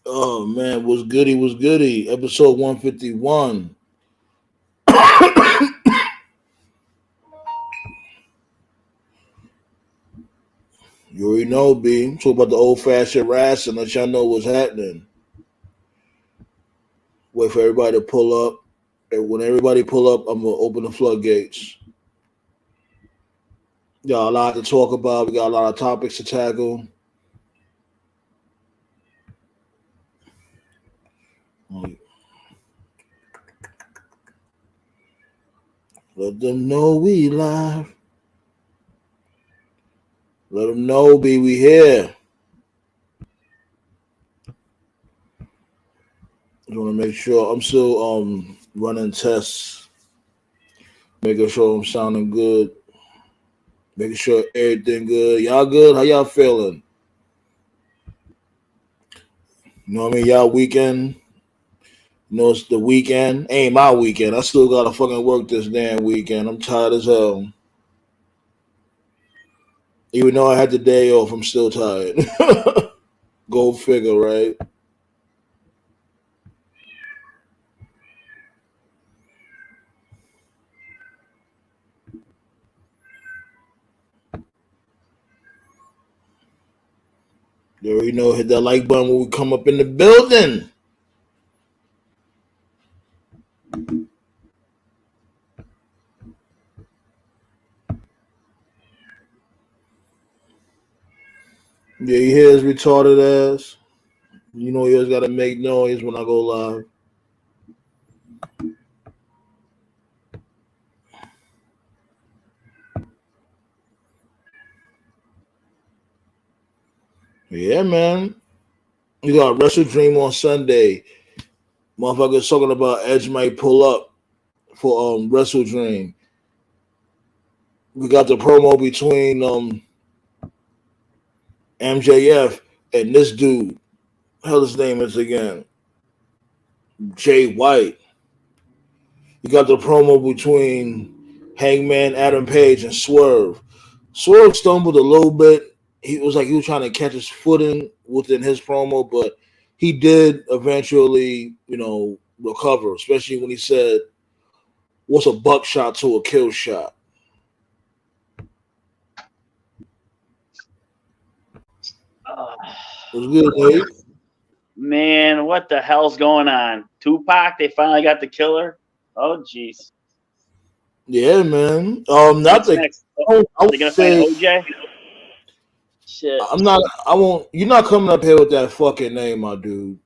Oh man, was goody, was goody. Episode 151. You already know, B. Talk about the old fashioned rass and let y'all know what's happening. Wait for everybody to pull up. And when everybody pull up, I'm gonna open the floodgates. Got a lot to talk about. We got a lot of topics to tackle. Let them know we live. Let them know, B, we here. I want to make sure I'm still running tests, making sure I'm sounding good, making sure everything good. Y'all good? How y'all feeling? You know what I mean? Y'all weekend. You know it's the weekend. Ain't my weekend. I still gotta fucking work this damn weekend. I'm tired as hell. Even though I had the day off, I'm still tired. Go figure, right? You already know, hit that like button when we come up in the building. Yeah, you hear his retarded ass. You know he always gotta make noise when I go live. Yeah, man. You got WrestleDream on Sunday. Motherfuckers talking about Edge might pull up for WrestleDream. We got the promo between MJF and this dude. Hell, his name is again Jay White. You got the promo between Hangman Adam Page and Swerve. Swerve stumbled a little bit. He was like he was trying to catch his footing within his promo, but he did eventually, recover. Especially when he said, "What's a buckshot to a kill shot?" It was good, Dave. Man, what the hell's going on? Tupac, they finally got the killer. Oh, jeez. Yeah, man. Not the. Next? I They gonna find OJ? Shit. I'm not. I won't. You're not coming up here with that fucking name, my dude.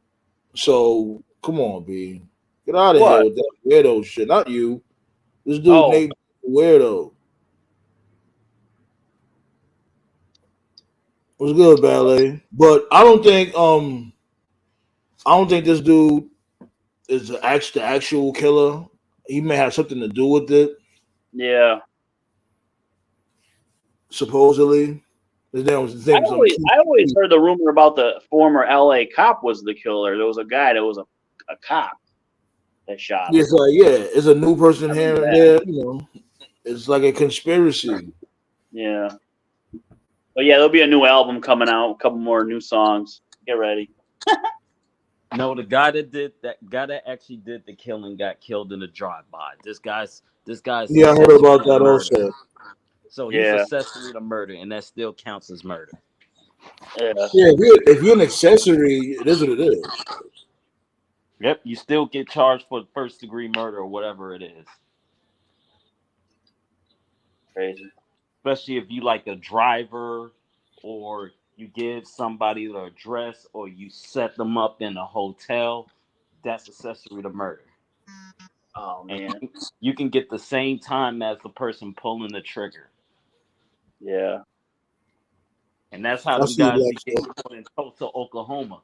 So come on, B. Get out of here with that weirdo shit. Not you. This dude named Weirdo. It was good, ballet. But I don't think this dude is the actual killer. He may have something to do with it. Yeah. Supposedly. I always heard the rumor about the former LA cop was the killer. There was a guy that was a cop that shot him. It's a new person here and there. It's like a conspiracy. Yeah. But yeah, there'll be a new album coming out, a couple more new songs. Get ready. No, the guy that actually did the killing got killed in a drive-by. This guy's. Yeah, I heard about that also. So he's accessory to murder, and that still counts as murder. Yeah. If you're an accessory, it is what it is. Yep, you still get charged for first-degree murder or whatever it is. Crazy. Especially if you like a driver, or you give somebody the address, or you set them up in a hotel. That's accessory to murder. Oh man. And you can get the same time as the person pulling the trigger. Yeah. And that's how the guys became in Tulsa, Oklahoma.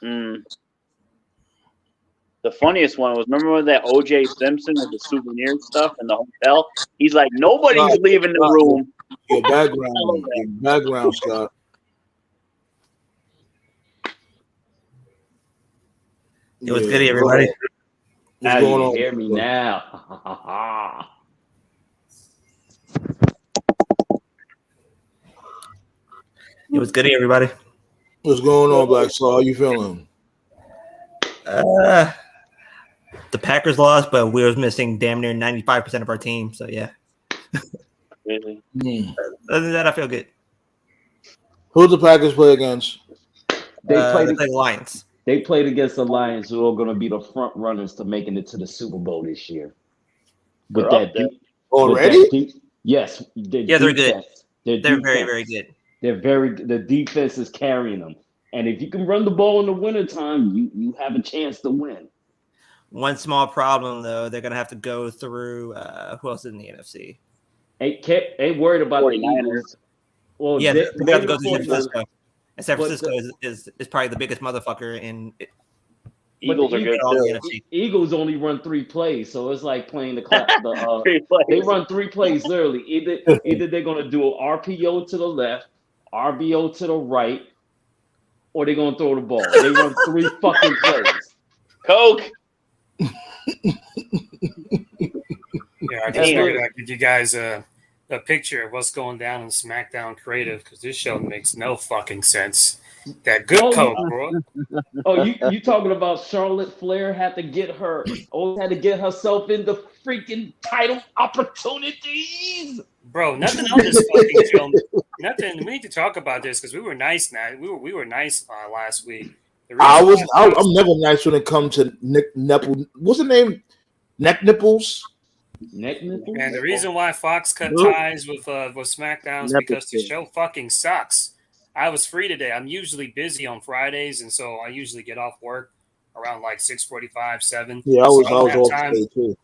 The funniest one was, remember that O.J. Simpson with the souvenir stuff in the hotel? He's like, nobody's leaving the room. Your background, Scott. It was good, everybody. What's going on? Hear me now. It was good, everybody. What's going on, Black Saw? How you feeling? The Packers lost, but we was missing damn near 95% of our team. So yeah. Really? Other than that, I feel good. Who the Packers play against? They played the Lions. They played against the Lions, who are going to be the front runners to making it to the Super Bowl this year. With They're that already? Yes. They're good. They're very, very good. The defense is carrying them. And if you can run the ball in the wintertime, you have a chance to win. One small problem, though, they're going to have to go through who else is in the NFC? Ain't worried about 49ers. the Eagles. Well, yeah, they're going to go through San 49ers. Francisco. And San Francisco is probably the biggest motherfucker in. Eagles are good too. Eagles only run 3 plays, so it's like playing they run 3 plays literally. Either they're gonna do an RPO to the left, RBO to the right, or they're gonna throw the ball. They run 3 fucking plays. Coke. Yeah, I just figured I'd give you guys a picture of what's going down in SmackDown Creative, because this show makes no fucking sense. That good Coke, bro. Oh, you talking about Charlotte Flair had to get herself into freaking title opportunities? Bro, nothing on this fucking show. Nothing. We need to talk about this because we were nice now. We were nice last week. I'm never nice when it comes to Nick Nipple. What's the name? Neck nipples. Neck nipples. And the reason why Fox cut ties with SmackDown is because the show fucking sucks. I was free today. I'm usually busy on Fridays, and so I usually get off work around like 6:45, 7. Yeah, I was off today too.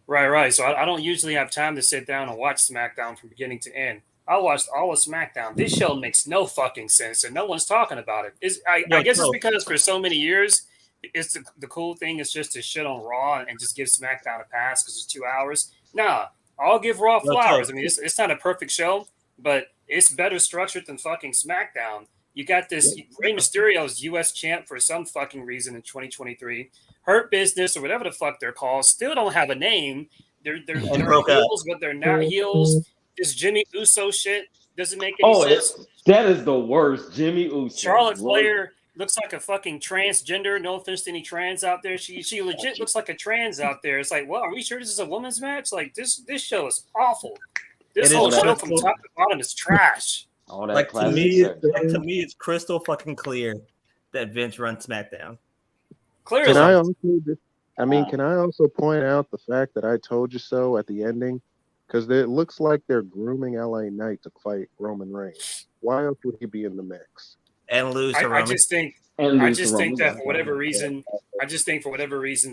Right. So I don't usually have time to sit down and watch SmackDown from beginning to end. I watched all of SmackDown. This show makes no fucking sense, and no one's talking about it. I guess it's because for so many years, it's the cool thing is just to shit on Raw and just give SmackDown a pass because it's 2 hours. Nah, I'll give Raw flowers. I mean, it's not a perfect show, but it's better structured than fucking SmackDown. You got this Rey Mysterio's U.S. champ for some fucking reason in 2023. Hurt Business or whatever the fuck they're called still don't have a name. They're heels, but they're not heels. This Jimmy Uso shit doesn't make any sense. That is the worst. Jimmy Uso. Charlotte Flair looks like a fucking transgender. No offense to any trans out there. She legit looks like a trans out there. It's like, well, are we sure this is a women's match? Like this show is awful. This whole show from top to bottom is trash. All that like to me, it's crystal fucking clear that Vince runs SmackDown. Clearly. Can I also point out the fact that I told you so at the ending? Because it looks like they're grooming LA Knight to fight Roman Reigns. Why else would he be in the mix? And lose to Roman. I just think that for whatever reason,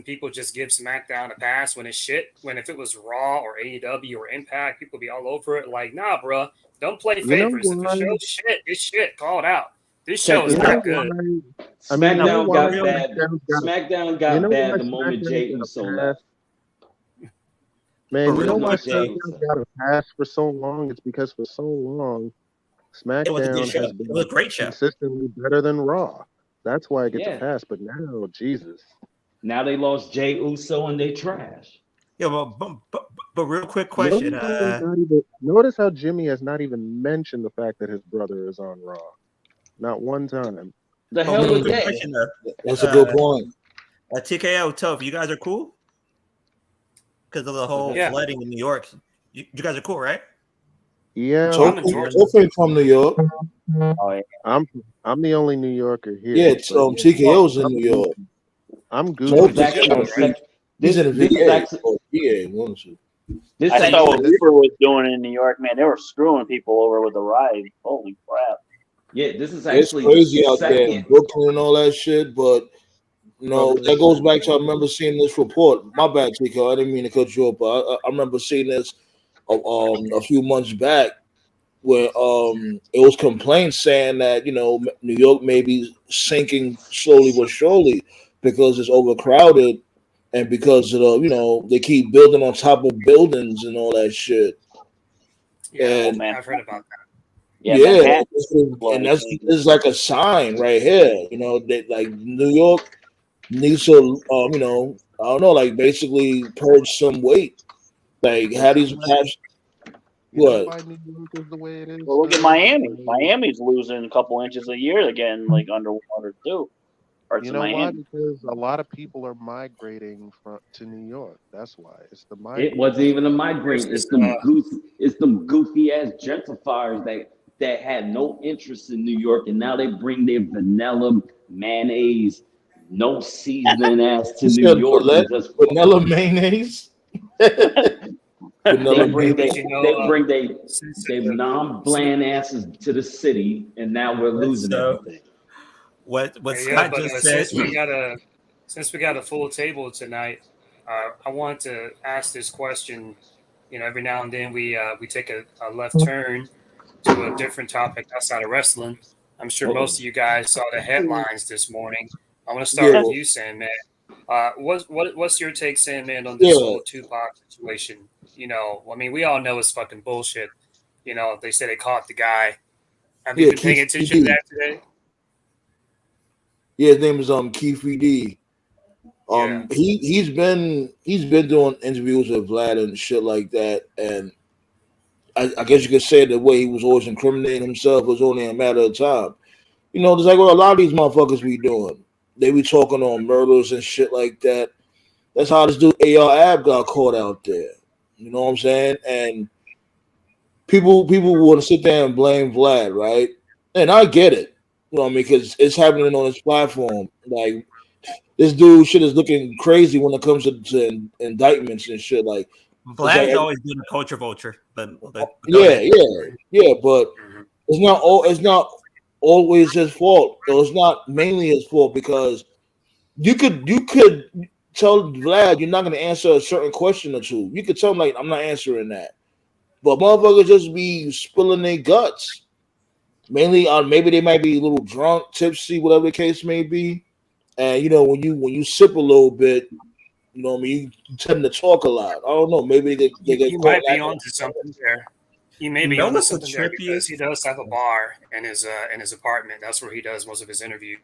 people just give SmackDown a pass when it's shit. When if it was Raw or AEW or Impact, people be all over it. Like, nah, bro, don't play favorites. If the show's shit, it's shit. Call it out. This show is not good. SmackDown got bad. SmackDown got bad the moment Jey Uso left. Man, you know why SmackDown got a pass for so long? It's because for so long, SmackDown has been a great show. Consistently better than Raw. That's why it gets a pass. But now, Jesus. Now they lost Jey Uso and they trash. Yeah, but real quick question. Notice how Jimmy has not even mentioned the fact that his brother is on Raw. Not one time. The hell with that? That's a good point. TKO, Toph, you guys are cool? Because of the whole flooding in New York. You guys are cool, right? Yeah. Toph from New York. Oh, yeah. I'm the only New Yorker here. Yeah, TKO's in New York. I'm good. He's in a video. I saw what Uber was doing in New York, man. They were screwing people over with the ride. Holy crap. Yeah, this is actually crazy out there in Brooklyn and all that shit, but that goes back to I remember seeing this report. My bad, TK. I didn't mean to cut you off, but I remember seeing this a few months back where it was complaints saying that New York may be sinking slowly but surely because it's overcrowded and because of they keep building on top of buildings and all that shit. Yeah, and I've heard about that. Yeah, and this is like a sign right here. That like New York needs to, I don't know, like basically purge some weight. Like You know What? why New York is the way it is? Well, look at Miami. Miami's losing a couple inches a year again, like underwater too. Parts You of know why? Miami. Because a lot of people are migrating to New York. That's why. It's the It migrant. wasn't even a migraine. There's It's them goofy ass gentrifiers that had no interest in New York, and now they bring their vanilla mayonnaise, no seasoning ass to You New said York and just vanilla mayonnaise. they Vanilla bring mayonnaise. since they non-bland asses to the city, and now we're losing So, everything. what yeah, Scott but just said. since we got a full table tonight, I want to ask this question. You know, every now and then we take a left turn to a different topic outside of wrestling. I'm sure most of you guys saw the headlines this morning. I want to start Yeah, with you, Sandman. What's your take, Sandman, on this yeah, whole Tupac situation? You know, I mean, we all know it's fucking bullshit. You know, they say they caught the guy. Have you yeah. been paying Keith attention to D. that today? Yeah, his name is Keith D. Yeah. He's been doing interviews with Vlad and shit like that, and I guess you could say the way he was always incriminating himself was only a matter of time. You know, it's like what a lot of these motherfuckers be doing. They be talking on murders and shit like that. That's how this dude AR Ab got caught out there. You know what I'm saying? And people want to sit there and blame Vlad, right? And I get it. You know what I mean? Because it's happening on his platform. Like this dude shit is looking crazy when it comes to indictments and shit. Like it's Vlad like has always been a culture vulture, but go yeah, ahead. yeah, but Mhm. it's not always his fault. Or it's not mainly his fault because you could tell Vlad you're not going to answer a certain question or two. You could tell him like I'm not answering that, but motherfuckers just be spilling their guts. Mainly on maybe they might be a little drunk, tipsy, whatever the case may be. And you know when you sip a little bit, you know what I mean, you tend to talk a lot. I don't know. Maybe they get You caught might be lacking. onto something there. You may You be know onto what's the something there because trippiest? he does have a bar in his apartment. That's where he does most of his interviews.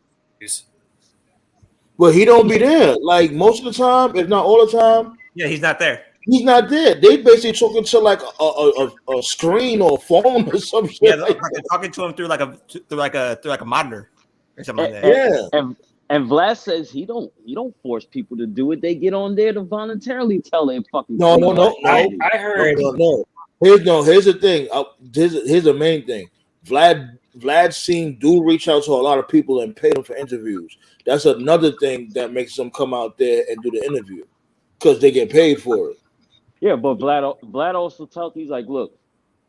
But he don't be there. Like most of the time, if not all the time, Yeah, he's not there. he's not there. They basically talking to like a screen or a phone or some Yeah, shit they're like like that. talking to him through like a monitor or something And, like that. and, Yeah. and Vlad says he don't force people to do it. They get on there to voluntarily tell their fucking No, no, criminal no, no, activity. I no, heard no, no. Here's the thing. Here's the main thing. Vlad seen do reach out to a lot of people and pay them for interviews. That's another thing that makes them come out there and do the interview because they get paid for it. Yeah, but Vlad also tells he's like, look,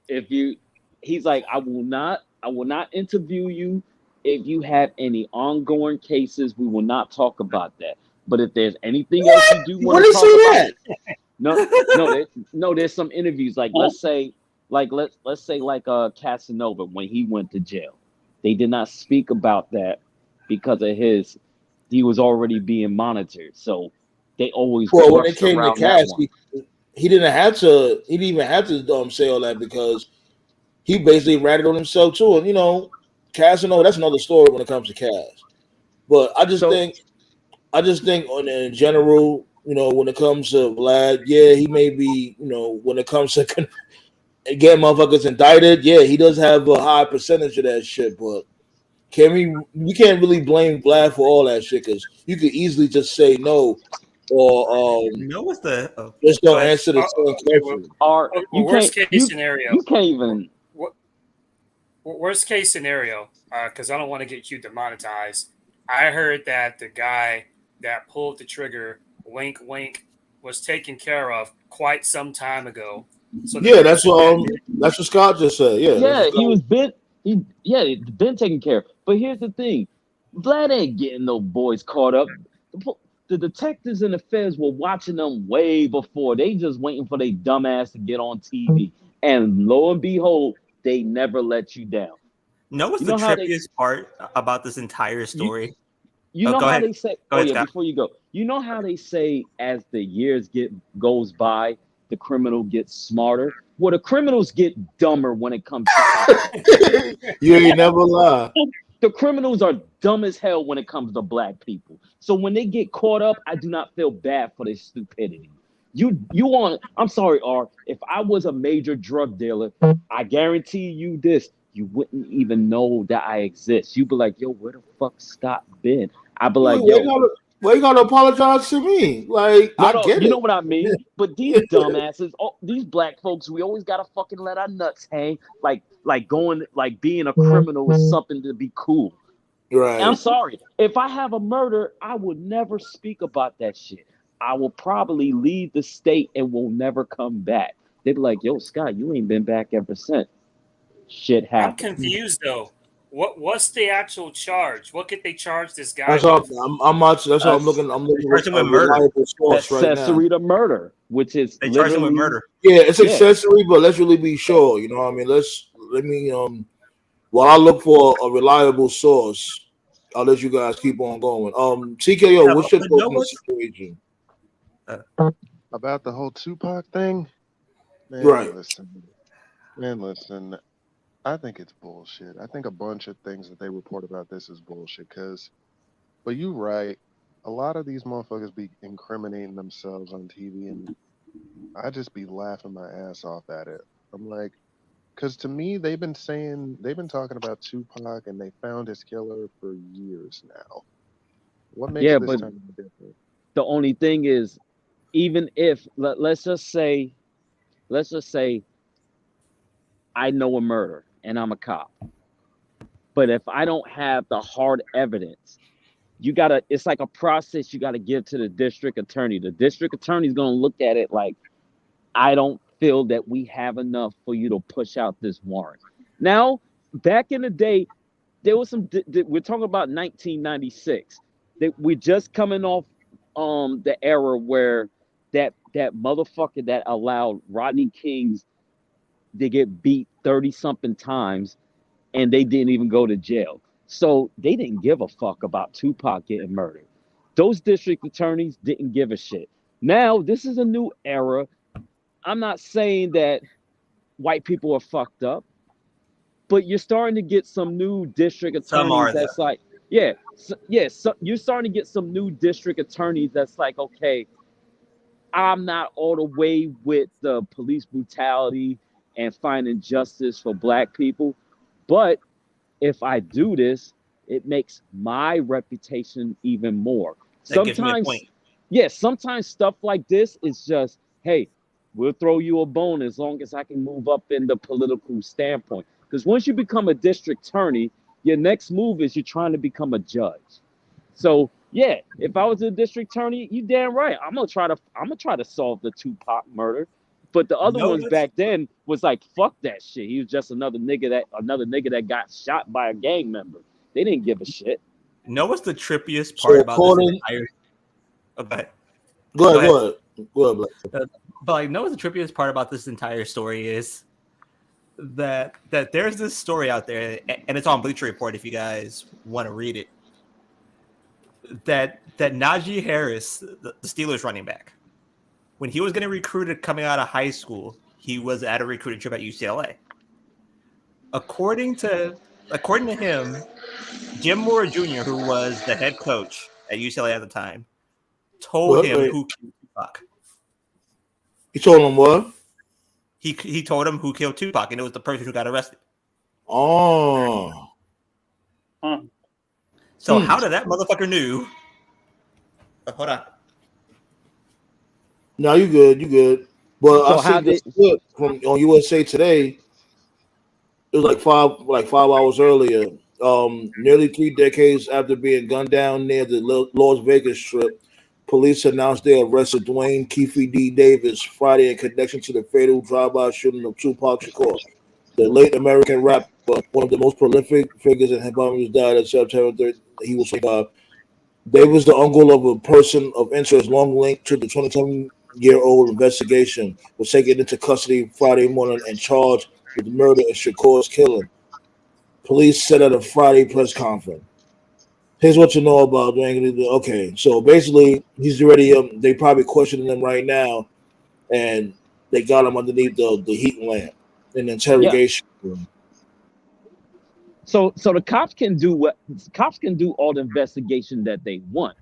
if you he's like, I will not interview you if you have any ongoing cases. We will not talk about that. But if there's anything else you What? do want When to they say talk about, that? no, there's some interviews like let's say like Casanova when he went to jail. They did not speak about that because of he was already being monitored. So they always Well, when it brushed came to around that Cash, one. he didn't have to. He didn't even have to say all that because he basically ratted on himself too. And you know, Casanova, that's another story when it comes to Cash. But So I just think in general, you know, when it comes to Vlad, yeah, he may be, you know, when it comes to getting motherfuckers indicted, yeah, he does have a high percentage of that shit. But we can't really blame Vlad for all that shit because you could easily just say no or No, what's the? Oh, just go don't ahead. answer the same well, question. or well, worst case scenario. you can't even What worst case scenario? Because I don't want to get you demonetized. I heard that the guy that pulled the trigger, wink, wink, was taken care of quite some time ago. So the Yeah, person that did, that's what Scott just said. Yeah, that's what yeah, Scott. it's been taken care of. But here's the thing. Vlad ain't getting no boys caught up. The detectives and the feds were watching them way before. They just waiting for their dumbass to get on TV. And lo and behold, they never let you down. No, what's You the know how they trippiest part about this entire you, story? you Oh, know go how ahead. they say, Go oh ahead, yeah, Scott. before you go, you know how they say as the years goes by, the criminal gets smarter? Well, the criminals get dumber when it comes to acting. You ain't never lie. The criminals are dumb as hell when it comes to black people. So when they get caught up, I do not feel bad for their stupidity. You want? I'm sorry, R. If I was a major drug dealer, I guarantee you this: you wouldn't even know that I exist. You'd be like, "Yo, where the fuck Scott been?" I'd be like, "Yo." Why you gotta apologize to me? Like, I I don't, get you know it. what I mean? But these dumbasses, these black folks, we always gotta fucking let our nuts hang, like being a criminal is something to be cool. And I'm Right. sorry, if I have a murder, I would never speak about that shit. I will probably leave the state and will never come back. They'd be like, "Yo, Scott, you ain't been back ever since." Shit I'm happened. confused though. What's the actual charge? What could they charge this guy That's all. with? That's how I'm Us looking. I'm looking charge for him a with murder. reliable source right now. Accessory to murder, which is They charge him with literally, murder. Yeah, it's yeah. accessory, but let's really be sure. You know what I mean? Let me while I look for a reliable source, I'll let you guys keep on going. TKO, Yeah, what's your but no thought on the one's situation? About the whole Tupac thing, Right. man, listen. I think it's bullshit. I think a bunch of things that they report about this is bullshit. But you right, a lot of these motherfuckers be incriminating themselves on TV, and I just be laughing my ass off at it. I'm like, because to me, they've been talking about Tupac, and they found his killer for years now. What makes Yeah, this but time different? the only thing is, even if let's just say I know a murder and I'm a cop, but if I don't have the hard evidence, it's like a process you gotta give to the district attorney. The district attorney's gonna look at it like, I don't feel that we have enough for you to push out this warrant. Now, back in the day, there was we're talking about 1996. We're just coming off the era where that motherfucker that allowed Rodney King's to get beat 30 something times and they didn't even go to jail. So they didn't give a fuck about Tupac getting murdered. Those district attorneys didn't give a shit. Now, this is a new era. I'm not saying that white people are fucked up, but you're starting to get some new district Some attorneys are though. that's like, so you're starting to get some new district attorneys that's like, okay, I'm not all the way with the police brutality and finding justice for black people, but if I do this, it makes my reputation even more. That gives me a point. Sometimes stuff like this is just, hey, we'll throw you a bone as long as I can move up in the political standpoint. Because once you become a district attorney, your next move is you're trying to become a judge. So yeah, if I was a district attorney, you damn right. I'm gonna try to solve the Tupac murder. But the other No, ones back then was like, fuck that shit. He was just another nigga that got shot by a gang member. They didn't give a shit. know what's the trippiest part So about this according, entire? Okay, go ahead. Black. but like, know what the trippiest part about this entire story is? That there's this story out there, and it's on Bleacher Report if you guys want to read it. That Najee Harris, the Steelers running back, when he was getting recruited coming out of high school, he was at a recruiting trip at UCLA. According to him, Jim Moore Jr., who was the head coach at UCLA at the time, told him who killed Tupac. He told him what? He told him who killed Tupac, and it was the person who got arrested. Oh. Huh. So how did that motherfucker knew? Hold on. No, you good. But So I see this clip from on USA Today. It was like five hours earlier. Nearly 3 decades after being gunned down near the Las Vegas Strip, police announced they arrested Dwayne Keefe D. Davis Friday in connection to the fatal drive-by shooting of Tupac Shakur. The late American rapper, one of the most prolific figures in hip-hop, died on September 3rd. He was 25. Davis, the uncle of a person of interest long linked to the 27-year-old investigation, was taken into custody Friday morning and charged with murder and Shakur's killing. Police said at a Friday press conference. Here's what you know about Dwayne. Okay, so basically, he's already. They probably questioning him right now, and they got him underneath the heat lamp in the interrogation room. So the cops can do all the investigation that they want,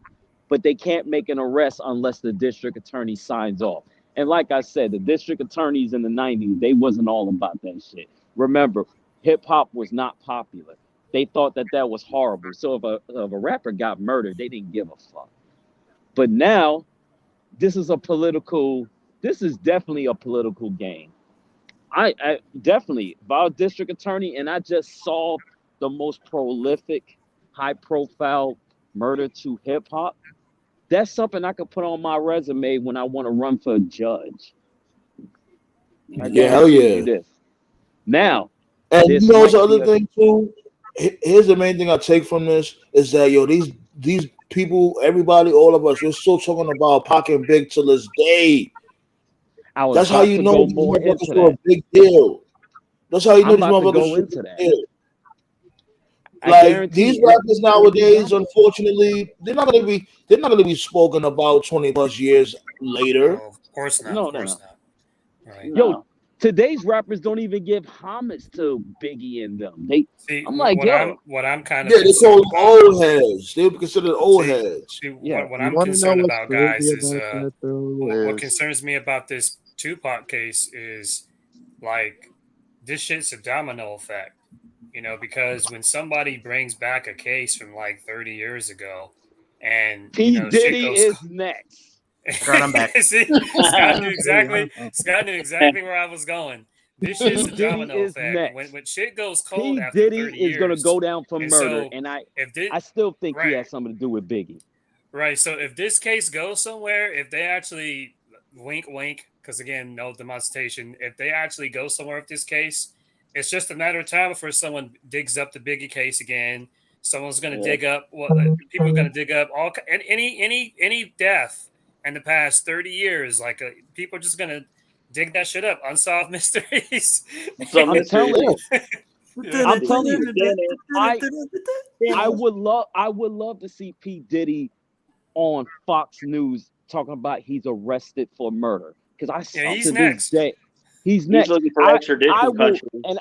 but they can't make an arrest unless the district attorney signs off. And like I said, the district attorneys in the 90s, they wasn't all about that shit. Remember, hip hop was not popular. They thought that was horrible. So if a rapper got murdered, they didn't give a fuck. But now, this is definitely a political game. I definitely, if I was district attorney and I just saw the most prolific, high profile murder to hip hop, that's something I could put on my resume when I want to run for a judge. Yeah, hell yeah. This. Now, and you know the other thing too. Here's the main thing I take from this is that these people, everybody, all of us, we're still talking about Pac and Big to this day. That's how you know these motherfuckers were a big deal. That's how you know these motherfuckers were a big deal. Like these rappers nowadays, unfortunately, they're not gonna be spoken about 20+ years later. Oh, of course not. No, of course not. Right. Yo, today's rappers don't even give homage to Biggie and them. I'm like, what I'm kind of they call them old heads. They'll be considered old heads. What I'm concerned about, guys, is what concerns me about this Tupac case is like this shit's a domino effect. You know, because when somebody brings back a case from like 30 years ago, and P. Diddy is next. I'm back. See, Scott knew exactly where I was going. This shit's a domino effect. When shit goes cold after 30 years, Diddy is going to go down for murder, and I still think he has something to do with Biggie. Right. So if this case goes somewhere, if they actually wink, because again, no demonstration, if they actually go somewhere with this case. It's just a matter of time before someone digs up the Biggie case again. Someone's going to dig up people are going to dig up any death in the past 30 years. Like people are just going to dig that shit up. Unsolved mysteries. I'm telling you. I would love to see P. Diddy on Fox News talking about he's arrested for murder because he's next. He's next. He's looking for extradition countries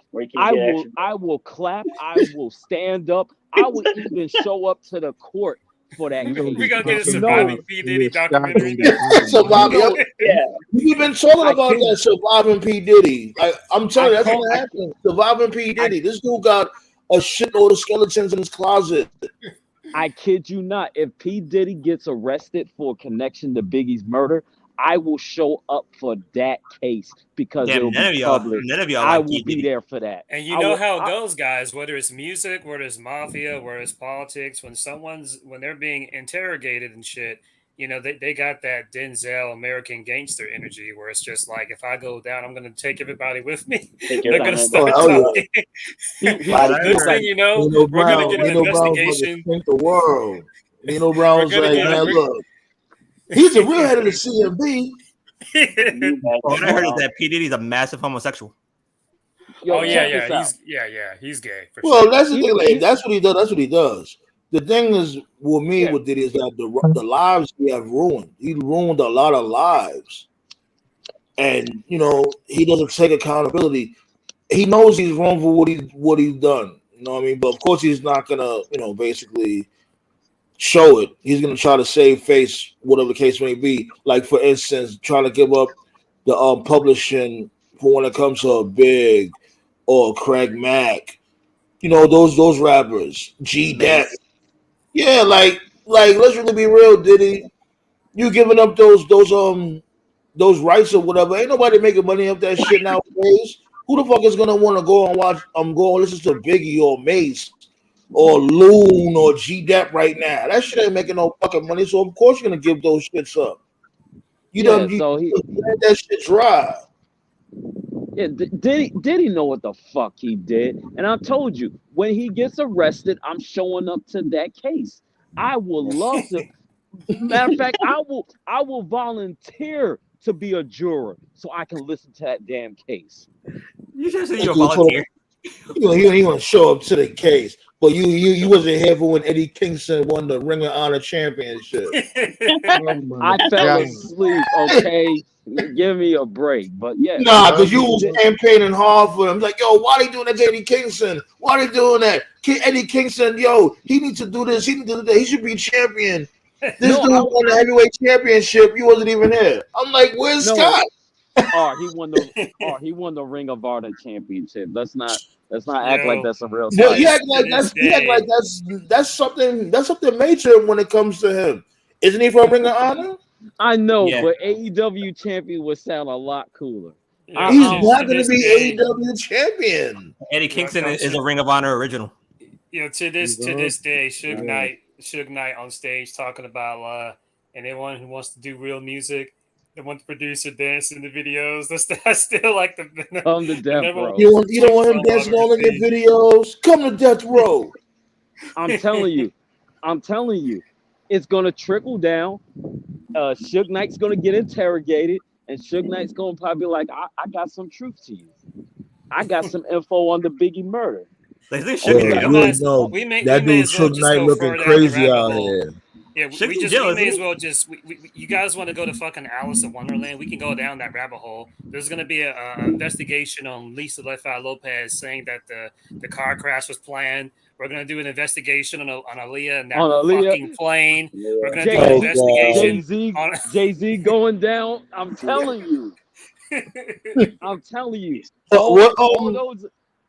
where he can get action. I will clap. I will stand up. I will even show up to the court for that case. We're going to get a surviving P. Diddy documentary. Surviving. Yeah. We've been talking about that surviving P. Diddy. I'm telling you, that's what happened. Surviving P. Diddy. This dude got a shitload of skeletons in his closet. I kid you not. If P. Diddy gets arrested for connection to Biggie's murder, I will show up for that case because it'll be public. I will be there for that. And you know how it goes, guys. Whether it's music, whether it's mafia, whether it's politics, when they're being interrogated and shit, you know, they got that Denzel American gangster energy where it's just like, if I go down, I'm going to take everybody with me. They're going to start talking. Next thing you know, we're going to get an investigation. The world. Nino Brown was like, man, look. He's a real head of the CMB. What I heard is that P. Diddy's a massive homosexual. He's gay. Well, that's the thing. Like, that's what he does. That's what he does. The thing is, with me, with Diddy is that the lives he have ruined. He ruined a lot of lives, and you know he doesn't take accountability. He knows he's wrong for what he's done. You know what I mean? But of course, he's not gonna, basically show it. He's gonna try to save face, whatever the case may be. Like for instance, trying to give up the publishing for when it comes to a Big or Craig Mack. You know, those rappers, G-Dep. Yeah, like let's really be real, Diddy. You giving up those rights or whatever. Ain't nobody making money off that shit nowadays. Who the fuck is gonna want to go and watch go and listen to Biggie or Mace or Loon or G-Dep right now? That shit ain't making no fucking money, so of course you're gonna give those shits up. You let that shit dry. Yeah, Diddy know what the fuck he did, and I told you when he gets arrested, I'm showing up to that case. I will love to. Matter of fact, I will volunteer to be a juror so I can listen to that damn case. You should say you're a volunteer. He want to show up to the case, but you wasn't here for when Eddie Kingston won the Ring of Honor Championship. I fell asleep. Okay. Give me a break, but yeah. Nah, because you was campaigning hard for him. Like, yo, why they doing that to Eddie Kingston? Why they doing that? Eddie Kingston, yo, he needs to do this. He needs to do that. He should be champion. This dude won the heavyweight championship. You wasn't even here. I'm like, where's Scott? He won the Ring of Honor championship. Let's not act like that's a real Well, title. you act like that's something major when it comes to him. Isn't he from Ring of Honor? I know, but AEW champion would sound a lot cooler. He's not going to be AEW champion. Eddie Kingston is a Ring of Honor original. To this day, Suge Knight on stage talking about anyone who wants to do real music, they want the producer dance in the videos. That's still like the death row. You don't want him dancing all in your videos. Come to death row. I'm telling you, it's gonna trickle down. Suge Knight's gonna get interrogated, and Suge Knight's gonna probably be like, I got some truth to you. I got some info on the Biggie murder. That dude Suge Knight looking crazy out here. Yeah, we may as well just. You guys want to go to fucking Alice in Wonderland? We can go down that rabbit hole. There's going to be an investigation on Lisa Lefi Lopez saying that the car crash was planned. We're going to do an investigation on Aaliyah and that fucking plane. Yeah. We're going to do an investigation on Jay-Z going down. I'm telling you.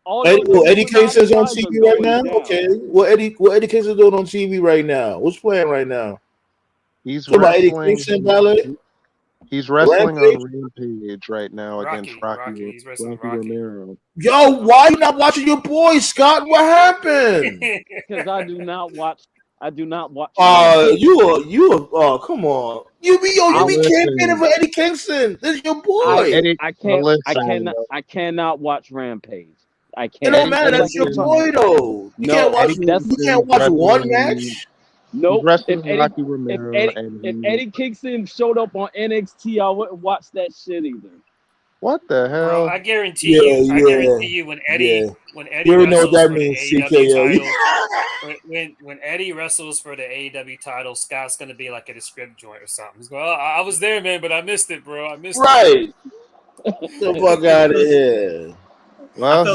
Eddie Kingston's on TV right now. Okay, what Eddie Kingston's doing on TV right now? What's playing right now? He's wrestling. Eddie Kingston ballet. He's wrestling on Rampage right now against Rocky Romero. Yo, why you not watching your boy, Scott? What happened? Because I do not watch. Oh, come on. You be campaigning for Eddie Kingston. This is your boy. I cannot watch Rampage. I can't. It don't matter. That's your boy, though. You can't watch one match. Nope. If Eddie Kingston showed up on NXT, I wouldn't watch that shit either. What the hell? Bro, I guarantee you when Eddie you know what that means, when Eddie wrestles for the AEW title, Scott's gonna be like at a script joint or something. He's going, I was there, man, but I missed it, bro. I missed it. Right. Get the fuck out of here. Well,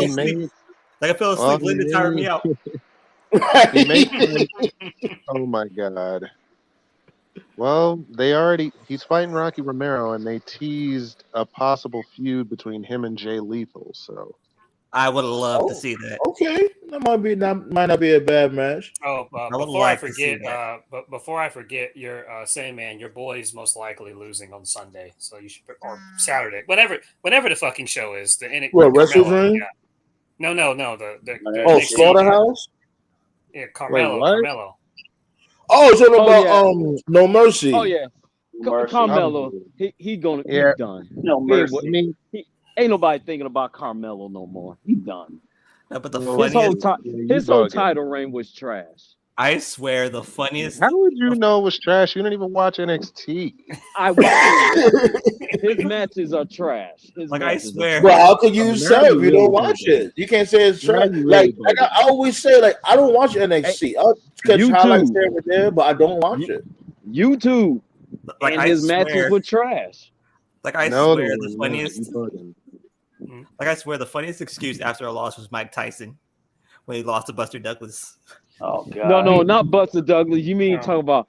I fell asleep. Linda tired me out. Oh my god. Well, he's fighting Rocky Romero, and they teased a possible feud between him and Jay Lethal. So I would love to see that. Okay, that might not be a bad match. Before I forget, your Sandman, your boy is most likely losing on Sunday, so you should, or Saturday, whenever the fucking show is. WrestleDream? No. The Slaughterhouse. Yeah, Carmelo. Oh, it's about No Mercy. Oh yeah, Carmelo. He's done. No Mercy. Ain't nobody thinking about Carmelo no more. He's done. No, but his whole title reign was trash. I swear, the funniest. How would you know it was trash? You didn't even watch NXT. I watched his matches are trash. I swear. Well, how could you say if you don't watch it? You can't say it's trash. I always say, I don't watch NXT. I'll catch highlights here and there, but I don't watch it. YouTube. His matches were trash. I swear the funniest excuse after a loss was Mike Tyson when he lost to Buster Douglas. Oh god. No, not Buster Douglas. You mean talking about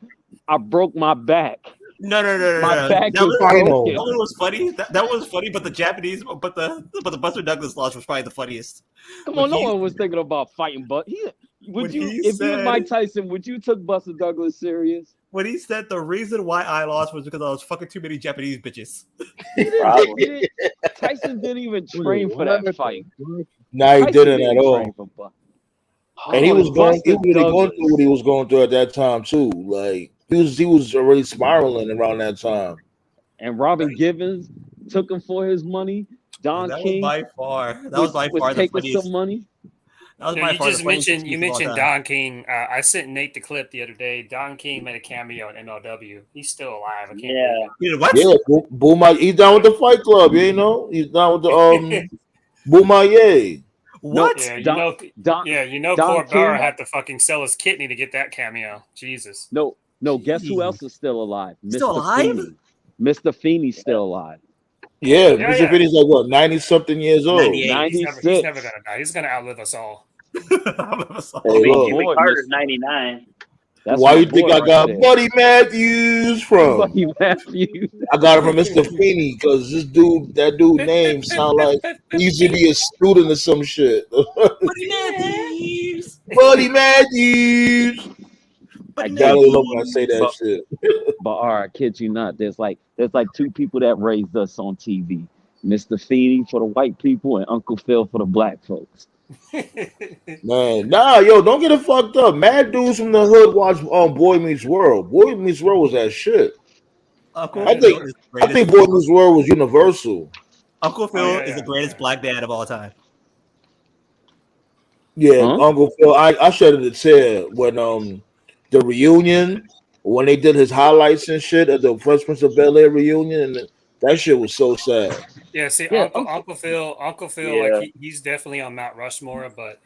I broke my back? No. My back that is broken. That one was funny. That was funny, but the Buster Douglas loss was probably the funniest. Come on, no one was thinking about fighting, but if you were Mike Tyson, would you took Buster Douglas serious? When he said the reason why I lost was because I was fucking too many Japanese bitches. Tyson didn't even train for that fight. No, he didn't at all. And he was going through what he was going through at that time too. Like he was already spiraling around that time. And Robin Givens took him for his money. Don King was by far the funniest. Some money. You mentioned Don King. I sent Nate the clip the other day. Don King made a cameo in MLW. He's still alive. I can't believe it. Yeah, Boom. He's down with the Fight Club. You know, he's down with the Boomaye. What? Court Bauer had to fucking sell his kidney to get that cameo. Jesus. No. Guess who else is still alive? Still alive? Mr. Feeney's still alive. Yeah, Mr. Feeney's like what, 90-something years old. 96. He's never gonna die. He's gonna outlive us all. Jimmy Carter's 99. Why you think I got Buddy Matthews from? Buddy Matthews. I got it from Mr. Feeney because that dude name sound like he used to be a student or some shit. Buddy Matthews. Buddy Matthews. I gotta love when I say that shit. But all right, kid you not. There's like two people that raised us on TV. Mr. Feeney for the white people and Uncle Phil for the black folks. Man, don't get it fucked up. Mad dudes from the hood watch Boy Meets World. Boy Meets World was that shit. I think Boy Meets World was universal. Uncle Phil is the greatest black dad of all time. Yeah, Uncle Phil. I shedded a tear when the reunion, when they did his highlights and shit at the Fresh Prince of Bel-Air reunion, and that shit was so sad. Yeah, see, Uncle Phil, like he's definitely on Mount Rushmore, but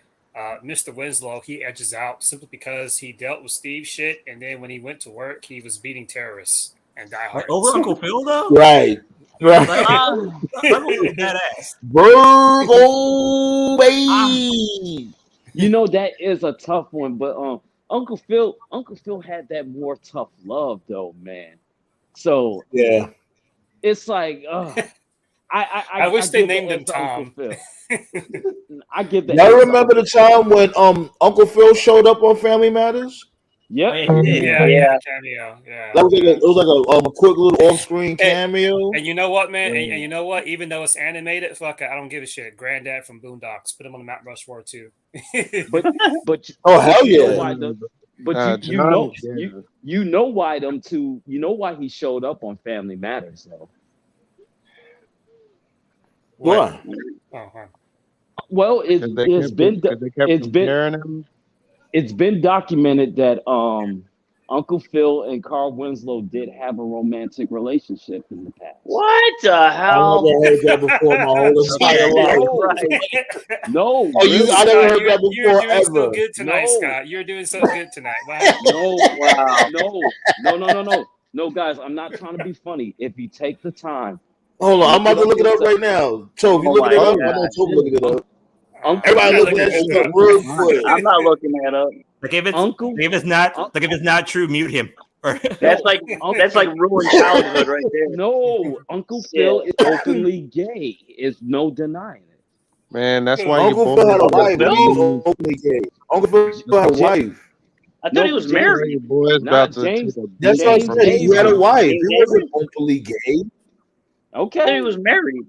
Mr. Winslow, he edges out simply because he dealt with Steve shit, and then when he went to work, he was beating terrorists and diehards. Over Uncle Phil, though? Right. Virgo, baby. You know, that is a tough one, but Uncle Phil had that more tough love, though, man. So yeah, it's like, I wish they named him Tom. I get that. Y'all remember the time when Uncle Phil showed up on Family Matters? Yep. Yeah. Cameo. Yeah. That was it was like a quick little off-screen cameo. And you know what, man? And you know what? Even though it's animated, fuck it, I don't give a shit. Granddad from Boondocks, put him on the Mount Rushmore too. but oh hell yeah! You know why them two? You know why he showed up on Family Matters though? What? Well, it's been documented that Uncle Phil and Carl Winslow did have a romantic relationship in the past. What the hell? I never heard that before my whole entire life. No, I never heard that before you're doing ever. So good tonight, Scott. You're doing so good tonight. No, guys, I'm not trying to be funny. If you take the time. Hold on, I'm about to look it up right now. So if you look it up, I'm going to look it up. Everybody look at that real quick. I'm not looking that up. Like if it's not true, mute him. That's like ruined childhood right there. No, Uncle Phil is openly gay. It's no denying it. Man, that's why Uncle Phil had a wife. He was openly gay. Uncle Phil had a wife. I thought he was married. That's what I said. He had a wife. He wasn't openly gay. Okay. I thought he was married.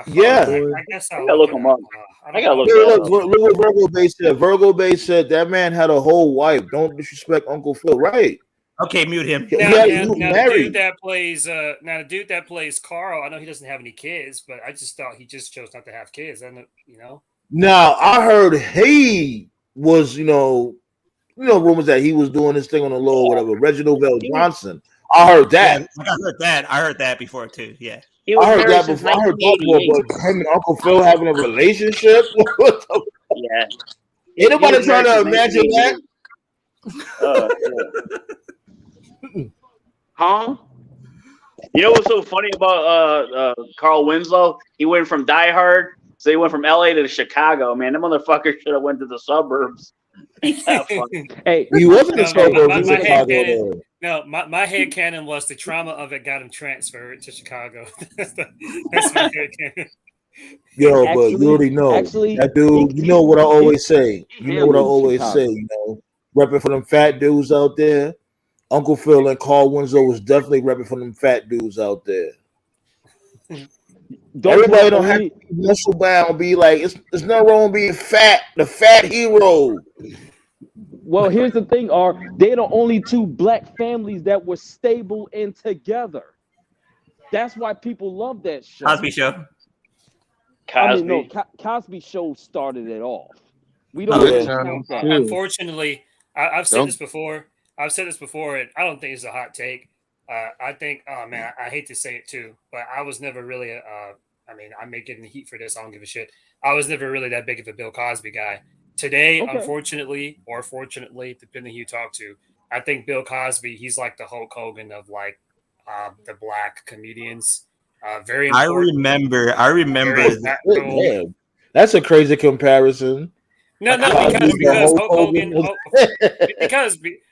Yeah, I guess I gotta look him up. I gotta look what Virgo Bay said. Virgo Bay said that man had a whole wife. Don't disrespect Uncle Phil, right? Okay, mute him. Now the dude that plays Carl, I know he doesn't have any kids, but I just thought he just chose not to have kids. And Now I heard he was, rumors that he was doing this thing on the low, whatever. Reginald Bell Johnson. I heard that. Yeah, I heard that before too. Yeah. I heard that before. But him and Uncle Phil having a relationship. Yeah. Ain't nobody trying to imagine that. Huh? You know what's so funny about Carl Winslow? He went from Die Hard, so he went from LA to Chicago. Man, that motherfucker should have went to the suburbs. Hey, he wasn't in the suburbs in Chicago. No, my headcanon was the trauma of it got him transferred to Chicago. That's my headcanon. Yo, but you already know that dude. You know what I always say. Repping for them fat dudes out there. Uncle Phil and Carl Winslow was definitely repping for them fat dudes out there. Everybody don't have to be muscle bound. Be like, it's not wrong being fat. The fat hero. Well, here's the thing: they're the only two black families that were stable and together. That's why people love that show. Cosby Show. Cosby Show started it off. We don't. Unfortunately, I've said this before. And I don't think it's a hot take. I think, oh man, I hate to say it too, but I was never really I may get in the heat for this. I don't give a shit. I was never really that big of a Bill Cosby guy. Today, unfortunately, or fortunately, depending who you talk to, I think Bill Cosby, he's like the Hulk Hogan of like the black comedians. Very important. I remember. That's a crazy comparison. No, because Hulk Hogan,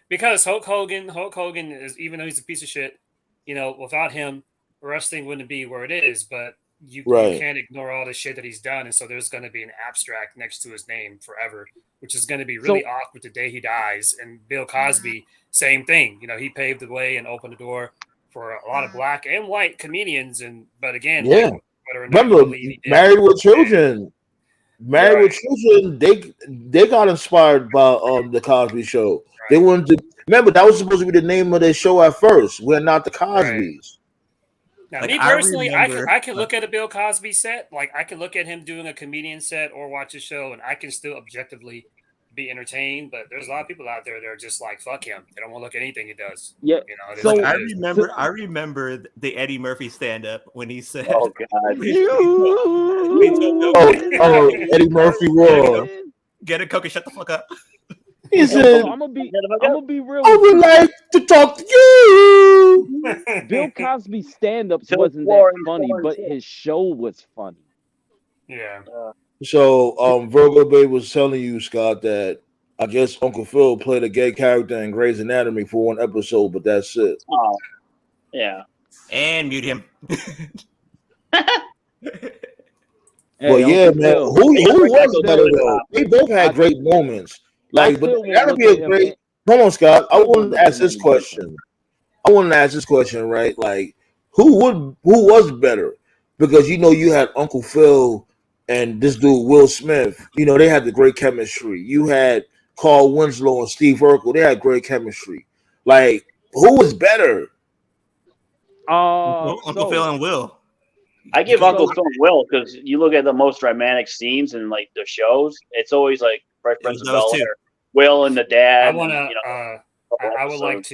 because Hulk Hogan is, even though he's a piece of shit, without him, wrestling wouldn't be where it is. But you can't ignore all the shit that he's done, and so there's going to be an abstract next to his name forever, which is going to be really awkward the day he dies. And Bill Cosby, same thing. He paved the way and opened the door for a lot of black and white comedians. But again, remember, Married with Children. Married with Children, they got inspired by the Cosby Show. Right. They wanted to remember that was supposed to be the name of their show at first. We're not the Cosbys. Right. Now, me personally, I can look at a Bill Cosby set, like I can look at him doing a comedian set or watch a show, and I can still objectively be entertained. But there's a lot of people out there that are just like, fuck him. They don't want to look at anything he does. Yeah. So I remember the Eddie Murphy stand up when he said, "Oh God, Eddie Murphy roar. Get a Coke and shut the fuck up." He said, "I'm gonna be real. I would like to talk to you." Bill Cosby stand-ups wasn't that funny, but his show was funny. Yeah. So, Virgo Bay was telling you, Scott, that I guess Uncle Phil played a gay character in Grey's Anatomy for one episode, but that's it. Oh, yeah. And mute him. Well, yeah, man. Who was better though? They both had great moments. Like, but that'll be a great. Come on, Scott. I wanted to ask this question. Right? Like, who was better? Because you had Uncle Phil and this dude Will Smith. They had the great chemistry. You had Carl Winslow and Steve Urkel. They had great chemistry. Like, who was better? Uncle Phil and Will. I give Uncle Phil and Will because you look at the most romantic scenes in like the shows. It's always like Fresh Prince of Bel-Air, Will and the dad. I would like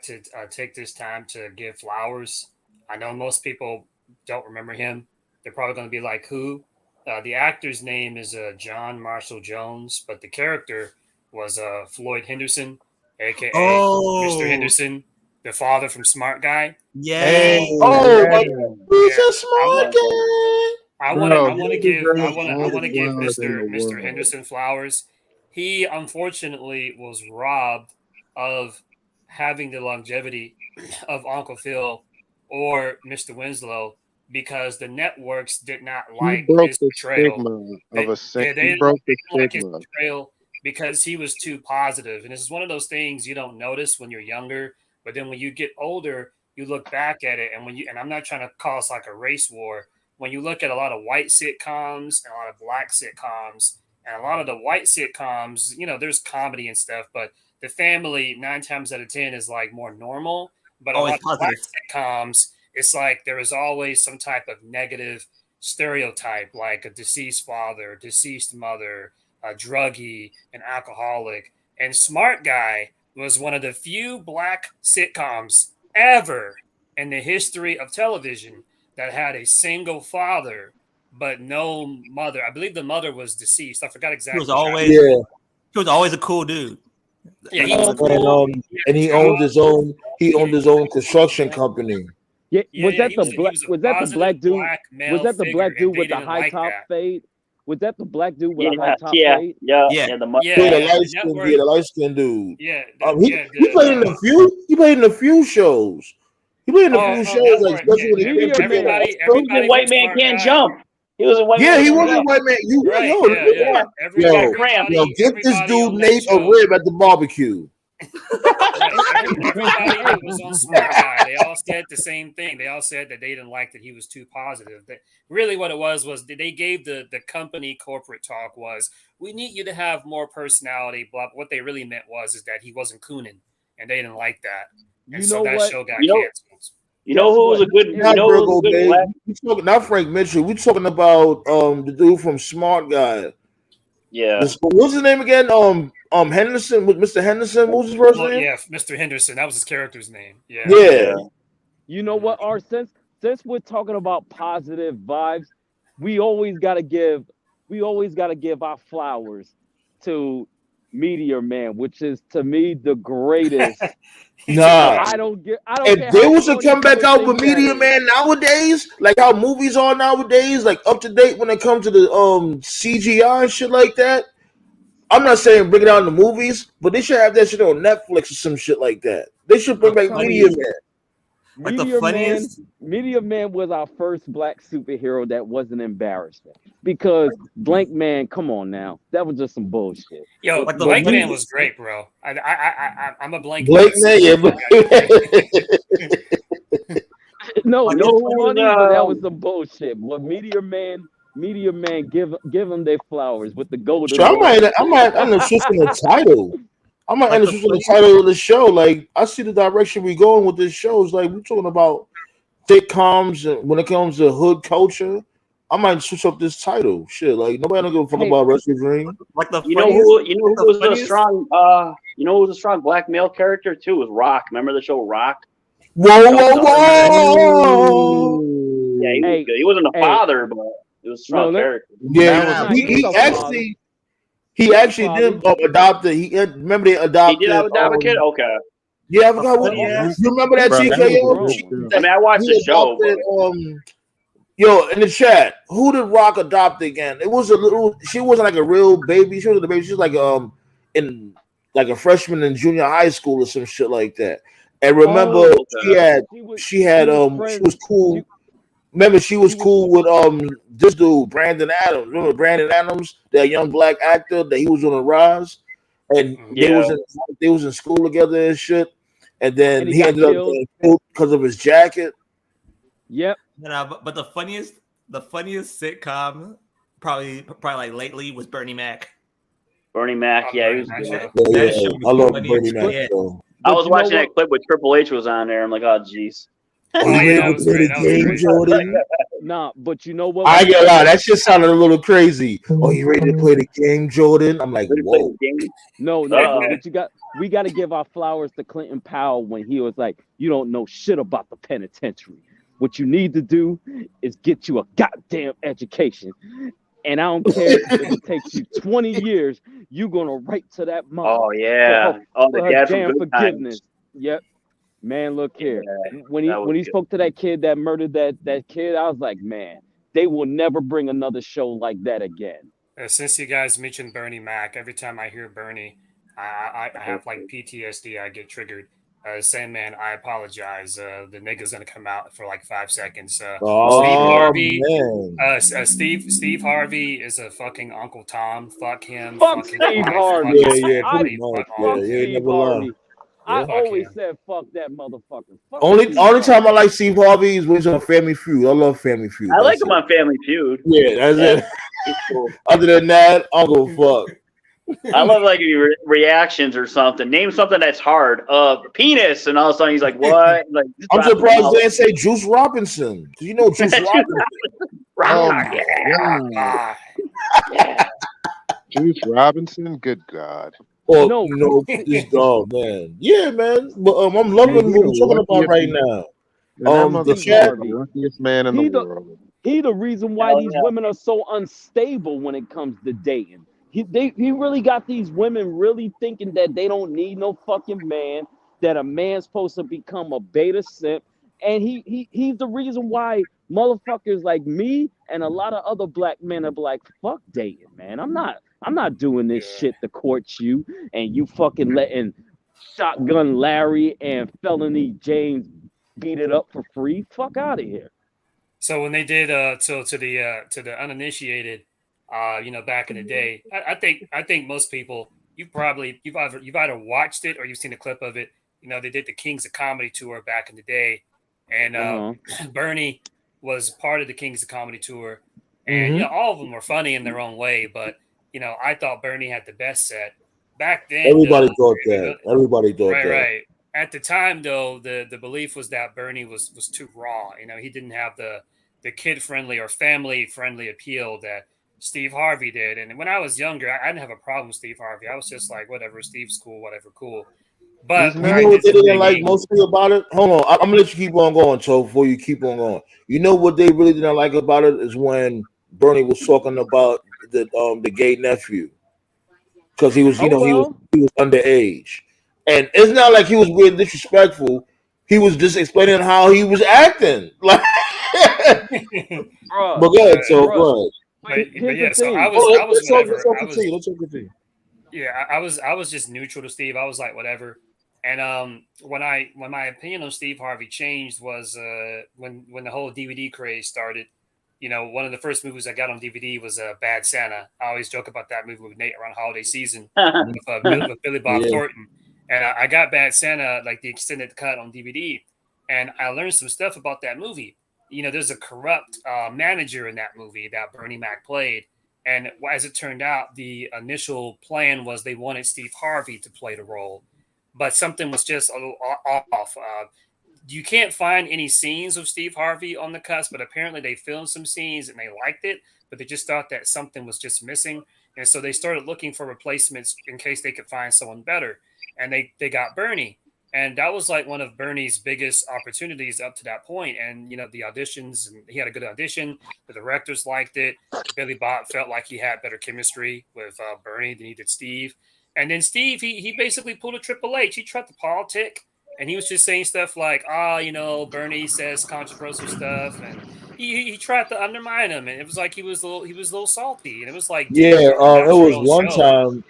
to take this time to give flowers. I know most people don't remember him. They're probably going to be like, who? The actor's name is John Marshall Jones, but the character was Floyd Henderson, a.k.a. Mr. Henderson, the father from Smart Guy. Yeah. He's a smart guy. I want to give Mr. Henderson flowers. He unfortunately was robbed of having the longevity of Uncle Phil or Mr. Winslow because the networks did not like his portrayal. They broke the portrayal because he was too positive. And this is one of those things you don't notice when you're younger, but then when you get older, you look back at it, and I'm not trying to cause like a race war. When you look at a lot of white sitcoms and a lot of black sitcoms, and a lot of the white sitcoms, there's comedy and stuff, but the family 9 times out of 10 is like more normal. But a lot of black sitcoms, it's like there is always some type of negative stereotype, like a deceased father, deceased mother, a druggie, an alcoholic. And Smart Guy was one of the few black sitcoms ever in the history of television that had a single father but no mother. I believe the mother was deceased. I forgot exactly. He was always a cool dude. Yeah, and he owned his own. He owned his own construction company. Yeah, was that the black dude? Was that the black dude with the high top fade? Was that the black dude with the high top fade? The light skinned dude. Yeah, he played in a few. He played in a few shows. He played in a few shows, like especially when he came everybody White Man Can't Jump. He was a white man. He was a white man. Yo, get this dude Nate a rib at the barbecue. Everybody that was on Smart Guy, they all said the same thing. They all said that they didn't like that he was too positive. That really what it was they gave the company corporate talk was, we need you to have more personality. Blah. What they really meant is that he wasn't cooning, and they didn't like that. And so that show got canceled. You know who was a good? Not Frank Mitchell. We're talking about the dude from Smart Guy. Yeah. What's his name again? Henderson. With Mr. Henderson. What was his first name? Yeah, Mr. Henderson. That was his character's name. Yeah. Yeah. You know what? Since we're talking about positive vibes, we always gotta give our flowers to Meteor Man, which is to me the greatest. Nah, I don't care if they how was to corny come you back would out think with that Media is. Man nowadays, like how movies are nowadays, like up to date when it comes to the CGI and shit like that. I'm not saying bring it out in the movies, but they should have that shit on Netflix or some shit like that. They should bring back Media Man. Like the Meteor funniest. Man was our first black superhero that wasn't embarrassing. Because Blank Man, come on now, that was just some bullshit. Yo, Like the Blank Man funniest- was great, bro. I'm a Blank Blake Man. Man, yeah, No, You it's know who was, funny, but that was some bullshit. But Meteor Man, give them their flowers with the golden sure, arm. I might end up switching the title. I might Like end up the switching the funniest- title of the show. Like I see the direction we going with this show. It's like we're talking about sitcoms and when it comes to hood culture. I might switch up this title. Shit, like nobody don't give a fuck Hey, about WrestleDream. like the You know funniest. who? You know who the was a funniest- strong? You know who was a strong black male character too? Was Rock. Remember the show Rock? Whoa, whoa, whoa! Yeah, he was Hey, good. He wasn't a hey. father, but it was a strong No, character. Yeah, He is a father. he actually did adopt it. Remember they He adopted. did have a dad kid. Okay. Yeah, I forgot what. funny-ass- You remember that Bro, that TKO? was Grown. good, I mean, I watched the show. Adopted, yo, in the chat, who did Rock adopt again? It was a little. She wasn't like a real baby. She was a baby. She was like in like a freshman in junior high school or some shit like that. And remember, Oh, okay. she was cool. Remember, she was cool with this dude, Brandon Adams. Remember Brandon Adams, that young black actor that he was on the rise, and Yeah. they was in school together and shit. And then And he he got ended up killed. getting killed because of his jacket. Yep. But the funniest sitcom probably like lately was Bernie Mac. Bernie Mac. Yeah, he was Bernie good. Mac. Yeah, That shit was I love funny Bernie as Mac. shit. Though. I But was you know watching that what? clip with Triple H was on there. I'm like, oh, jeez. Oh, Oh, you yeah, ready that to was play great. the That was game, great. Jordan? Nah, but you know what? I ain't gonna lie, that shit sounded a little crazy. Oh, you ready to play the game, Jordan? I'm like, Ready to play whoa. the game? No, what you got? We got to give our flowers to Clinton Powell when he was like, "You don't know shit about the penitentiary. What you need to do is get you a goddamn education." And I don't care if it takes you 20 years, you're gonna write to that mother. Oh yeah. Oh, the for her dad from damn Good forgiveness. Times. Yep. Man, look here. Yeah, When that was he good. spoke to that kid that murdered that kid, I was like, man, they will never bring another show like that again. Since you guys mentioned Bernie Mac, every time I hear Bernie, I have like PTSD. I get triggered. Sandman, I apologize. The nigga's gonna come out for like 5 seconds. Steve Oh Harvey. man. Steve Harvey is a fucking Uncle Tom. Fuck him. Fuck Fuck his Steve wife. Harvey. Fuck his Yeah, family. pretty much. Fuck all Yeah, Fuck of yeah, them. Steve never lie. Harvey. I Yeah. always him. said fuck that motherfucker. Fuck Only Steve only Harvey. time I like Steve Harvey is when he's on Family Feud. I love Family Feud. I like That's him on Family Feud. it. Yeah, that's Yeah. it. He's cool. Other than that, I don't give a fuck. I love like reactions or something. Name something that's hard. Penis, and all of a sudden he's like, "What?" Like, just I'm drop him surprised out. they didn't say Juice Robinson. Do you know Juice Robinson? Rock, Oh my yeah. God. Yeah. Juice Robinson, good God. Or No. this dog, man. Yeah, man. But I'm Man, loving he what we're the talking about luckiest right man. now. And that The Steve chat. motherfucker, the Harvey. luckiest man in He the the world. he the reason why Hell these yeah. women are so unstable when it comes to dating. He really got these women really thinking that they don't need no fucking man, that a man's supposed to become a beta simp. And he's the reason why motherfuckers like me and a lot of other black men are like, fuck dating, man. I'm not doing this Yeah. shit to court you and you fucking letting Shotgun Larry and Felony James beat it up for free. Fuck out of here. So when they did to the uninitiated, back in the day, I think most people you've either watched it or you've seen a clip of it. They did the Kings of Comedy tour back in the day, and Bernie was part of the Kings of Comedy tour, and all of them were funny in their own way. But I thought Bernie had the best set back then. Everybody thought that. Everybody thought Right, that. right. At the time, though, the belief was that Bernie was too raw. He didn't have the kid friendly or family friendly appeal that Steve Harvey did. And when I was younger, I didn't have a problem with Steve Harvey. I was just like, whatever, Steve's cool, whatever, cool. But You know what they didn't like mostly about it? Hold on, I'm gonna let you keep on going, so before you keep on going. You know what they really didn't like about it is when Bernie was talking about the gay nephew. because he was, Oh well. he was underage, and it's not like he was being disrespectful. He was just explaining how he was acting. Like, but Bruh, go ahead, so bruh. go ahead. Here's the yeah, so thing. Oh, I was let's whatever. all continue. Let's all continue. Yeah, I was just neutral to Steve. I was like whatever. And when my opinion on Steve Harvey changed was when the whole DVD craze started. You know, one of the first movies I got on DVD was Bad Santa. I always joke about that movie with Nate around holiday season with Billy Bob Yeah. Thornton. And I got Bad Santa, like the extended cut on DVD. And I learned some stuff about that movie. You know, there's a corrupt manager in that movie that Bernie Mac played. And as it turned out, the initial plan was they wanted Steve Harvey to play the role, but something was just a little off. You can't find any scenes of Steve Harvey on the cusp, but apparently they filmed some scenes and they liked it, but they just thought that something was just missing. And so they started looking for replacements in case they could find someone better. And they got Bernie. And that was like one of Bernie's biggest opportunities up to that point. And, you know, the auditions, and he had a good audition. The directors liked it. Billy Bob felt like he had better chemistry with Bernie than he did Steve. And then Steve, he basically pulled a Triple H. He tried to politic. And he was just saying stuff like, you know, Bernie says controversial stuff. And he tried to undermine him. And it was like he was a little salty. And it was like, dude, Yeah, it was one time,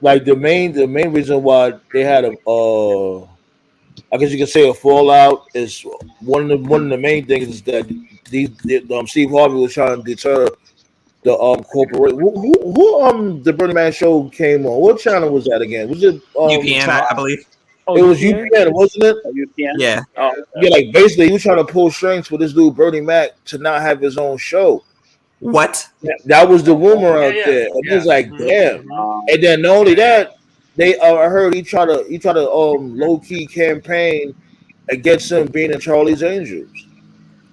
like the main reason why they had I guess you could say a fallout is one of the main things is that Steve Harvey was trying to deter the corporate. Who the Burning Man show came on? What channel was that again? Was it UPN, I believe. It was UPN, wasn't it? UPN? Yeah. Oh, Yeah, like basically he was trying to pull strings for this dude Bernie Mac to not have his own show. What? That was the rumor out yeah, there. And it was like, damn. um, And then not only that, they I heard he tried to low key campaign against him being in Charlie's Angels.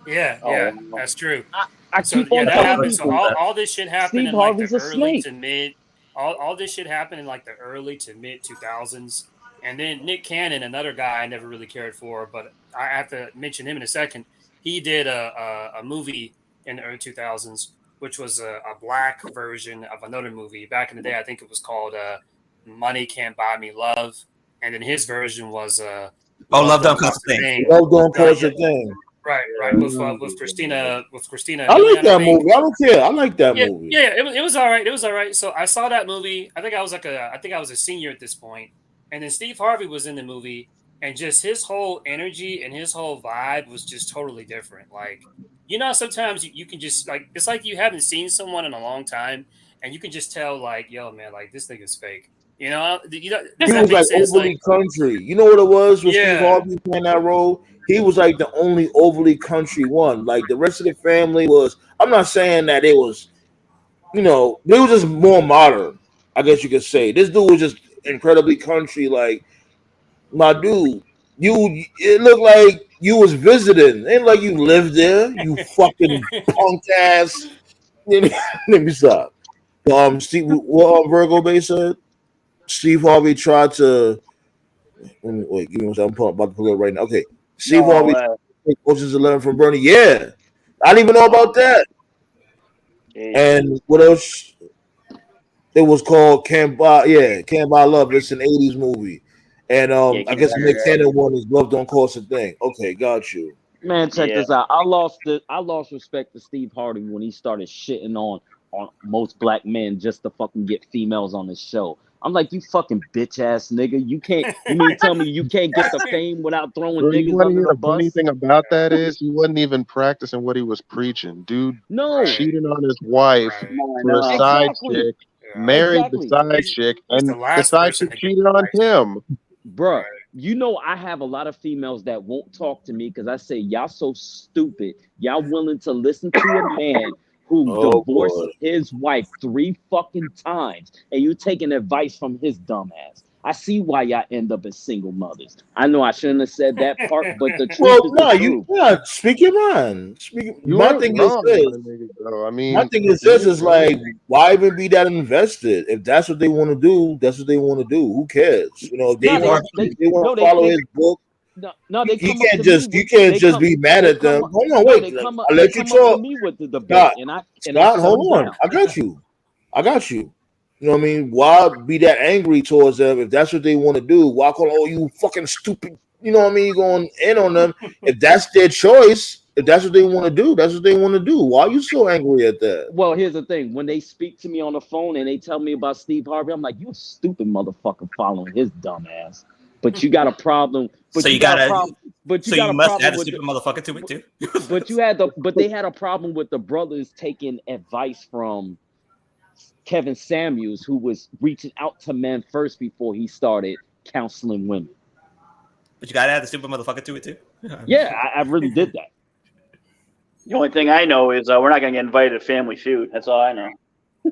Yeah, that's true. I So keep yeah, on that telling happened. So people. all this shit happened Steve in like Harvey's the a early snake. to mid. All this shit happened in like the early to mid 2000s, and then Nick Cannon, another guy I never really cared for, but I have to mention him in a second. He did a movie in the early 2000s, which was a black version of another movie. Back in the day, I think it was called Money Can't Buy Me Love, and then his version was Love Don't Cost a Thing. Love Don't Cost a Thing. Right, with Christina. I like Milian, that think. movie. I don't care. I like that movie. Yeah, it was all right. It was all right. So I saw that movie. I think I was a senior at this point, and then Steve Harvey was in the movie, and just his whole energy and his whole vibe was just totally different. Like, you know, sometimes you can just like it's like you haven't seen someone in a long time, and you can just tell like, yo, man, like this nigga's fake. You know, He was like overly country. You know what it was with Steve Harvey playing that role? He was like the only overly country one. Like the rest of the family was. I'm not saying that it was, you know, they was just more modern. I guess you could say this dude was just incredibly country. Like my dude, it looked like you was visiting. It ain't like you lived there. You fucking punk ass. Let me stop. Steve, what Virgo Bay said. Steve Harvey tried to. Wait, give me one second. I'm about to pull it right now. Okay, Steve Harvey take Ocean's 11 from Bernie. Yeah, I didn't even know about that. And what else? It was called Can't Buy Love. It's an '80s movie, and I guess Nick Cannon one is Love Don't Cost a Thing. Okay, got you. Man, check this out. I lost respect to Steve Harvey when he started shitting on most black men just to fucking get females on his show. I'm like, you fucking bitch ass nigga. You mean to tell me you can't get the fame without throwing niggas under the bus? Funny thing about that is he wasn't even practicing what he was preaching. Dude cheating on his wife for a side chick, married the side chick, and the side chick cheated on him. Bruh, you know I have a lot of females that won't talk to me because I say, y'all so stupid. Y'all willing to listen to a man who divorced his wife 3 fucking times, and you taking advice from his dumb ass. I see why y'all end up as single mothers. I know I shouldn't have said that part, but the truth is the truth. Speak your mind. My thing is this: is like, why even be that invested? If that's what they want to do, that's what they want to do. Who cares? You know, if they want to follow his book. No, they you can't just be mad at them. Hold on, wait. I'll let you talk. Me with the debate, Scott, hold on. I got you. You know what I mean? Why be that angry towards them if that's what they want to do? Why call, oh, you fucking stupid? You know what I mean? You're going in on them. If that's their choice, if that's what they want to do, that's what they want to do. Why are you so angry at that? Well, here's the thing. When they speak to me on the phone and they tell me about Steve Harvey, I'm like, you a stupid motherfucker following his dumb ass. But you got a problem. But So you got a problem. But you got a must problem add a with stupid motherfucker to it too. but they had a problem with the brothers taking advice from Kevin Samuels, who was reaching out to men first before he started counseling women. But you gotta add the stupid motherfucker to it too. Yeah, I really did that. The only thing I know is we're not gonna get invited to Family Feud. That's all I know.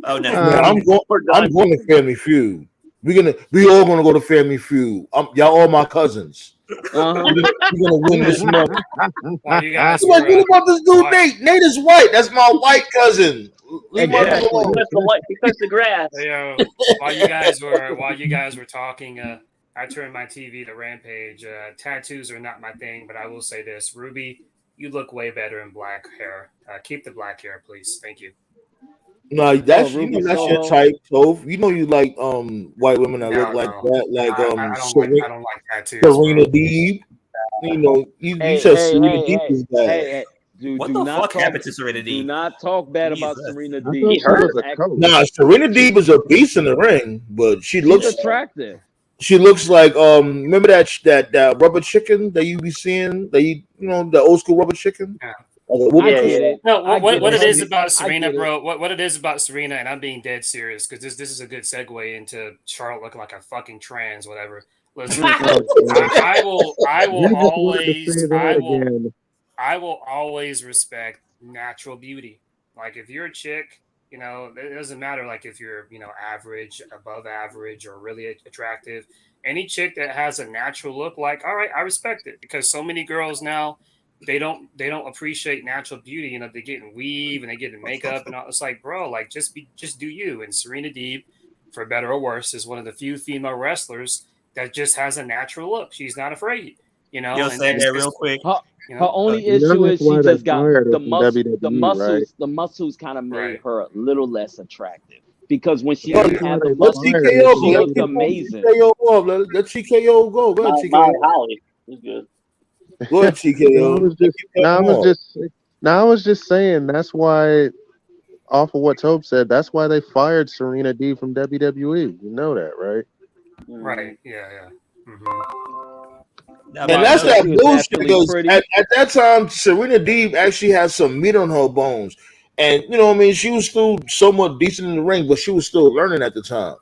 Oh no. I'm going to Family Feud. We all gonna go to Family Feud. Y'all all my cousins. Uh-huh. We're gonna win this month. While you guys What were, about this dude, Nate? Nate is white. That's my white cousin. Leave my Exactly. alone. He cuts the grass. while you guys were talking, I turned my TV to Rampage. Tattoos are not my thing, but I will say this: Ruby, you look way better in black hair. Keep the black hair, please. Thank you. No, that's Ruby that's your Soho. type, Toph. You know you like white women that look like that, like I don't like tattoos. Serena Bro. Deeb. You know, you Hey, said hey, Serena hey, Deeb hey, is bad. hey, What do the not fuck talk, happened to Serena do Deeb? not talk bad about Jesus. Serena I thought Deeb. she was a coach. Nah, Serena Deeb is a beast in the ring, but she She's looks attractive. like remember that rubber chicken that you be seeing the old school rubber chicken. Yeah. Like I get it. No, I what get it is it. about I Serena, get it. bro? What it is about Serena, and I'm being dead serious because this is a good segue into Charlotte looking like a fucking trans, whatever. Listen, I will always respect natural beauty. Like if you're a chick, it doesn't matter like if you're average, above average, or really attractive. Any chick that has a natural look, like all right, I respect it because so many girls now. They don't appreciate natural beauty. They get in weave and they get in makeup and all. It's like, bro, like just do you. And Serena Deeb, for better or worse, is one of the few female wrestlers that just has a natural look. She's not afraid, Yo, say that real quick. Her only You know issue that's is she why they just got fired her the from muscles. WWE, The muscles, right? the muscles kind of made Right. her a little less attractive because when she Well, didn't have the they Let muscles, fired TKO her. go. she Let looked amazing. TKO go. Let TKO go. Go ahead, Molly TKO. Holly. He's good. Go ahead, TKO. I was just saying that's why, off of what Tobe said, that's why they fired Serena Deeb from WWE. You know that, right? Right? Yeah. Now, And Mark, that's another- that She was bullshit naturally because pretty. at that time, Serena Deeb actually had some meat on her bones. And, you know what I mean? She was still somewhat decent in the ring, but she was still learning at the time.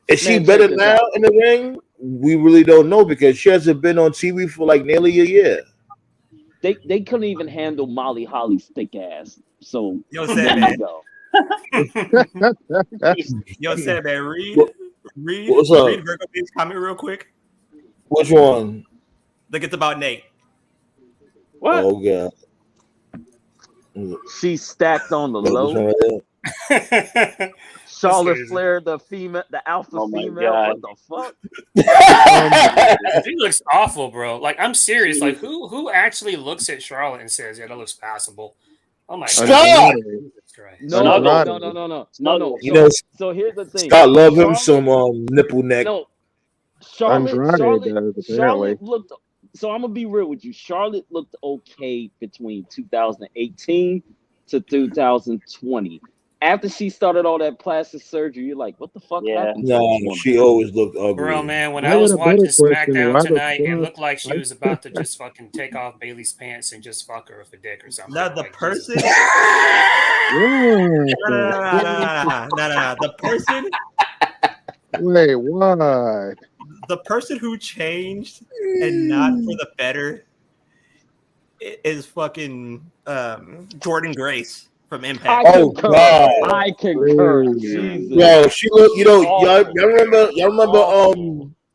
Is she Man, better check this now out. in the ring? We really don't know because she hasn't been on TV for like nearly a year. They couldn't even handle Molly Holly's thick ass. So Yo, there said you man. go. Yo, said man. Read What's up? Virgo B's comment real quick. Which one? Think it's about Nate. What? Oh, God. She's stacked on the This one low. right there? Charlotte crazy. Flair, the alpha Oh my female. God. What the fuck? She looks awful, bro. Like I'm serious. Like who actually looks at Charlotte and says, "Yeah, that looks passable." Oh my Scott! God. No. Snuggle. You know, So here's the thing. Scott love him Charlotte- some nipple neck. No, Charlotte does, apparently. looked. So I'm gonna be real with you. Charlotte looked okay between 2018 to 2020. After she started all that plastic surgery, you're like, what the fuck happened to this Nah, woman? she always looked ugly. Bro, man, when I I was got a better watching question. SmackDown Why the tonight, it fuck- looked like she was about to just fucking take off Bailey's pants and just fuck her with a dick or something. Now the Like, person. Jesus. No. The person. Wait, why? The person who changed and not for the better is fucking Jordan Grace from Impact. Oh, God. I concur. Ooh. Jesus. Yo, she look. Awful. Y'all remember?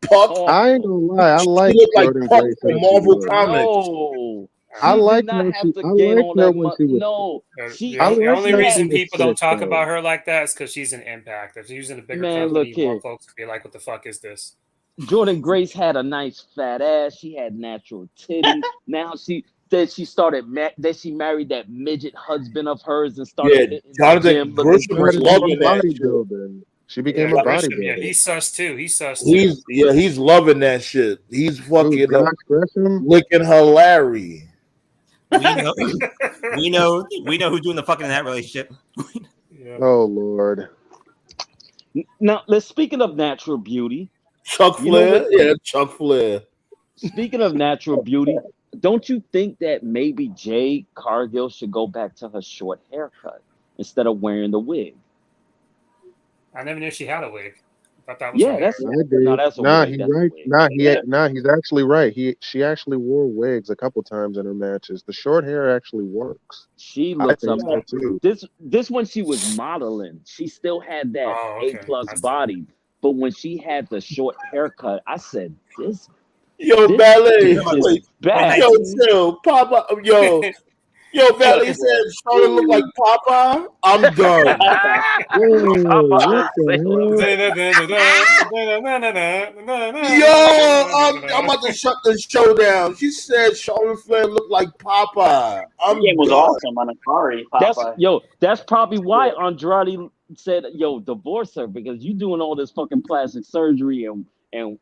Puck? I ain't gonna lie. I She like looked like Jordan Puck Grace from how she Marvel was. Comics. No. I She liked did not her. have to I gain liked all her that when she was. No. The She, only like her reason when she people was don't talk sick, about her like that is because she's an Impact. If she was in a bigger Man, company, look more here. folks would be like, "What the fuck is this?" Jordan Grace had a nice fat ass. She had natural titties. Now she married that midget husband of hers and started Yeah, hitting the Jonathan gym looking Gresham was great. loving that shit. Bodybuilding. She became a Gresham, bodybuilder. he's sus too. He's loving that shit. He's fucking Josh Gresham? licking her Larry. We know who's doing the fucking in that relationship. Oh Lord. Now, speaking of natural beauty, Chuck Flair? Yeah, Chuck Flair. Speaking of natural beauty, don't you think that maybe Jade Cargill should go back to her short haircut instead of wearing the wig? I never knew she had a wig. I thought that was that's a he's wig. right. He's actually right. She actually wore wigs a couple times in her matches. The short hair actually works. She looks up so too. This when she was modeling, she still had that A+ body. But when she had the short haircut, I said, this Ballet. is bad. Yo, Papa. Yo, Ballet said Charlotte look like Papa. I'm done. I'm about to shut this show down. She said Charlotte Flair looked like Papa. The game was awesome on Atari. That's probably why Andrade said, divorce her, because you doing all this fucking plastic surgery and lean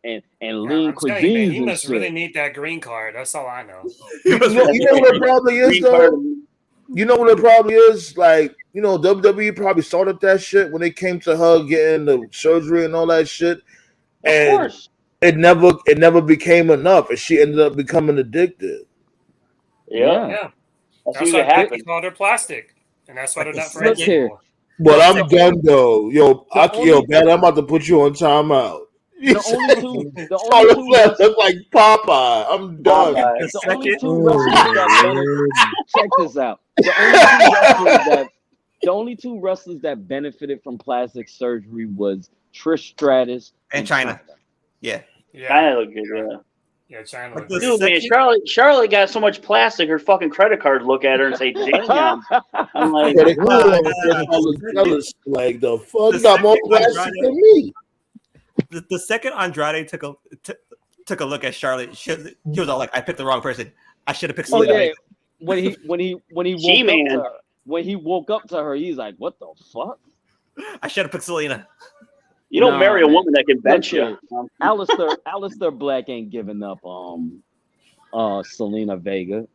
cuisines. He must really need that green card. That's all I know. You know what the problem is, though? You know what the problem is? Like, WWE probably started that shit when it came to her getting the surgery and all that shit. And of course. It never became enough, and she ended up becoming addicted. Yeah. That's why they called her plastic. And that's why they're not friends anymore. But I'm done, though. Bad, I'm about to put you on timeout. The only two look like Popeye. I'm done. The only two wrestlers that check this out. The only two wrestlers that benefited from plastic surgery was Trish Stratus and China. Yeah. China looked good. Yeah, China. Dude, man, Charlotte got so much plastic, her fucking credit cards look at her and say, "Damn." I'm like, like the fuck got more plastic than me. The second Andrade took a look at Charlotte, he was all like, "I picked the wrong person. I should have picked Selena." Oh, yeah. When he woke up to her, he's like, "What the fuck? I should have picked Selena." You don't marry a woman that can bench you. Alistair Black ain't giving up Selena Vega.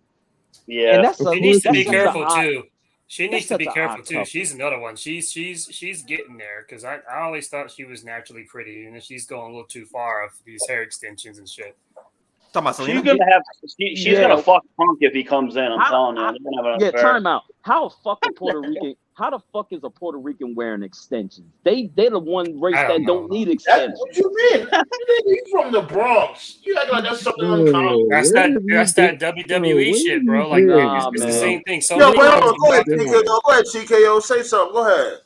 Yeah, and she needs to be careful too. She needs to be careful too. She's another one. She's getting there, because I always thought she was naturally pretty, and she's going a little too far with these hair extensions and shit. She's gonna fuck Punk if he comes in. I'm telling you. Time out. How the fuck is a Puerto Rican wearing extensions? They're the one race that don't need extensions. What you mean? He's from the Bronx. You act like that's something uncommon. That's that WWE shit, bro. Like, it's the same thing. So go ahead, TKO. Say something. Go ahead.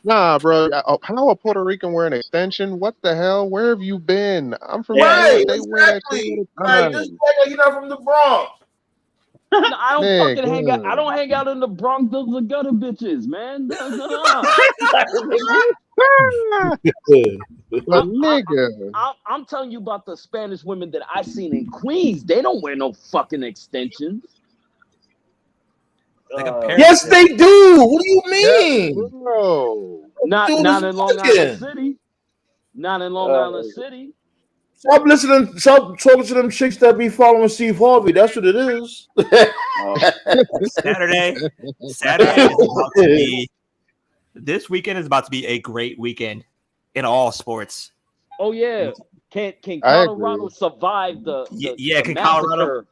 Nah, bro. How a Puerto Rican wearing an extension? What the hell? Where have you been? I'm from exactly. Like, this like you're not from the Bronx. I don't hang out in the Bronx. Those are gutter bitches, man. I'm telling you about the Spanish women that I seen in Queens. They don't wear no fucking extensions. Yes, they do. What do you mean? Bro. Not in Long Island City. Not in Long Island City. Stop talking to them chicks that be following Steve Harvey. That's what it is. Saturday is about to be. This weekend is about to be a great weekend in all sports. Oh yeah, can Colorado survive the can massacre? Colorado?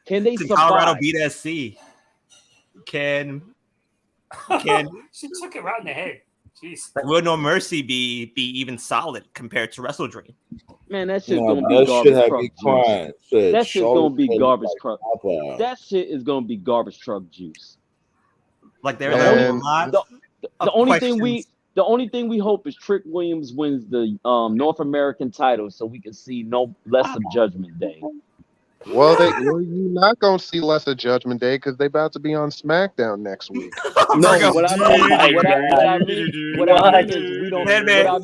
Can they survive? Colorado beat SC? Can she took it right in the head? Jeez. Will No Mercy be even solid compared to WrestleDream? Man, that shit's gonna be garbage truck juice. That shit's gonna be garbage truck. That shit is gonna be garbage truck juice. Like there's a lot. The only thing we hope is Trick Williams wins the North American title, so we can see no less of Judgment Day. Well, you're not gonna see less of Judgment Day because they about to be on SmackDown next week. What I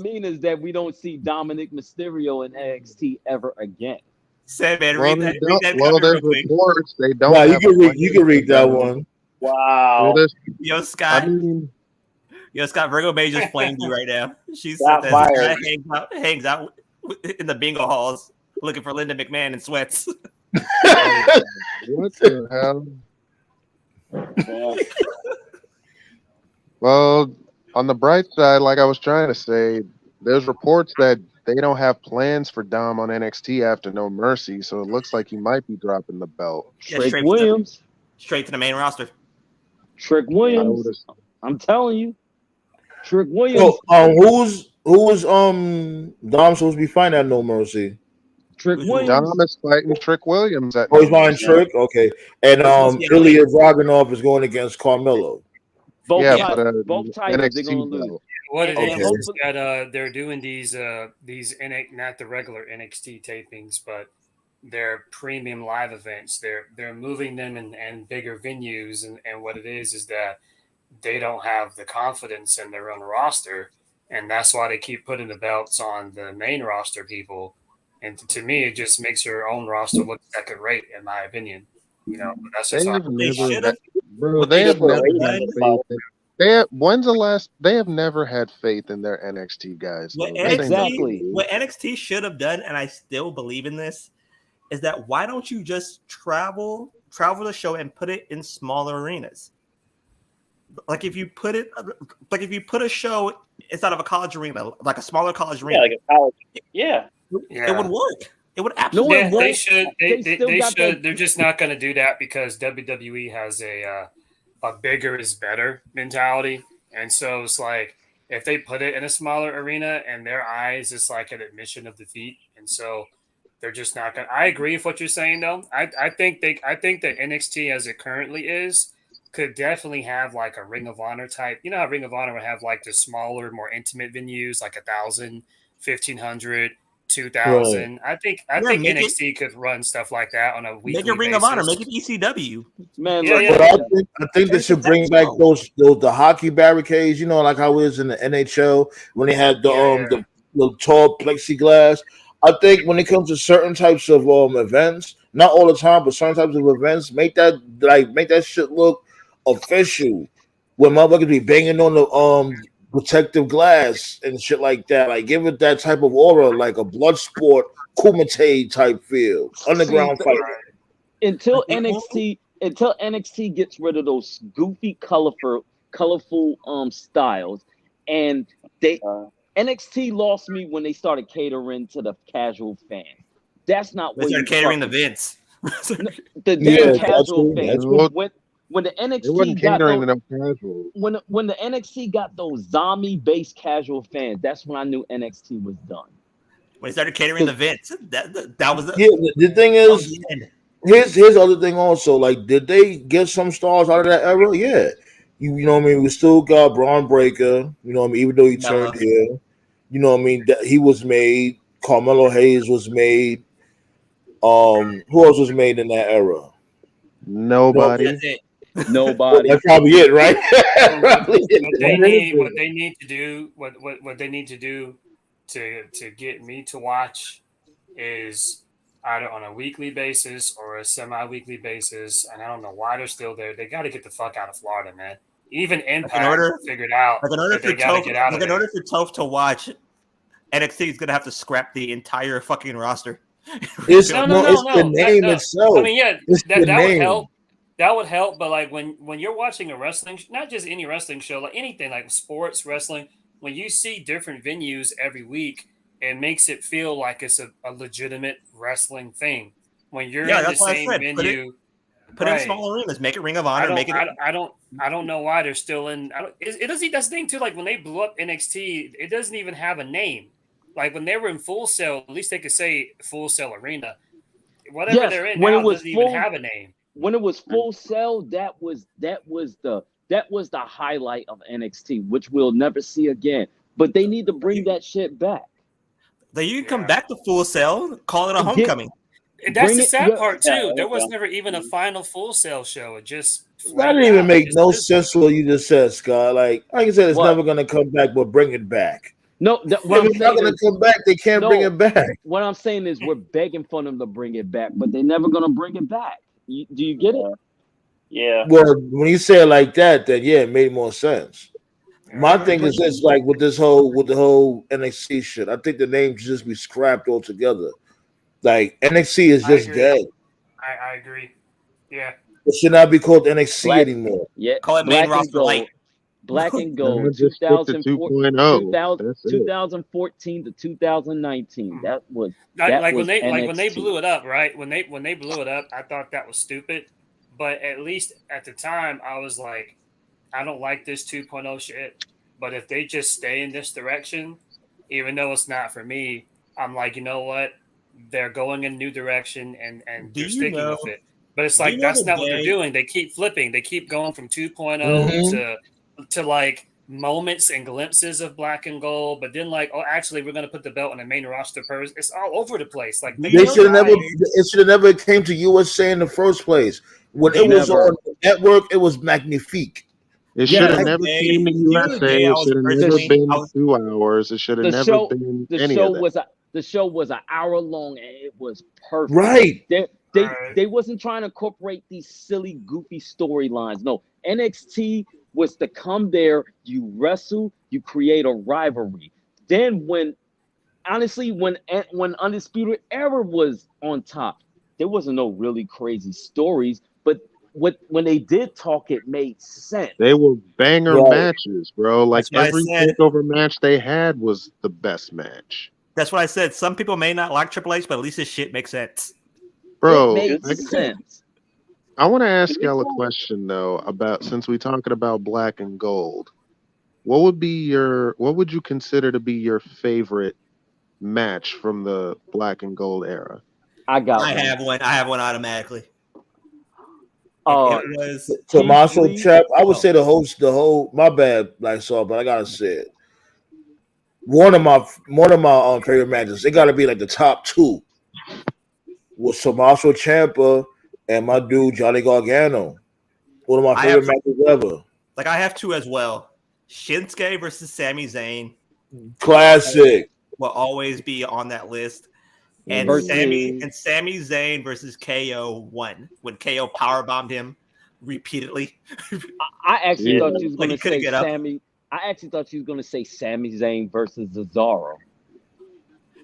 mean is that we don't see Dominic Mysterio in NXT ever again. Sandman, read that. There's reports they don't. You can read that one. Wow. Yo, Scott. Yo, Scott, Virgo May just flamed you right now. She said Got that fired. this guy hangs out in the bingo halls looking for Linda McMahon in sweats. What the hell? Yeah. Well, on the bright side, like I was trying to say, there's reports that they don't have plans for Dom on NXT after No Mercy, so it looks like he might be dropping the belt. Yeah, Trick Williams. Straight to the main roster. Trick Williams. I'm telling you. Trick Williams. So, who's Dom supposed to be fighting at No Mercy? Trick Williams. Dom is fighting Trick Williams at Oh, he's fighting Trick? Okay. And Ilya Dragunov is going against Carmelo. Both but both titles they're gonna NXT lose. belt. What it Okay. is that they're doing these not the regular NXT tapings, but they're premium live events. They're moving them in bigger venues, and what it is that they don't have the confidence in their own roster, and that's why they keep putting the belts on the main roster people. And to me, it just makes your own roster look second rate, in my opinion. You know, but that's just They have They never, should've. bro. They have Triple never H had is faith. They have, when's the last? They have never had faith in their NXT guys. What though. This ain't Exactly. nothing. What NXT should have done, and I still believe in this, is that why don't you just travel the show and put it in smaller arenas? Like if you put a show inside of a college arena, like a smaller college Yeah, arena, like a college. Yeah. it would work. It would No, absolutely. it Yeah, won't. they should. They They still got should. that- They're just not going to do that because WWE has a bigger is better mentality, and so it's like if they put it in a smaller arena, and their eyes, it's like an admission of defeat, and so they're just not going. I agree with what you're saying, though. I think that NXT as it currently is could definitely have like a Ring of Honor type. You know how Ring of Honor would have like the smaller, more intimate venues, like 1,000, 1,500. 2,000. I think make NXT could run stuff like that on a weekly Make a Ring basis. of Honor. Make it ECW. Man, Yeah, look, yeah. But I think they should bring back those the hockey barricades, you know, like how it is in the NHL when they had the the tall plexiglass. I think when it comes to certain types of events, not all the time, but certain types of events, make that shit look official. When motherfuckers be banging on the protective glass and shit like that, like give it that type of aura, like a blood sport Kumite type feel, underground fighting. until NXT gets rid of those goofy, colorful styles, and NXT lost me when they started catering to the casual fan. That's not They what started catering the Vince. the damn casual fans. When the It NXT wasn't got catering those, to them casual. when the NXT got those zombie-based casual fans, that's when I knew NXT was done. When they started catering the Vince, that was The thing is, here's the other thing also. Like, did they get some stars out of that era? Yeah. You know what I mean? We still got Braun Breaker, you know what I mean, even though he turned heel. You know what I mean? That he was made. Carmelo Hayes was made. Who else was made in that era? Nobody. Nobody. That's probably it, right? What they need to do to get me to watch is either on a weekly basis or a semi-weekly basis, and I don't know why they're still there. They got to get the fuck out of Florida, man. Even Impact figured out that they got to get out of there. In order for Toph to watch, NXT is gonna have to scrap the entire fucking roster. It's the name itself. I mean, yeah, It's that the would name. help. That would help, but like when you're watching a wrestling, not just any wrestling show, like anything like sports, wrestling, when you see different venues every week, it makes it feel like it's a legitimate wrestling thing. When you're in the same venue, put it in small arenas, make it Ring of Honor. I don't know why they're still in. It doesn't. That's the thing too. Like when they blew up NXT, it doesn't even have a name. Like when they were in Full Sail, at least they could say Full Sail Arena. Whatever they're in now doesn't even have a name. When it was Full Sail, that was the highlight of NXT, which we'll never see again. But they need to bring that shit back. You can come back to Full Sail, call it a homecoming. That's the sad part too. There was never even a final Full Sail show. It just that didn't even make no sense to what you just said, Scott. Like I said, it's never gonna come back, but bring it back. No, if it's not gonna come back, they can't bring it back. What I'm saying is we're begging for them to bring it back, but they're never gonna bring it back. Do you get it? Yeah. Well, when you say it like that, then yeah, it made more sense. My thing is this, like with the whole NXT shit. I think the name should just be scrapped altogether. Like NXT is just dead. I agree. Yeah. It should not be called NXT anymore. Yeah, Call it main Black and roster Gold. light. Black and No, Gold, just stick to 2.0. That's it. 2014 to 2019. That was when they NXT. blew it up, right? When they blew it up, I thought that was stupid. But at least at the time, I was like, I don't like this 2.0 shit. But if they just stay in this direction, even though it's not for me, I'm like, you know what? They're going in a new direction and they're sticking with it. But it's like that's not what they're doing. They keep flipping. They keep going from 2.0 to like moments and glimpses of Black and Gold, but then like, oh, actually, we're gonna put the belt on the main roster first. It's all over the place. Like they should have never. It should have never came to USA in the first place. When it was on the network, it was magnifique. It should have never came to USA. It should have never been 2 hours. It should have never been any of that. The show was an hour long and it was perfect. Right. They wasn't trying to incorporate these silly, goofy storylines. No, NXT was to come there, you wrestle, you create a rivalry. Then when Undisputed Era was on top, there wasn't no really crazy stories, but when they did talk, it made sense. They were banger matches, bro. Like every takeover match they had was the best match. That's what I said. Some people may not like Triple H, but at least his shit makes sense. Bro, it makes sense. I want to ask y'all a question though about, since we're talking about Black and Gold, what would you consider to be your favorite match from the Black and Gold era? I have one automatically. It was Tommaso Ciampa. I would say the whole. My bad, Black Saw, but I gotta say it. One of my favorite matches. It gotta be like the top two. Was Tommaso Ciampa and my dude Johnny Gargano. One of my favorite matches ever. Like I have two as well. Shinsuke versus Sami Zayn. Classic. Will always be on that list. And Sami Zayn versus KO won when KO powerbombed him repeatedly. I actually thought she was going to say Sami. I actually thought she was going to say Sami Zayn versus Cesaro.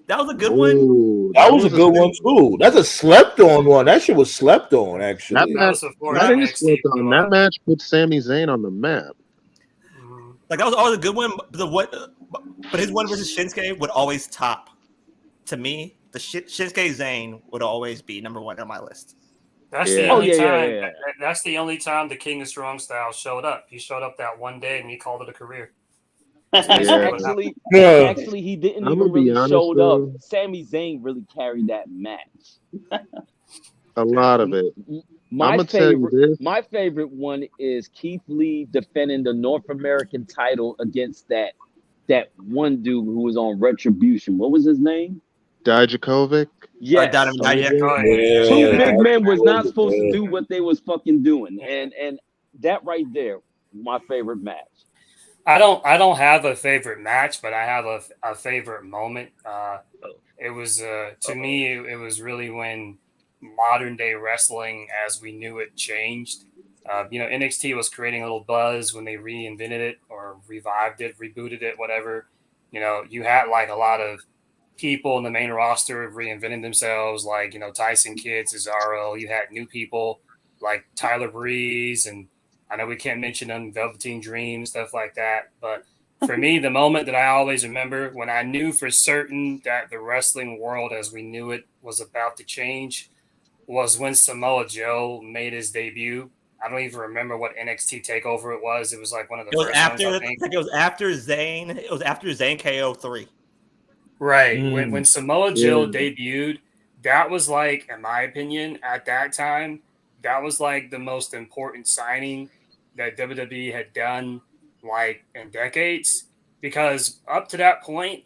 That was a good one. That was a good one too. That's a slept on one. That shit was slept on actually. That match put Sami Zayn on the map. Like that was always a good one. But his one versus Shinsuke would always top. To me, the Shinsuke Zayn would always be number one on my list. That's the only time. That's the only time the King of Strong Style showed up. He showed up that one day and he called it a career. Actually, he didn't even really show up. Sami Zayn really carried that match. A lot of it. My favorite one is Keith Lee defending the North American title against that one dude who was on Retribution. What was his name? Dijakovic. Yes. Two big men was not supposed to do what they was fucking doing, and that right there, my favorite match. I don't have a favorite match, but I have a favorite moment. It was to me, it was really when modern day wrestling as we knew it changed. NXT was creating a little buzz when they reinvented it or revived it, rebooted it, whatever. You had like a lot of people in the main roster reinventing themselves, like, Tyson Kidd, Cesaro. You had new people like Tyler Breeze, and I know we can't mention them, Velveteen Dream, stuff like that. But for me, the moment that I always remember when I knew for certain that the wrestling world as we knew it was about to change was when Samoa Joe made his debut. I don't even remember what NXT takeover it was. It was like one of the first ones, I think. It was after Zayn. It was after Zayn KO 3. Right. When Samoa Joe debuted, that was like, in my opinion, at that time, that was like the most important signing that WWE had done like in decades. Because up to that point,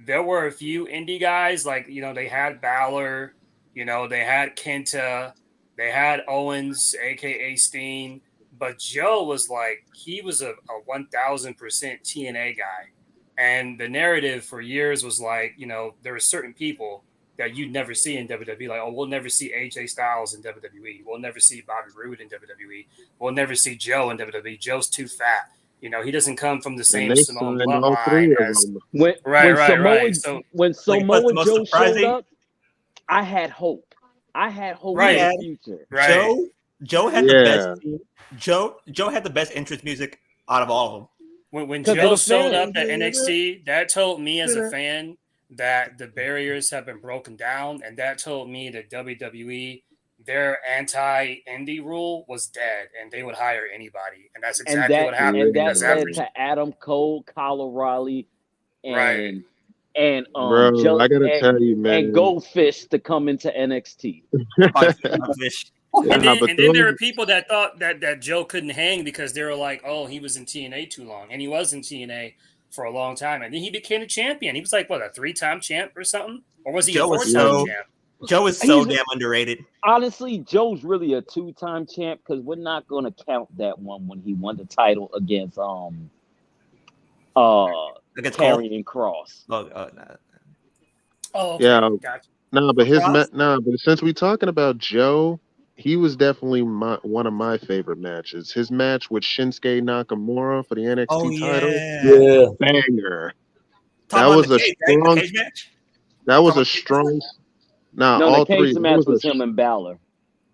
there were a few indie guys, like, they had Balor, they had Kenta, they had Owens, aka Steen, but Joe was like, he was a 1000% TNA guy. And the narrative for years was like, there were certain people that you'd never see in WWE. Like, we'll never see AJ Styles in WWE. We'll never see Bobby Roode in WWE. We'll never see Joe in WWE. Joe's too fat. You know, he doesn't come from the And same they Samoan signed all three bloodline of as them. right. So When Like, what's Samoa the most Joe showed surprising? up, I had hope. I had hope Right. for Yeah. the future. right. Joe had the best. Yeah. Joe had the best entrance music out of all of them. When 'Cause of Joe the showed fans. up at NXT, that told me as a fan that the barriers have been broken down, and that told me that WWE, their anti-indie rule was dead, and they would hire anybody, and that's exactly what happened. Because led after to Adam Cole, Kyle O'Reilly, right, and Bro, I gotta tell you, and man. Goldfish to come into NXT. Fish. and Nah, then but and then there those- were people that thought that Joe couldn't hang because they were like, oh, he was in TNA too long, and he was in TNA for a long time, and then he became a champion. He was like what, a 3-time champ or something, or was he Joe a was 4-time so champ? Joe is so He's- damn underrated. Honestly, Joe's really a 2-time champ because we're not going to count that one when he won the title against Against Karrion Cross. Cole. Nah. Oh, okay. Yeah. Gotcha. No, but Cross? but since we talking about Joe, he was definitely one of my favorite matches. His match with Shinsuke Nakamura for the NXT Oh title, Yeah. banger. Talking That about was the a cage, right? The strong. cage match. That was Talking a about the cage strong. Nah, No, all the three. cage That match was was a him and Balor.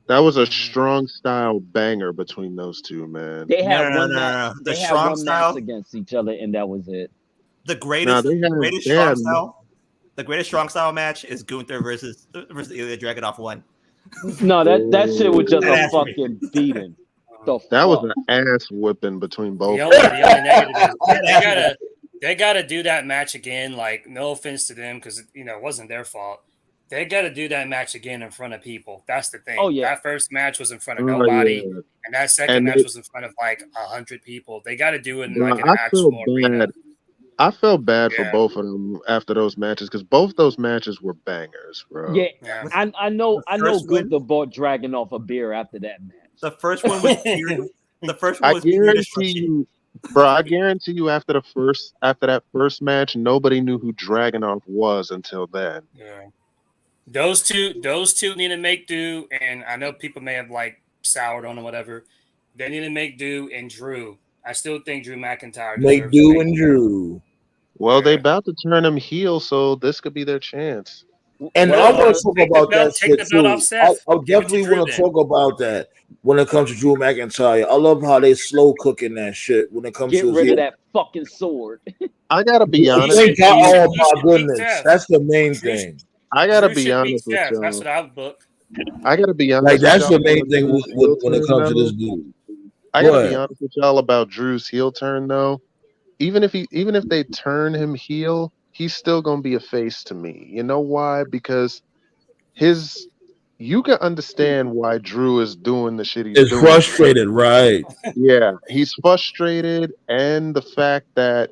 that was a strong style banger between those two, man. They had No. one match. The They had strong one style. match against each other, and that was it. The Nah, greatest strong style. The greatest strong style match is Gunther versus Ilya Dragunov 1. No, that shit was just That a has to be. fucking beating. The That was fuck? an ass whipping between both. The only negative is they gotta do that match again. Like, no offense to them, because it wasn't their fault. They gotta do that match again in front of people. That's the thing. Oh, yeah. That first match was in front of Oh, nobody, yeah. and that second And match was in front of like 100 people. They gotta do it in like an I actual felt arena. bad. I felt bad for Yeah. both of them after those matches because both those matches were bangers, bro. Yeah, Yeah. I know first one- Gunther bought Dragunov a beer after that match. The first one was pure. The first one I was pure guarantee destruction. you, bro. I guarantee you, after that first match, nobody knew who Dragunov was until then. Yeah. Those two need to make do, and I know people may have like soured on or whatever. They need to make do, and Drew. I still think Drew McIntyre Make deserves to do make and do. Drew. Well, they Yeah. about to turn him heel, so this could be their chance. And Well, I want to talk take the about belt- that take shit the belt too. off Seth. I Give it to definitely Drew want to then. talk about that when it comes to Drew McIntyre. I love how they slow cooking that shit when it comes get to his rid heel. of that fucking sword. I gotta be honest. Thank God. He Oh should my beat goodness, Seth. that's the main thing. I gotta Drew be should beat honest with Seth. That's y'all. what I would book. I gotta be honest. Like that's with the y'all main about thing Drew's heel when it turn, comes to though. this dude. I Go gotta be ahead. honest with y'all about Drew's heel turn, though. Even if they turn him heel, he's still gonna be a face to me. You know why? Because you can understand why Drew is doing the shit he's It's doing. frustrated, right? Yeah, he's frustrated, and the fact that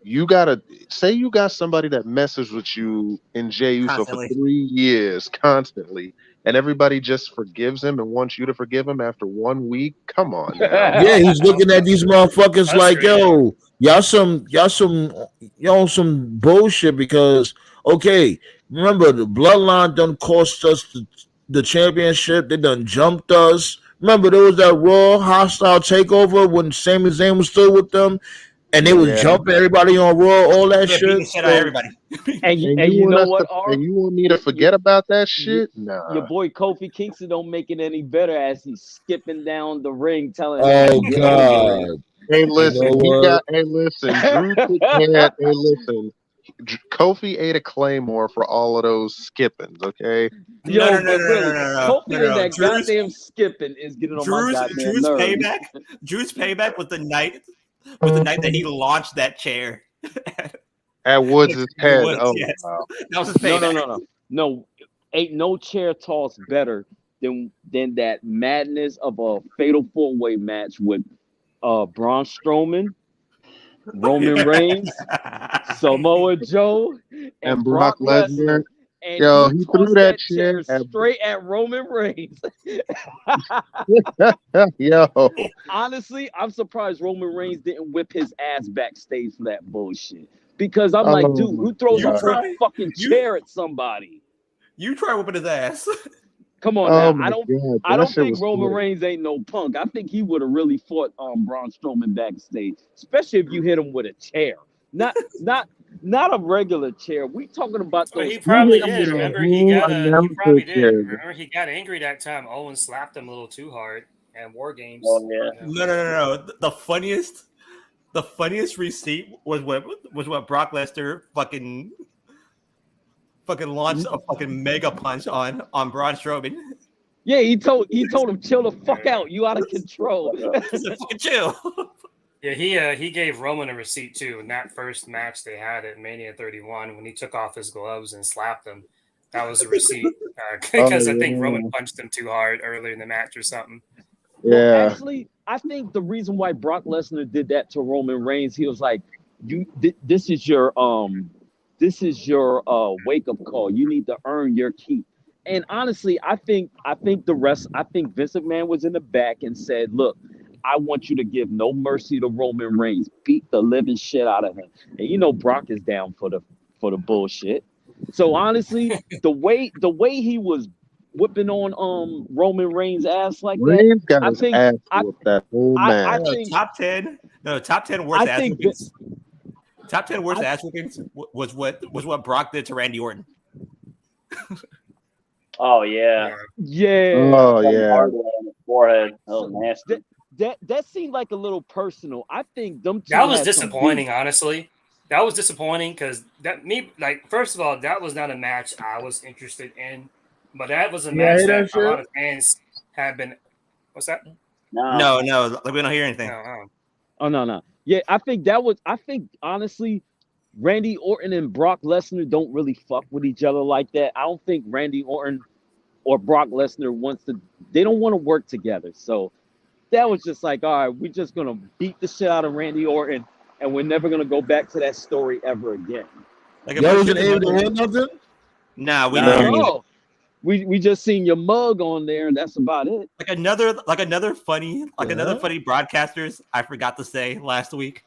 you gotta say you got somebody that messes with you in Jey Uso for Constantly. 3 years constantly, and everybody just forgives him and wants you to forgive him after 1 week. Come on now. Yeah, he's looking at these motherfuckers like, Frustrating. yo, y'all some bullshit because okay, remember the bloodline done cost us the championship, they done jumped us. Remember there was that Raw hostile takeover when Sami Zayn was still with them and they was Yeah. jumping everybody on Raw, all that They're beating the shit. shit out of everybody. And And you want know us what, to, R? and you want me to forget about that shit? Your Nah. boy Kofi Kingston don't make it any better as he's skipping down the ring, telling Oh him to get over it. God. Hey, You listen, know he what? got. Hey, listen, Drew had. Hey, listen, Kofi ate a claymore for all of those skippings. Okay. Yo, but really, Kofi and that Drew's goddamn skipping is getting on my goddamn nerves. Drew's payback was the night that he launched that chair. At Woods' head. Woods, Oh, yes. wow. That was his payback. No. Ain't no chair toss better than that madness of a fatal 4-way match with Braun Strowman, Roman Reigns, Samoa Joe, and Brock Lesnar. And Yo, he he threw tossed that chair chair straight at Roman Reigns. Yo. Honestly, I'm surprised Roman Reigns didn't whip his ass backstage for that bullshit. Because I'm like, dude, who throws a whole fucking chair at somebody? You try whipping his ass. Come on Oh now. my god, I that don't shit think was Roman funny. Reigns ain't no punk. I think he would have really fought Braun Strowman backstage, especially if you hit him with a chair. Not a regular chair. We talking about Well, those he probably hit him did. with a Remember, whole he announcer probably did. chair. Remember, he got angry that time. Owen slapped him a little too hard and War Games. Oh yeah. No. The funniest receipt was what Brock Lesnar fucking launched a fucking mega punch on Braun Strowman. Yeah, he told him chill the fuck out. You out of control. He said, "Fucking chill." Yeah, he gave Roman a receipt too in that first match they had at Mania 31 when he took off his gloves and slapped him. That was a receipt because I think Roman punched him too hard earlier in the match or something. Well, Yeah. actually, I think the reason why Brock Lesnar did that to Roman Reigns, he was like, this is your wake up call. You need to earn your keep." And honestly, I think Vince McMahon was in the back and said, "Look, I want you to give no mercy to Roman Reigns. Beat the living shit out of him." And you know Brock is down for the bullshit. So honestly, the way he was whipping on Roman Reigns' ass like that, Reigns got I his think ass whooped that whole I match. think top 10 worst I ass think whoopings. Top 10 worst ass whoopings was what Brock did to Randy Orton. Oh yeah. yeah. Oh yeah. Hard on the forehead. That was nasty. That seemed like a little personal. I think them two That was had some disappointing, beef. honestly. That was disappointing because first of all, that was not a match I was interested in, but that was a match that a lot of fans have been. What's that? No. No, we don't hear anything. No. Oh no. Yeah, I think honestly, Randy Orton and Brock Lesnar don't really fuck with each other like that. I don't think Randy Orton or Brock Lesnar they don't want to work together. So that was just like, all right, we're just gonna beat the shit out of Randy Orton, and we're never gonna go back to that story ever again. Like Y'all wasn't able to hear nothing? Nah, we No. didn't. No. We just seen your mug on there, and that's about it. Like another funny broadcasters I forgot to say last week.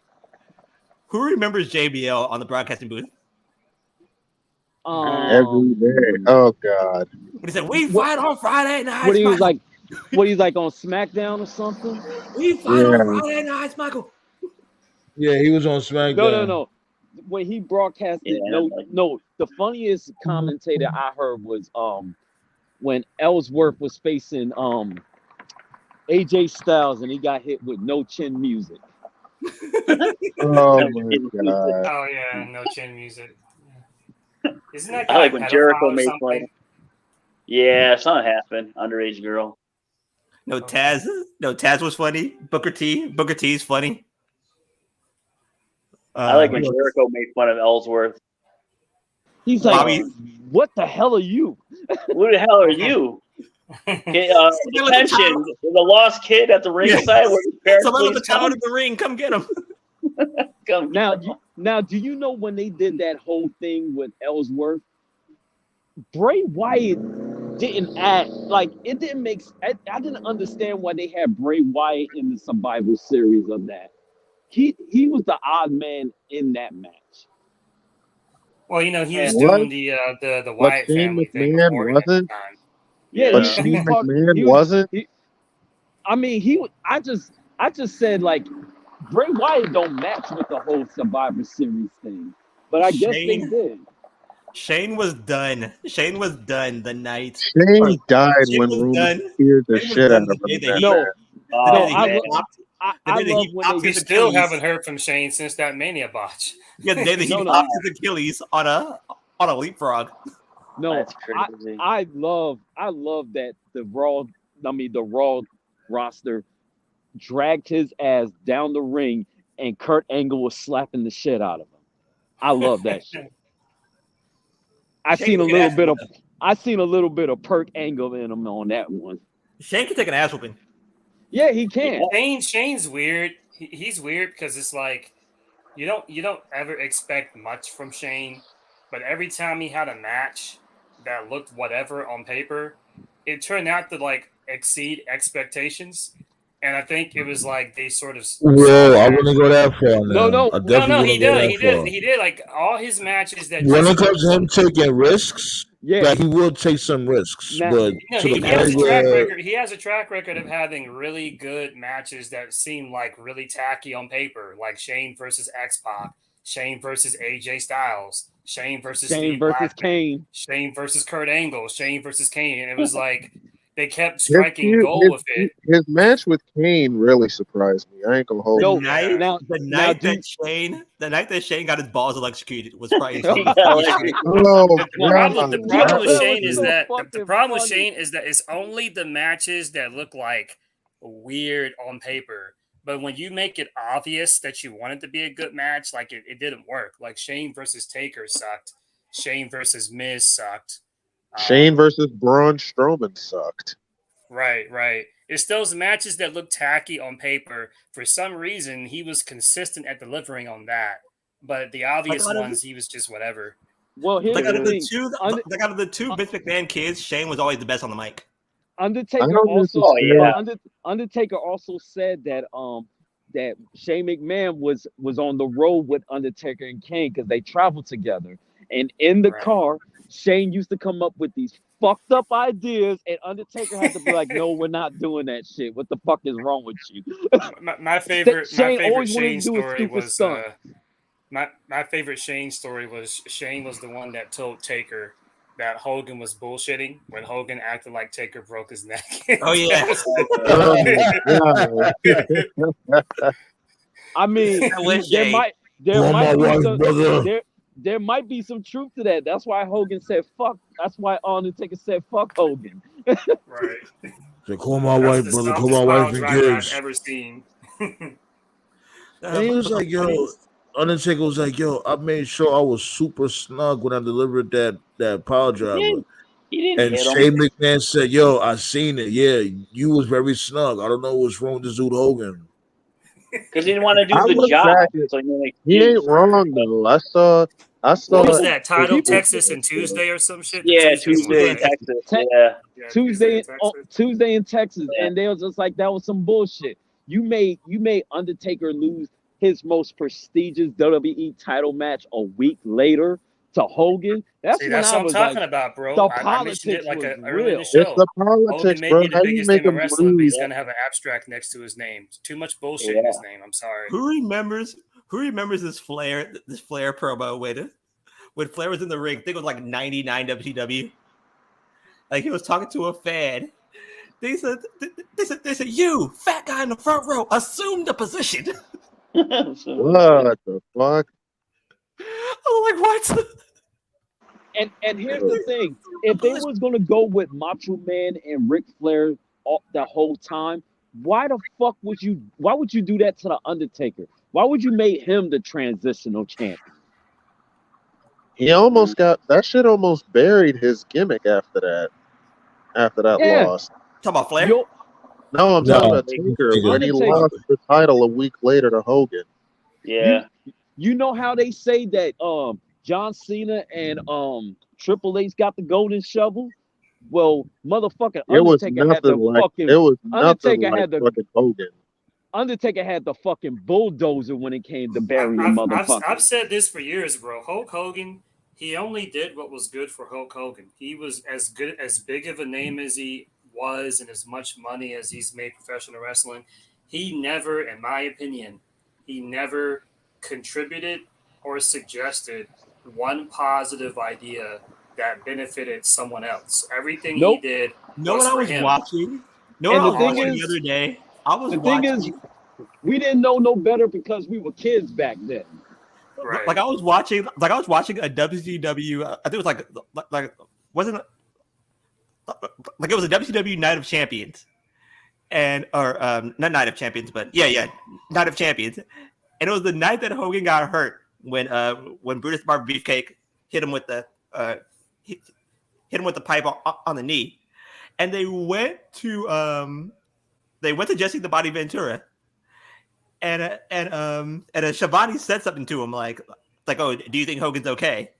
Who remembers JBL on the broadcasting booth? Every day. Oh god. When he said, "We fight on Friday nights." What he was Michael. like on SmackDown or something? We fight on Friday nights, Michael. Yeah, he was on SmackDown. No. When he broadcasted, Yeah, no. The funniest commentator I heard was when Ellsworth was facing AJ Styles and he got hit with no chin music. Oh my god. Oh yeah, no chin music. Isn't that I guy like when Jericho pedophile or made something? fun. Yeah, something happened. Underage girl. No, Taz was funny. Booker T is funny. I like when Jericho made fun of Ellsworth. He's like, Bobby. "What the hell are you?" Who the hell are you? Attention, the lost kid at the ringside. Where his parents Someone with the please child come. in the ring, come get him. Come. Now, do you know when they did that whole thing with Ellsworth? Bray Wyatt didn't act like it didn't make. I didn't understand why they had Bray Wyatt in the Survivor Series of that. He was the odd man in that match. Well, he was What? doing the But Wyatt Shane family thing. McMahon Morgan at the wasn't? time. Yeah, But he Shane was talking. McMahon wasn't? I mean, I just said like Bray Wyatt don't match with the whole Survivor Series thing, but I guess they did. Shane was done. Shane was done the night. Shane died Shane when was Roman done. speared the Shane was shit done out the of day him. that he- No, Oh, I man. love when We they still haven't heard from Shane since that Mania botch. Yeah, the day that he No. popped his Achilles on a leapfrog. No, That's crazy. I love that the Raw roster dragged his ass down the ring and Kurt Angle was slapping the shit out of him. I love that shit. I seen a little bit of Perk Angle in him on that one. Shane can take an ass whooping. Yeah, he can. Shane's weird. He's weird because it's like you don't ever expect much from Shane, but every time he had a match that looked whatever on paper, it turned out to like exceed expectations. And I think it was like they sort of. Whoa, I wouldn't go that far now. No, I No, he definitely wouldn't go that did. far. He did like all his matches that. When it comes to him taking risks, that he will take some risks, Now- but No, to he the has a point track where record. He has a track record of having really good matches that seem like really tacky on paper, like Shane versus X-Pac, Shane versus AJ Styles, Shane versus Shane Steve versus Blackman, Kane. Shane versus Kurt Angle, Shane versus Kane, and it was like they kept His, striking gold with it. his match with Kane really surprised me. I ain't gonna hold No, you. Yeah. now The now night do that Shane got his balls electrocuted was probably Yeah, the funniest like- shit. Oh, The God. problem with that Shane was is so that the fucking problem with funny. Shane is that it's only the matches that look like weird on paper. But when you make it obvious that you want it to be a good match, like it didn't work. Like Shane versus Taker sucked. Shane versus Miz sucked. Shane versus Braun Strowman sucked. Right. It's those matches that look tacky on paper. For some reason, he was consistent at delivering on that. But the obvious out of- ones, he was just whatever. Well, here's Like out the of the thing. two, like out of the two Vince McMahon kids, Shane was always the best on the mic. I Undertaker don't also necessarily- yeah. Undertaker also said that that Shane McMahon was on the road with Undertaker and Kane because they traveled together. And in the Right. car, Shane used to come up with these fucked up ideas, and Undertaker had to be like, "No, we're not doing that shit. What the fuck is wrong with you?" My favorite Shane my favorite always wanted Shane to do a story stupid was stunt. my favorite Shane story was Shane was the one that told Taker that Hogan was bullshitting when Hogan acted like Taker broke his neck. Oh, yeah. Oh, God. I mean, I wish there Shane. might Oh, my be wife, some brother. there might be some truth to that. That's why Hogan said fuck. That's why Undertaker said fuck Hogan. Right. So call my That's wife, the brother. Call softest my pile wife and driver I've kids. ever seen. And he was like, yo, Undertaker was like, yo, I made sure I was super snug when I delivered that power driver. He didn't And hit him. Shane McMahon said, yo, I seen it. Yeah, you was very snug. I don't know what's wrong with this dude Hogan. Because he didn't want to do I the look job. back at- So he made an He ain't excuse. wrong though. I saw. What was that? Title people- Texas and Tuesday or some shit? The Yeah, Tuesday one, Tuesday in right? Texas. Te- Yeah. Yeah, Tuesday in Texas. Tuesday in Texas, Yeah. and they was just like that was some bullshit. You made Undertaker lose his most prestigious WWE title match a week later to Hogan. That's See, when that's I what I'm was talking like, about, bro. the I mentioned it politics like was early in the real. show. It's the Hogan politics, may bro. be the How you biggest make name in him wrestling, but lose? he's gonna have an abstract next to his name. Too much bullshit in his name. I'm sorry. Who remembers this Flair promo when Flair was in the ring? I think it was like 99 WCW. Like he was talking to a fan. They said, you fat guy in the front row, assume the position. What the fuck? Oh, I'm like, what? And here's the thing: if they was gonna go with Macho Man and Ric Flair the whole time, why the fuck would you? Why would you do that to the Undertaker? Why would you make him the transitional champion? He almost got that shit. Almost buried his gimmick after that. After that Yeah. loss. Talking about Flair? Yo, No, I'm talking about Taker when he Undertaker. lost the title a week later to Hogan. Yeah. you know how they say that John Cena and Triple H got the golden shovel? Well, motherfucking It was Undertaker had the nothing like fucking it was nothing Undertaker like had the fucking Hogan. Undertaker had the fucking bulldozer when it came to burying motherfuckers. I've said this for years, bro. Hulk Hogan, he only did what was good for Hulk Hogan. He was as big of a name as he was, and as much money as he's made professional wrestling. He never, in my opinion, contributed or suggested one positive idea that benefited someone else. Everything Nope. he did No was one I for was him. watching. No And one I the was thing watching is- the other day. I was the thing watching. is, we didn't know no better because we were kids back then. Right. Like I was watching a WCW. I think it was like wasn't it, like it was a WCW Night of Champions, and or not Night of Champions, but yeah, Night of Champions, and it was the night that Hogan got hurt when Brutus Barber Beefcake hit him with the hit him with the pipe on the knee, and they went to Jesse the Body Ventura. And Schiavone said something to him like, oh, do you think Hogan's okay?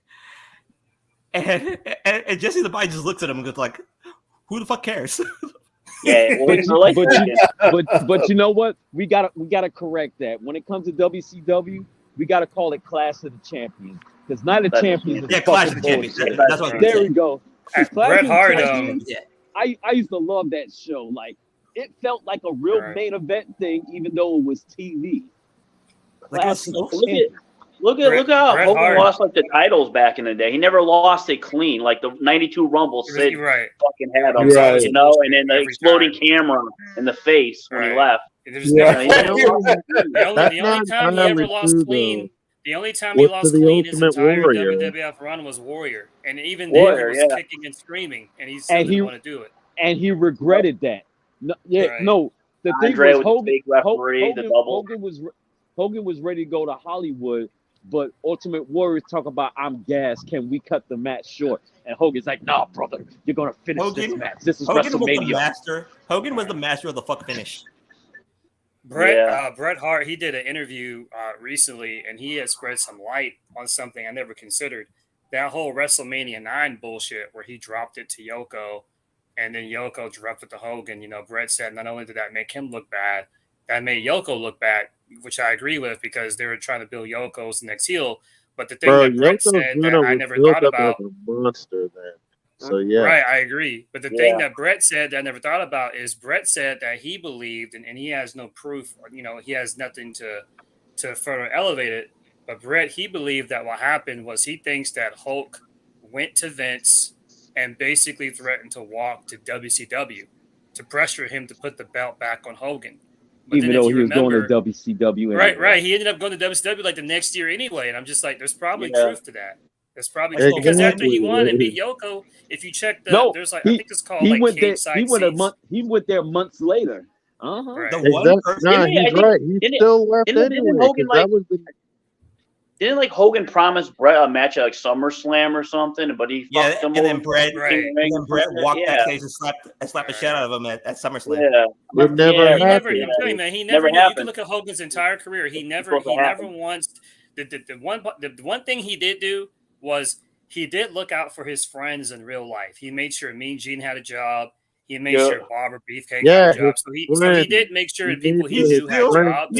And Jesse the Body just looks at him and goes like, who the fuck cares? Yeah. Well, it's like But you know what? We gotta correct that. When it comes to WCW, we gotta call it Clash of the Champions. Because Night of That's- Champions is Yeah, Clash of fucking the Champions. bullshit. That's what I was There gonna we say. go. Bret Hart. Yeah. I used to love that show. Like it felt like a real main event thing, even though it was TV. Like it was so Look at how Bret Hogan Hart. lost like the titles back in the day. He never lost it clean. Like the '92 Rumble, Sid fucking had him, Right. you know, and then the exploding camera in the face when he left. There's never, You know, the only time he ever lost clean. The only time he lost clean his entire WWF run was Warrior, and even then he was kicking and screaming, and he still didn't want to do it. And he regretted that. No, the thing Andre was with the fake referee, the double. Hogan was ready to go to Hollywood, but Ultimate Warrior talk about I'm gassed. Can we cut the match short? And Hogan's like, nah, brother, you're gonna finish this match. This is WrestleMania. Hogan was the master of the fuck finish. Bret Hart, he did an interview recently, and he had spread some light on something I never considered. That whole WrestleMania 9 bullshit where he dropped it to Yoko, and then Yoko dropped it to Hogan. You know, Bret said not only did that make him look bad, that made Yoko look bad, which I agree with because they were trying to build Yoko as the next heel. But the thing that Bret said that I never thought about. Like a monster then. So yeah, right, I agree. But the thing that Bret said that I never thought about is Bret said that he believed, and he has no proof, you know, he has nothing to further elevate it. But Bret, he believed that what happened was he thinks that Hulk went to Vince and basically threatened to walk to WCW to pressure him to put the belt back on Hogan. But even though he was going to WCW. Anyway. Right. He ended up going to WCW like the next year anyway. And I'm just like, there's probably truth to that. That's probably true. Because after he won and beat Yoko, if you check there's like I think it's called like Cage Side Seats. He went there months later. Right. He's right. He still left anyway. Didn't like Hogan promise Bret a match at like SummerSlam or something, but he fucked him and over. Then Bret walked backstage and slapped the shit out of him at SummerSlam. Yeah, it never happened. I'm telling you, man, he never. You can look at Hogan's entire career. He never once. The one thing he did do was he did look out for his friends in real life. He made sure Mean Gene had a job. He made sure Barbara Beefcake had a job. So he did make sure the people he knew had jobs.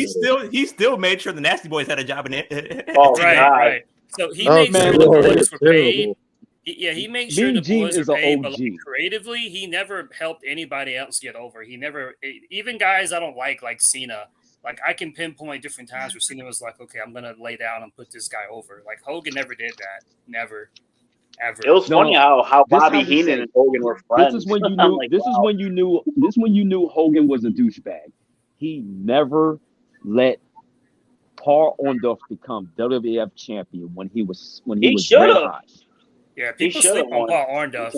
He still made sure the Nasty Boys had a job in it. Right. So he made sure the boys were paid. He made sure the boys were paid, but like, creatively, he never helped anybody else get over. He never, even guys I don't like Cena. Like I can pinpoint different times where Cena was like, "Okay, I'm gonna lay down and put this guy over." Like Hogan never did that. Never. Ever. It was funny how Bobby Heenan and Hogan were friends. This is when you knew. This is when you knew Hogan was a douchebag. He never let Paul Orndorff become WWF champion when he was red hot. Yeah, people sleep on Paul Orndorff.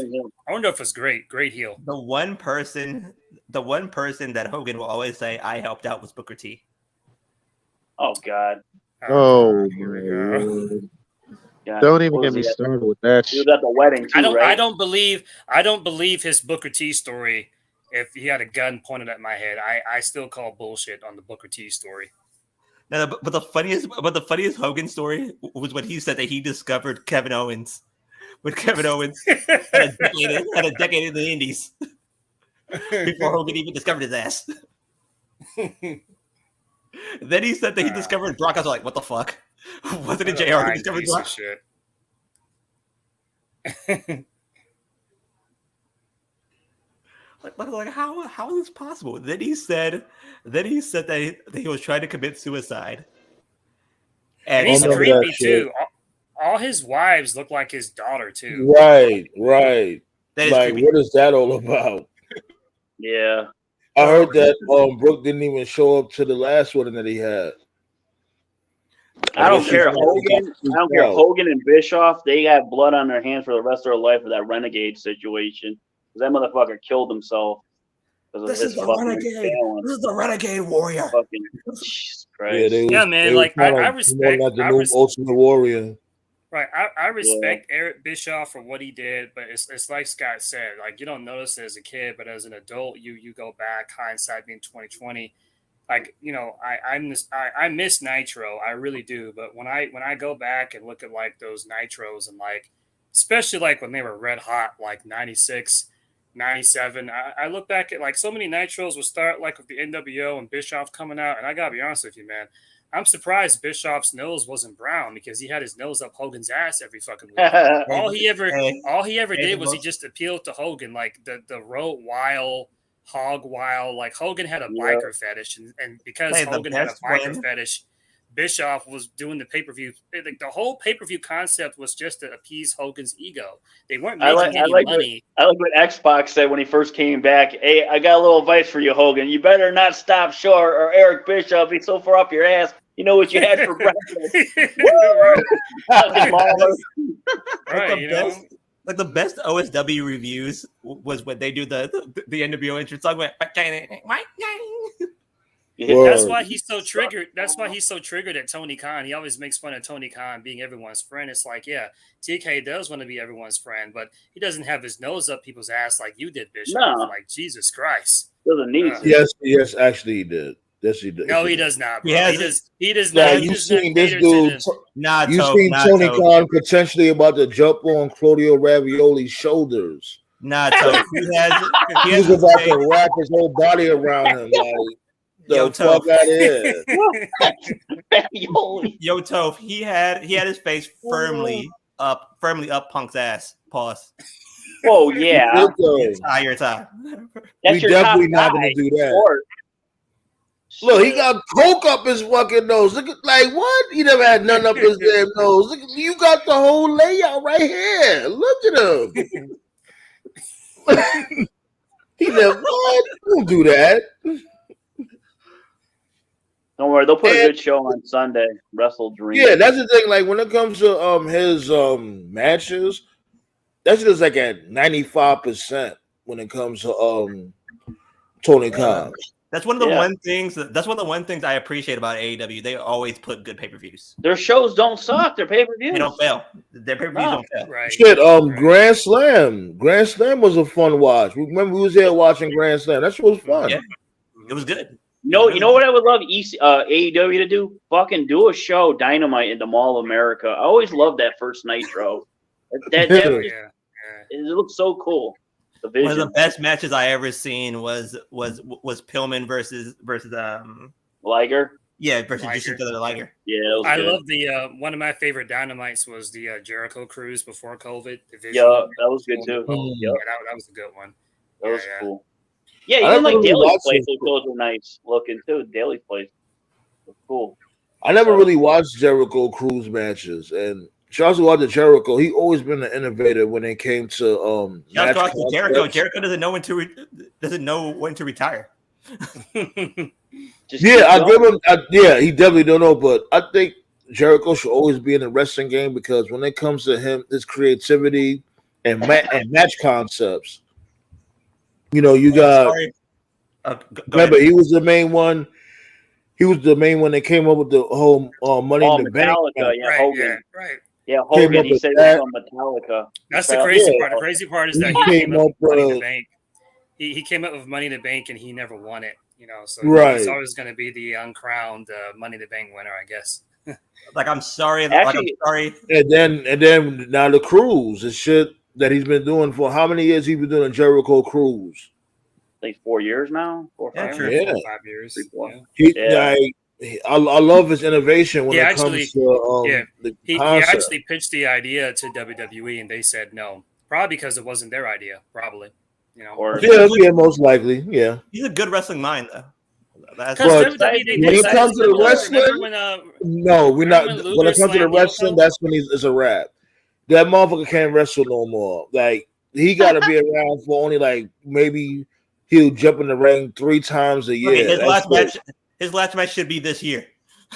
Orndorff was great heel. The one person that Hogan will always say I helped out was Booker T. Oh God. Oh, here we go. Yeah. Don't even get me started with that shit. He was at the wedding too, I don't believe his Booker T story. If he had a gun pointed at my head, I still call bullshit on the Booker T story. No, but the funniest Hogan story was when he said that he discovered Kevin Owens. When Kevin Owens had a decade in the Indies before Hogan even discovered his ass. Then he said that he discovered Brock. I was like, what the fuck? Wasn't it JR who discovered Brock? Shit. like how is this possible? Then he said that he was trying to commit suicide. And he's creepy too. All his wives look like his daughter too. Right. Like, what is that all about? Yeah. I heard that Brooke didn't even show up to the last one that he had. I don't care. Hogan and Bischoff, they got blood on their hands for the rest of their life for that renegade situation. That motherfucker killed himself. This is the renegade warrior. Jesus Christ. Yeah, man. Like I respect Ultimate Warrior. Right. I respect Eric Bischoff for what he did, but it's like Scott said, like you don't notice it as a kid, but as an adult, you go back, hindsight being 2020. Like, you know, I miss Nitro, I really do. But when I go back and look at like those Nitros and like, especially like when they were red hot, like 96, 97, I look back at like so many Nitros would start like with the NWO and Bischoff coming out, and I gotta be honest with you, man. I'm surprised Bischoff's nose wasn't brown because he had his nose up Hogan's ass every fucking week. all he ever did was he just appealed to Hogan, like the road wild, hog wild. Like Hogan had a biker fetish, and because Hogan had a biker fetish, Bischoff was doing the pay-per-view. Like the whole pay-per-view concept was just to appease Hogan's ego. They weren't making any money. I like what X-Pac said when he first came back. Hey, I got a little advice for you, Hogan. You better not stop short, or Eric Bischoff be so far up your ass. You know what you had for breakfast. Right. Like the best OSW reviews was when they do the NWO entrance song. Yeah, that's why he's so triggered. That's why he's so triggered at Tony Khan. He always makes fun of Tony Khan being everyone's friend. It's like, yeah, TK does want to be everyone's friend, but he doesn't have his nose up people's ass like you did, Bishop. No. Like, Jesus Christ. Doesn't need to. Yes, actually he did. Yes, he did. No, he does not, bro. He does nah, not. You've seen this dude. You've seen Tony Khan potentially about to jump on Claudio Ravioli's shoulders. Nah, Tope. He was about to wrap his whole body around him. Like, Yo, Tope. Yo, Tope. He had his face firmly up Punk's ass. Pause. Oh yeah, the entire time. We definitely not gonna do that. Sport. Look, he got coke up his fucking nose. Look at like what? He never had nothing up his damn nose. Look, you got the whole layout right here. Look at him. He never don't do that. Don't worry, they'll put a good show on Sunday. WrestleDream. Yeah, that's the thing. Like when it comes to his matches, that's just like at 95% when it comes to Tony Khan. That's one of the one things. That's one of the one things I appreciate about AEW. They always put good pay-per-views. Their shows don't suck. Their pay-per-views. They don't fail. Their pay-per-views don't fail. Right. Shit. Grand Slam. Grand Slam was a fun watch. Remember we was there watching Grand Slam. That shit was fun. Yeah, it was good. No, you know what I would love AEW to do? Fucking do a show Dynamite in the Mall of America. I always loved that first Nitro. It looks so cool. One of the best matches I ever seen was Pillman versus Liger. Yeah, versus Jushin Liger. Yeah, I love the one of my favorite Dynamites was the Jericho Cruise before COVID. Yeah, that was good too. Yeah, that was a good one. That was cool. Yeah, even like Daly's place, those were nice looking too. Daly's place was cool. I never really watched Jericho Cruise matches, and shouts out to Jericho. He always been an innovator when it came to shouts out to Jericho. Jericho doesn't know when to retire. I give him. He definitely don't know, but I think Jericho should always be in the wrestling game because when it comes to him, his creativity and match concepts. You know, you got. Remember, he was the main one. He was the main one that came up with the whole Money in the Bank. Hogan. Right. Yeah, Hogan. He said it was on Metallica. That's the crazy part. The crazy part is that he came up with Money in the Bank. He came up with Money in the Bank and he never won it. You know, so he's always going to be the uncrowned Money in the Bank winner, I guess. I'm sorry. And then now the cruise, the shit that he's been doing for how many years? He's been doing a Jericho Cruise. I think 4 years now. 4 or 5 years. 4 or 5 years. 3, 4. I love his innovation when it comes to he actually pitched the idea to WWE and they said no, probably because it wasn't their idea. Probably, you know. Most likely, yeah. He's a good wrestling mind, though. When it comes to the wrestling, no, we're not. When it comes to the wrestling, that's when it's a wrap. That motherfucker can't wrestle no more. Like he got to be around for only like maybe he'll jump in the ring 3 times a year. His last match should be this year.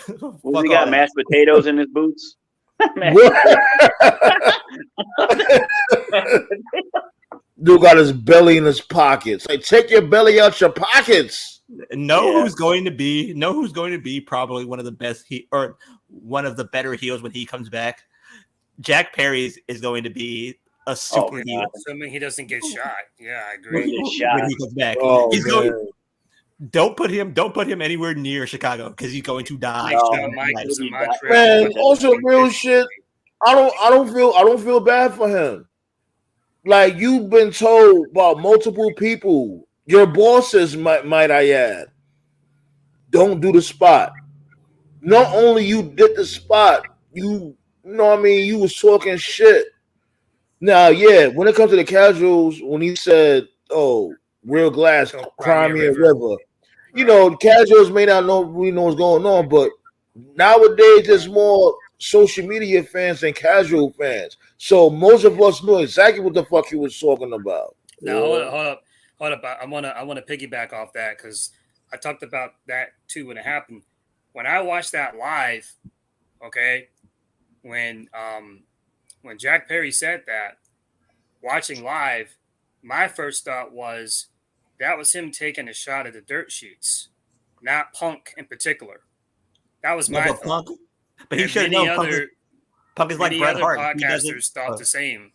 He got mashed potatoes in his boots. Dude got his belly in his pockets. Like, take your belly out your pockets. Who's going to be probably one of the best or one of the better heels when he comes back. Jack Perry is going to be a super heel. Assuming he doesn't get shot. Yeah, I agree. When he comes back. Don't put him anywhere near Chicago because he's going to die. Man, also real shit. I don't feel bad for him. Like you've been told by multiple people, your bosses might I add, don't do the spot. not only you did the spot, you know what I mean, you was talking shit. Now, yeah, when it comes to the casuals, when he said, "Oh, real glass, Crimea River," you know, casuals may not know really know what's going on, but nowadays there's more social media fans than casual fans. So most of us know exactly what the fuck he was talking about. Now hold up. I wanna piggyback off that because I talked about that too when it happened. When I watched that live, okay, when Jack Perry said that, watching live, my first thought was that was him taking a shot at the dirt sheets, not Punk in particular. That was my thought. But he should know Punk is like Bret Hart. Podcasters thought the same,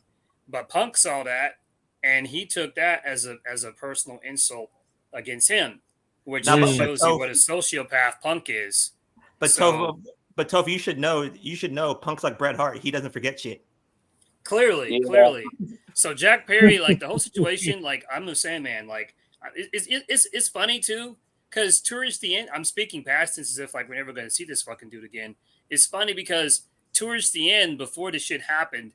but Punk saw that and he took that as a personal insult against him, which shows you what a sociopath Punk is. But so, Toph, you should know Punk's like Bret Hart. He doesn't forget shit. Clearly. So Jack Perry, like the whole situation, like I'm the Sandman, like it's funny too, because towards the end, I'm speaking past tense as if like we're never going to see this fucking dude again. It's funny because towards the end, before this shit happened,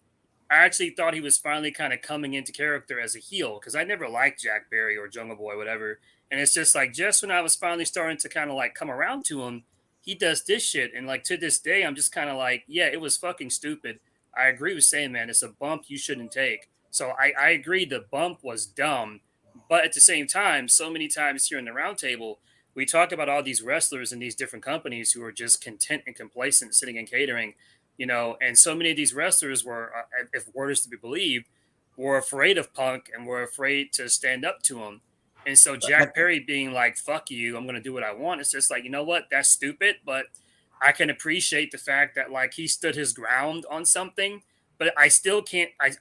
I actually thought he was finally kind of coming into character as a heel because I never liked Jack Perry or Jungle Boy, whatever. And it's just like just when I was finally starting to kind of like come around to him, he does this shit, and like to this day, I'm just kind of like, yeah, it was fucking stupid. I agree with saying, man, it's a bump you shouldn't take. So I agree the bump was dumb. But at the same time, so many times here in the roundtable, we talk about all these wrestlers and these different companies who are just content and complacent sitting in catering, you know, and so many of these wrestlers were, if word is to be believed, were afraid of Punk and were afraid to stand up to him. And so Jack Perry being like, fuck you, I'm going to do what I want. It's just like, you know what? That's stupid, but I can appreciate the fact that like he stood his ground on something, but I still can't. I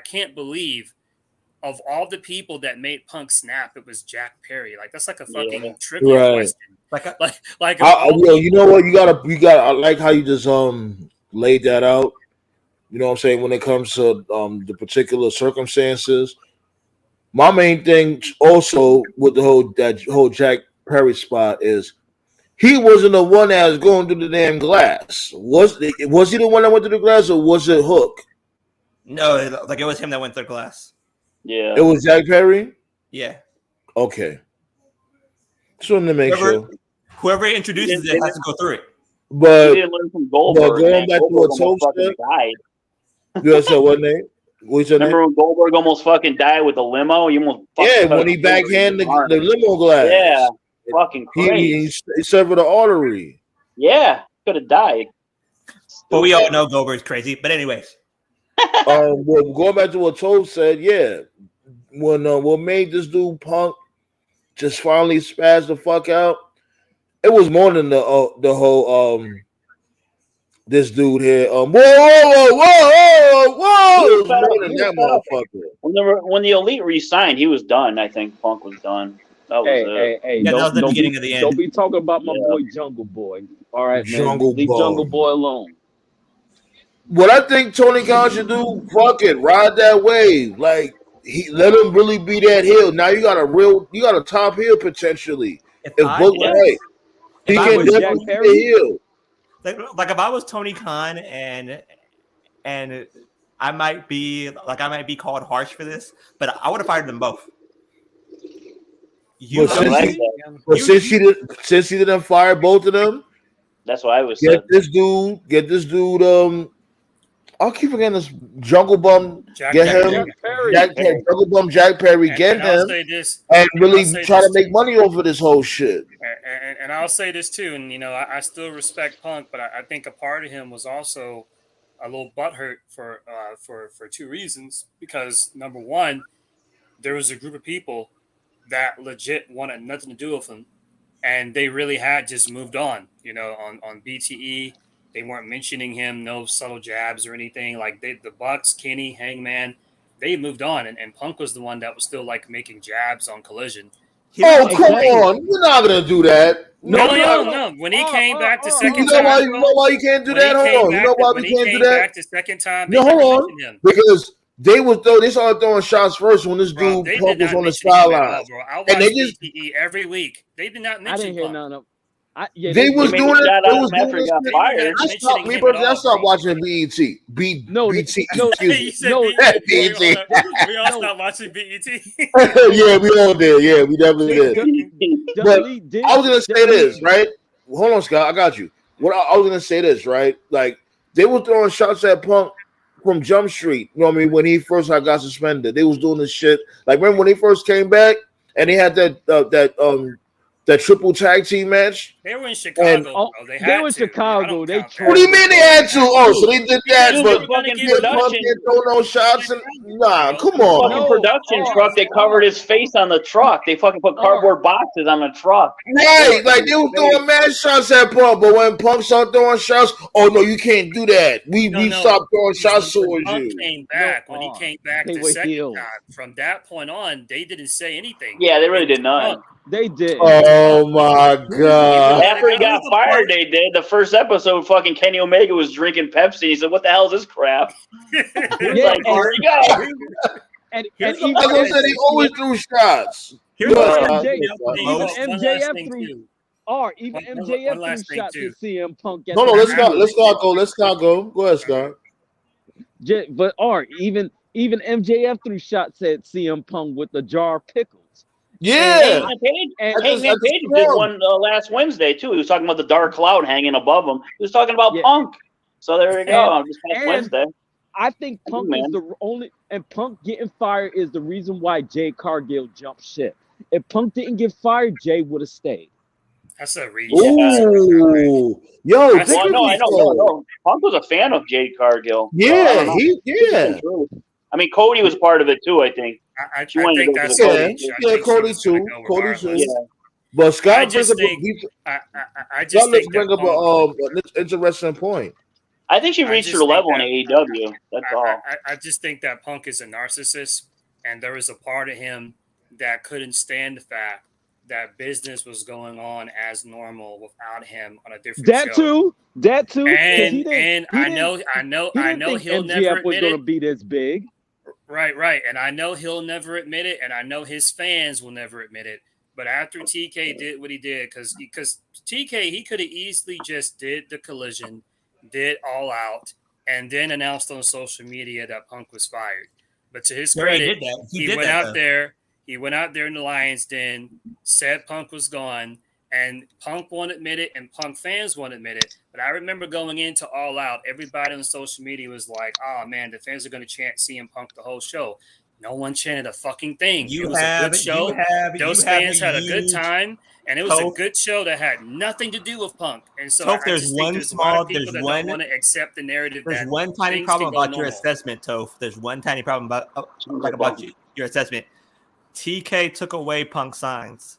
can't believe of all the people that made Punk snap, it was Jack Perry. Like that's like a fucking trivia question. You know what? You gotta. I like how you just laid that out. You know what I'm saying? When it comes to the particular circumstances, my main thing also with the whole Jack Perry spot is. He wasn't the one that was going through the damn glass. Was he the one that went through the glass, or was it Hook? No, like it was him that went through the glass. Yeah, it was Jack Perry. Yeah. Okay. Just wanted to make sure. Whoever introduces it has to go through it. But, he didn't learn from Goldberg. Going back to what Toph said, died. Yeah. So what name? Remember when Goldberg almost fucking died with the limo? He almost when he backhanded the limo glass. Yeah. Fucking crazy. He severed the artery. Yeah, could have died. But we all know Goldberg's crazy. But anyways, well, going back to what Toph said, yeah, when what made this dude Punk just finally spaz the fuck out, it was more than the whole this dude here. Whoa! It was more than that motherfucker. When the Elite re-signed, he was done. I think Punk was done. That was hey, that was the beginning of the end. Don't be talking about my boy Jungle Boy. All right, man. Leave Boy. Jungle Boy alone. What I think Tony Khan should do, fuck it, ride that wave. Like let him really be that heel. Now you got a top heel potentially. If booked right, he can definitely be a heel. Like if I was Tony Khan and I might be called harsh for this, but I would have fired them both. Since he didn't fire both of them, that's what I was saying. Get this dude. I'll keep forgetting this Jungle Bum. Jungle Bum Jack Perry. Get him and really try to make money over this whole shit. And I'll say this too, and you know, I still respect Punk, but I think a part of him was also a little butthurt for two reasons. Because number one, there was a group of people that legit wanted nothing to do with him, and they really had just moved on. You know, on BTE, they weren't mentioning him, no subtle jabs or anything. Like the Bucks, Kenny, Hangman, they moved on, and Punk was the one that was still like making jabs on Collision. Come on, you're not gonna do that. No. When he came back the second time, you know why you can't do that? Hold on, you know why we can't do that? Back the second time, no, hold on, because. They started throwing shots first when this dude Punk was on the sideline, and they just BTE every week. They did not mention. They was doing it. They was doing got it. fired. I stopped watching BET. We all stopped watching BET. Yeah, we all did. Yeah, we definitely did. But I was gonna say this, right? Hold on, Scott. I got you. What I was gonna say this, right? Like they were throwing shots at Punk from Jump Street. You know what I mean? When he first got suspended, they was doing this shit. Like remember when he first came back and he had that triple tag team match? They were in Chicago. They were in Chicago. What do you mean they had to? Oh, so they did that, but Punk didn't throw no shots. And nah, come on. Fucking production truck. They covered his face on the truck. They fucking put cardboard boxes on the truck. Right, like they were throwing mad shots at Punk, but when Punk started throwing shots, oh no, you can't do that. We stopped throwing shots towards you. Came back when he came back the second time. From that point on, they didn't say anything. Yeah, they really did not. They did. Oh my god! After he got fired, they did. The first episode, fucking Kenny Omega was drinking Pepsi. He said, "What the hell is this crap?" Like, where you go? And even he always threw shots. Even MJF threw shots to CM Punk. No, let's not go. Go ahead, Scott. But even MJF threw shots at CM Punk with the jar of pickles. Yeah, Hangman Page did one last Wednesday too. He was talking about the dark cloud hanging above him. He was talking about Punk. So there you go. Just Wednesday. I think Punk is the only, and Punk getting fired is the reason why Jay Cargill jumped ship. If Punk didn't get fired, Jay would have stayed. That's a reach. Ooh. Yo, I know. Punk was a fan of Jade Cargill. Yeah, I mean, Cody was part of it too. I think. I think that's Cody too. Yeah. But Scott brings up an interesting point. I think she reached her level in AEW. That's all. I just think that Punk is a narcissist, and there was a part of him that couldn't stand the fact that business was going on as normal without him on a different show. That too. And I know he'll never was going to be this big. Right. And I know he'll never admit it, and I know his fans will never admit it. But after TK did what he did, because TK, he could have easily just did the collision, did All Out, and then announced on social media that Punk was fired. But to his credit, he went out there in the Lions Den, said Punk was gone, and Punk won't admit it, and Punk fans won't admit it. But I remember going into All Out, everybody on social media was like, "Oh man, the fans are going to chant CM Punk the whole show." No one chanted a fucking thing. It was a good show. Those fans had a good time, and it was a good show that had nothing to do with Punk. And so I just think there's a lot of people that don't want to accept the narrative. There's one tiny problem about your assessment, Toph. There's one tiny problem about your assessment. TK took away Punk signs.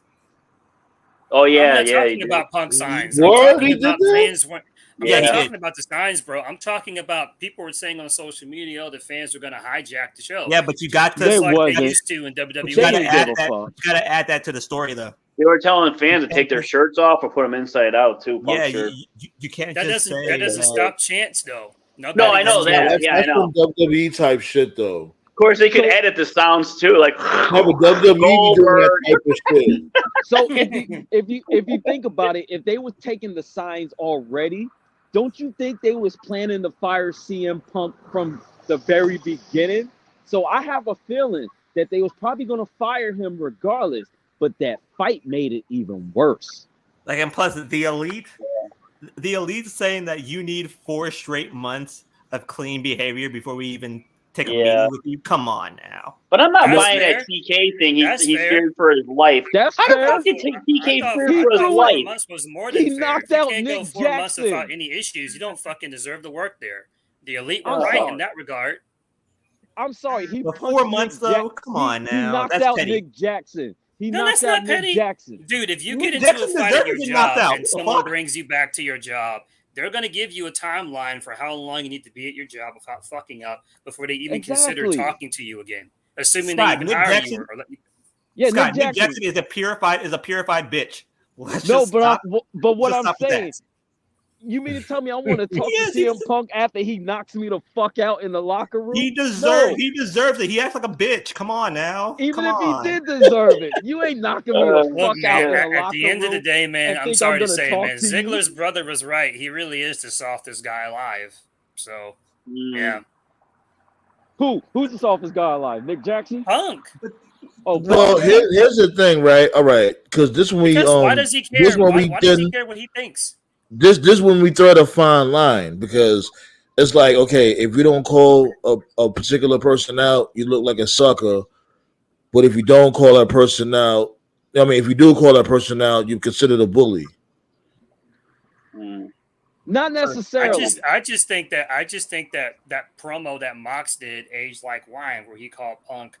Oh yeah, I'm not talking about Punk signs. What? He did that? I'm talking about the signs, bro. I'm talking about people were saying on social media, the fans were going to hijack the show. Yeah, but you got to. They used to in WWE. You got to add that to the story, though. They were telling fans to take their shirts off or put them inside out too. Yeah, you can't. That doesn't stop chants, though. No, I know that. Yeah, I know. Some WWE type shit, though. Of course, they could edit the sounds too, like. No, but WWE doing that type of shit. So if you think about it, if they was taking the signs already, don't you think they was planning to fire CM Punk from the very beginning? So I have a feeling that they was probably going to fire him regardless, but that fight made it even worse. Like, and plus the elite saying that you need 4 straight months of clean behavior before we even take a meeting with you. Come on now. But I'm not buying that TK thing. He's feared for his life. That's fair. How the fuck did TK fear for his life? Months was more than he knocked out Nick Jackson. 4 months without any issues. You don't fucking deserve to work there. The elite were right in that regard. I'm sorry. He 4 months though. Come on now. He knocked out Nick Jackson. Knocked out Nick Jackson. Dude, if you get into a fight at your job and someone brings you back to your job, they're going to give you a timeline for how long you need to be at your job without fucking up before they even consider talking to you again. Assuming they even hire you. Scott, Nick Jackson is a purified bitch. But what I'm saying, You mean to tell me I want to talk Yes, to CM Punk after he knocks me the fuck out in the locker room? He No. deserves it. He acts like a bitch. Come on now. Even Come if on. he did deserve it, you ain't knocking me the Look, fuck out in man, the at the locker end of the room day, man, and I'm think sorry I'm to gonna say, talk man, to you. Ziggler's brother was right. He really is the softest guy alive. So, yeah. Who's the softest guy alive? Nick Jackson? Punk. Oh, Well, Punk. here's the thing, right? All right, because this when we Because why does he this care? when we Why does he didn't care what he thinks? this when we thread a fine line because it's like, okay, if you don't call a particular person out, you look like a sucker. But if you don't call that person out, I mean, if you do call that person out, you considered a bully. Not necessarily. I just think that that promo that Mox did aged like wine, where he called Punk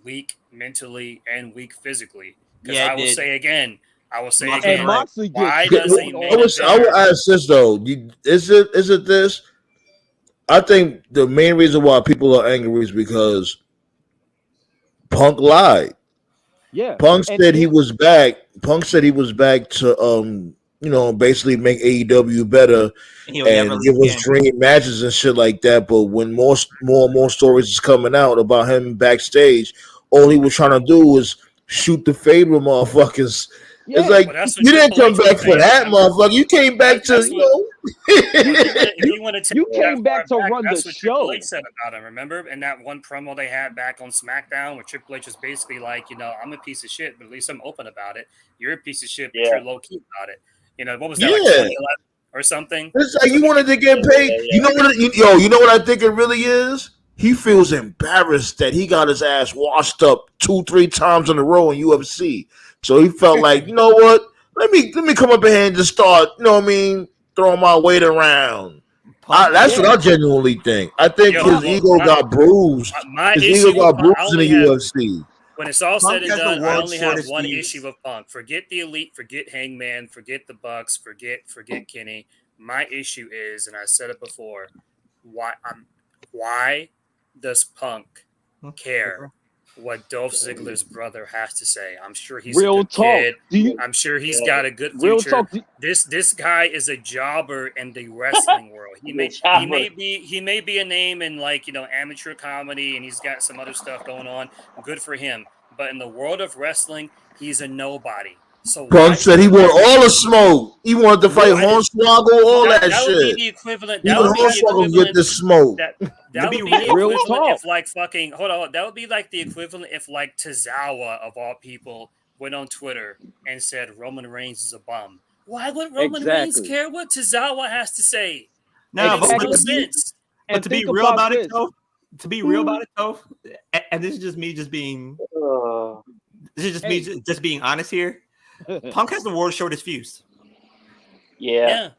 weak mentally and weak physically. Because Yeah, it I will did. say again, And Moxley why gets does a shit main on. I would ask this though: is it this? I think the main reason why people are angry is because Punk lied. Yeah. Punk And said he was back. Punk said he was back to basically make AEW better He'll never and leave give us again. dream matches and shit like that. But when more and more stories is coming out about him backstage, all he was trying to do was shoot the favor motherfuckers. Yeah. It's like Well, that's what you didn't Triple come H was back for saying, that, remember? motherfucker. You came back to That's what. If you want to take You that came back far to run that's the what Triple show. H said about him. Remember, in that one promo they had back on SmackDown, where Triple H was basically like, I'm a piece of shit, but at least I'm open about it. You're a piece of shit, but you're low key about it. What was that, like Yeah. 2011 or something? It's like you wanted to get paid. You know what? You know what I think it really is. He feels embarrassed that he got his ass washed up 2-3 times in a row in UFC. So he felt like, you know what? Let me come up in here and just start. You know what I mean? Throwing my weight around. That's what I genuinely think. I think his ego got bruised. My His issue ego with got Punk, bruised in the UFC. when it's all Punk said and has the done, I world's only have shortest one fuse. issue with Punk. Forget the Elite, forget Hangman, forget the Bucks, forget Kenny. My issue is, and I said it before, why does Punk care what Dolph Ziggler's brother has to say? I'm sure he's a good kid. I'm sure he's got a good future. This guy is a jobber in the wrestling world. He may be a name in amateur comedy, and he's got some other stuff going on. Good for him. But in the world of wrestling, he's a nobody. So Punk said he wanted all the smoke. He wanted to fight Hornswoggle, all that that would shit. be the equivalent. Even Hornswoggle get the smoke. That would be the equivalent if that would be like the equivalent if Tozawa of all people went on Twitter and said Roman Reigns is a bum. Why would Roman Reigns care what Tozawa has to say? No, it makes no sense. But to be real about it, though, and this is just me just being honest here. Punk has the world's shortest fuse. Yeah.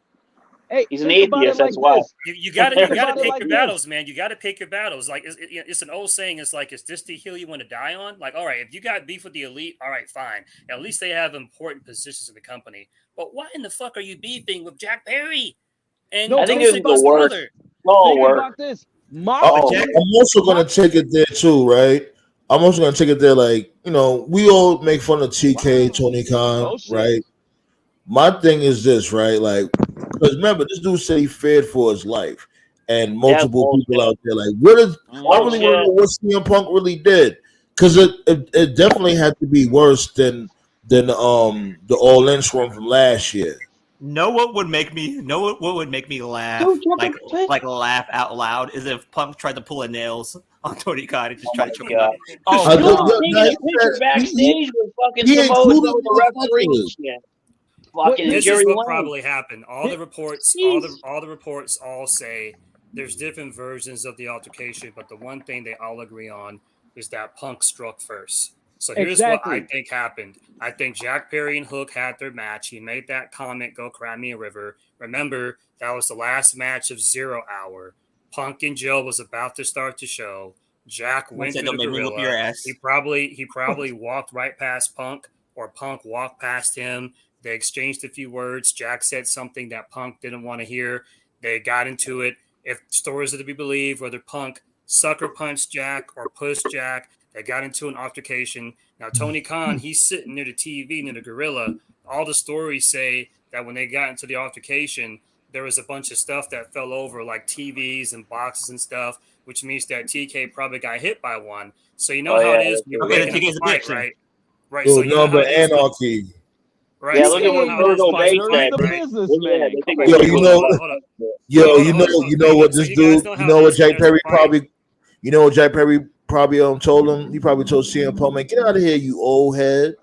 Hey, he's an atheist. That's why. You gotta pick your battles, man. You gotta pick your battles. Like it's an old saying. It's like, is this the hill you want to die on? Like, all right, if you got beef with the Elite, all right, fine. At least they have important positions in the company. But why in the fuck are you beefing with Jack Perry? And I think it's the worst. Think about this. I'm also gonna take it there too, right? I'm also gonna take it there, like, we all make fun of TK, Tony Khan, right? My thing is this, right? Like, because remember, this dude said he feared for his life, and multiple people out there, like, I really want to know what CM Punk really did, because it definitely had to be worse than the All In scrum from last year. What would make me laugh, like laugh out loud, is if Punk tried to pull a nails on Tony Khan and just try to choke him out. Taking a picture backstage with fucking Samoa Joe, the referee. This is what probably happened. All the reports all say there's different versions of the altercation, but the one thing they all agree on is that Punk struck first. So here's what I think happened. I think Jack Perry and Hook had their match. He made that comment, "Go cry me a river." Remember, that was the last match of 0 Hour. Punk and Joe was about to start the show. Jack went to the gorilla. He probably walked right past Punk, or Punk walked past him. They exchanged a few words. Jack said something that Punk didn't want to hear. They got into it. If stories are to be believed, whether Punk sucker punched Jack or pushed Jack, they got into an altercation. Now, Tony Khan, he's sitting near the TV, near the gorilla. All the stories say that when they got into the altercation, there was a bunch of stuff that fell over, like TVs and boxes and stuff, which means that TK probably got hit by one. So you know how it is when you're making a fight, right? Right. So you know how number it is. anarchy. Right. Yeah, so look you at know what how it is Virgil when Bay you fight, said. the right? businessman. Yo, you know, Hold on. yo, Hold you on, know, hold on. you know what So this you guys dude, know you how know it what is when Jay there's a Perry fight. probably, you know what Jay Perry probably told him. He probably told CM Punk, man, get out of here, you old head.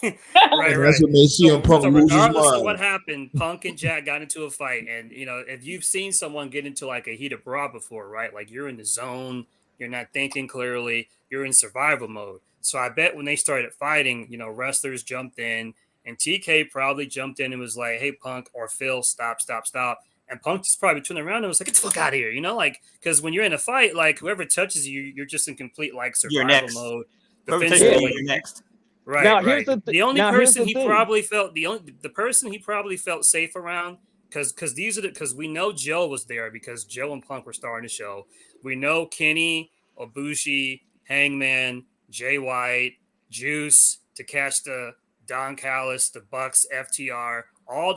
Right, And right. that's what made CM Punk So lose his regardless of mind. what happened, Punk and Jack got into a fight, and you know if you've seen someone get into like a heated brawl before, right? Like you're in the zone, you're not thinking clearly, you're in survival mode. So I bet when they started fighting, you know, wrestlers jumped in, and TK probably jumped in and was like, "Hey, Punk or Phil, stop, stop, stop." And Punk just probably turned around and was like, "Get the fuck out of here," you know, like because when you're in a fight, like whoever touches you, you're just in complete like You're survival next. mode, Whoever defensive. touches Like you, you're next. Right, Now, right. The here's the thing. person he probably felt safe around because we know Joe was there because Joe and Punk were starting the show. We know Kenny, Ibushi, Hangman, Jay White, Juice, Takeshita, Don Callis, the Bucks, FTR, all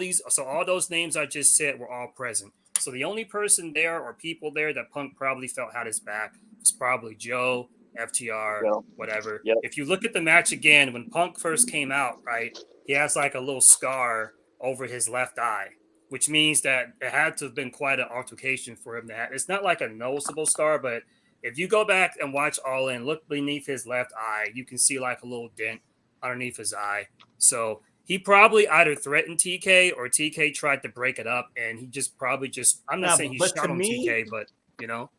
those names I just said were all present. So the only person there or people there that Punk probably felt had his back was probably Joe, FTR, whatever. Yep. If you look at the match again, when Punk first came out, right, he has like a little scar over his left eye, which means that it had to have been quite an altercation for him to have. It's not like a noticeable scar, but if you go back and watch All In, look beneath his left eye, you can see like a little dent underneath his eye. So he probably either threatened TK or TK tried to break it up, and he just probably I'm not saying he shot on TK, but you know.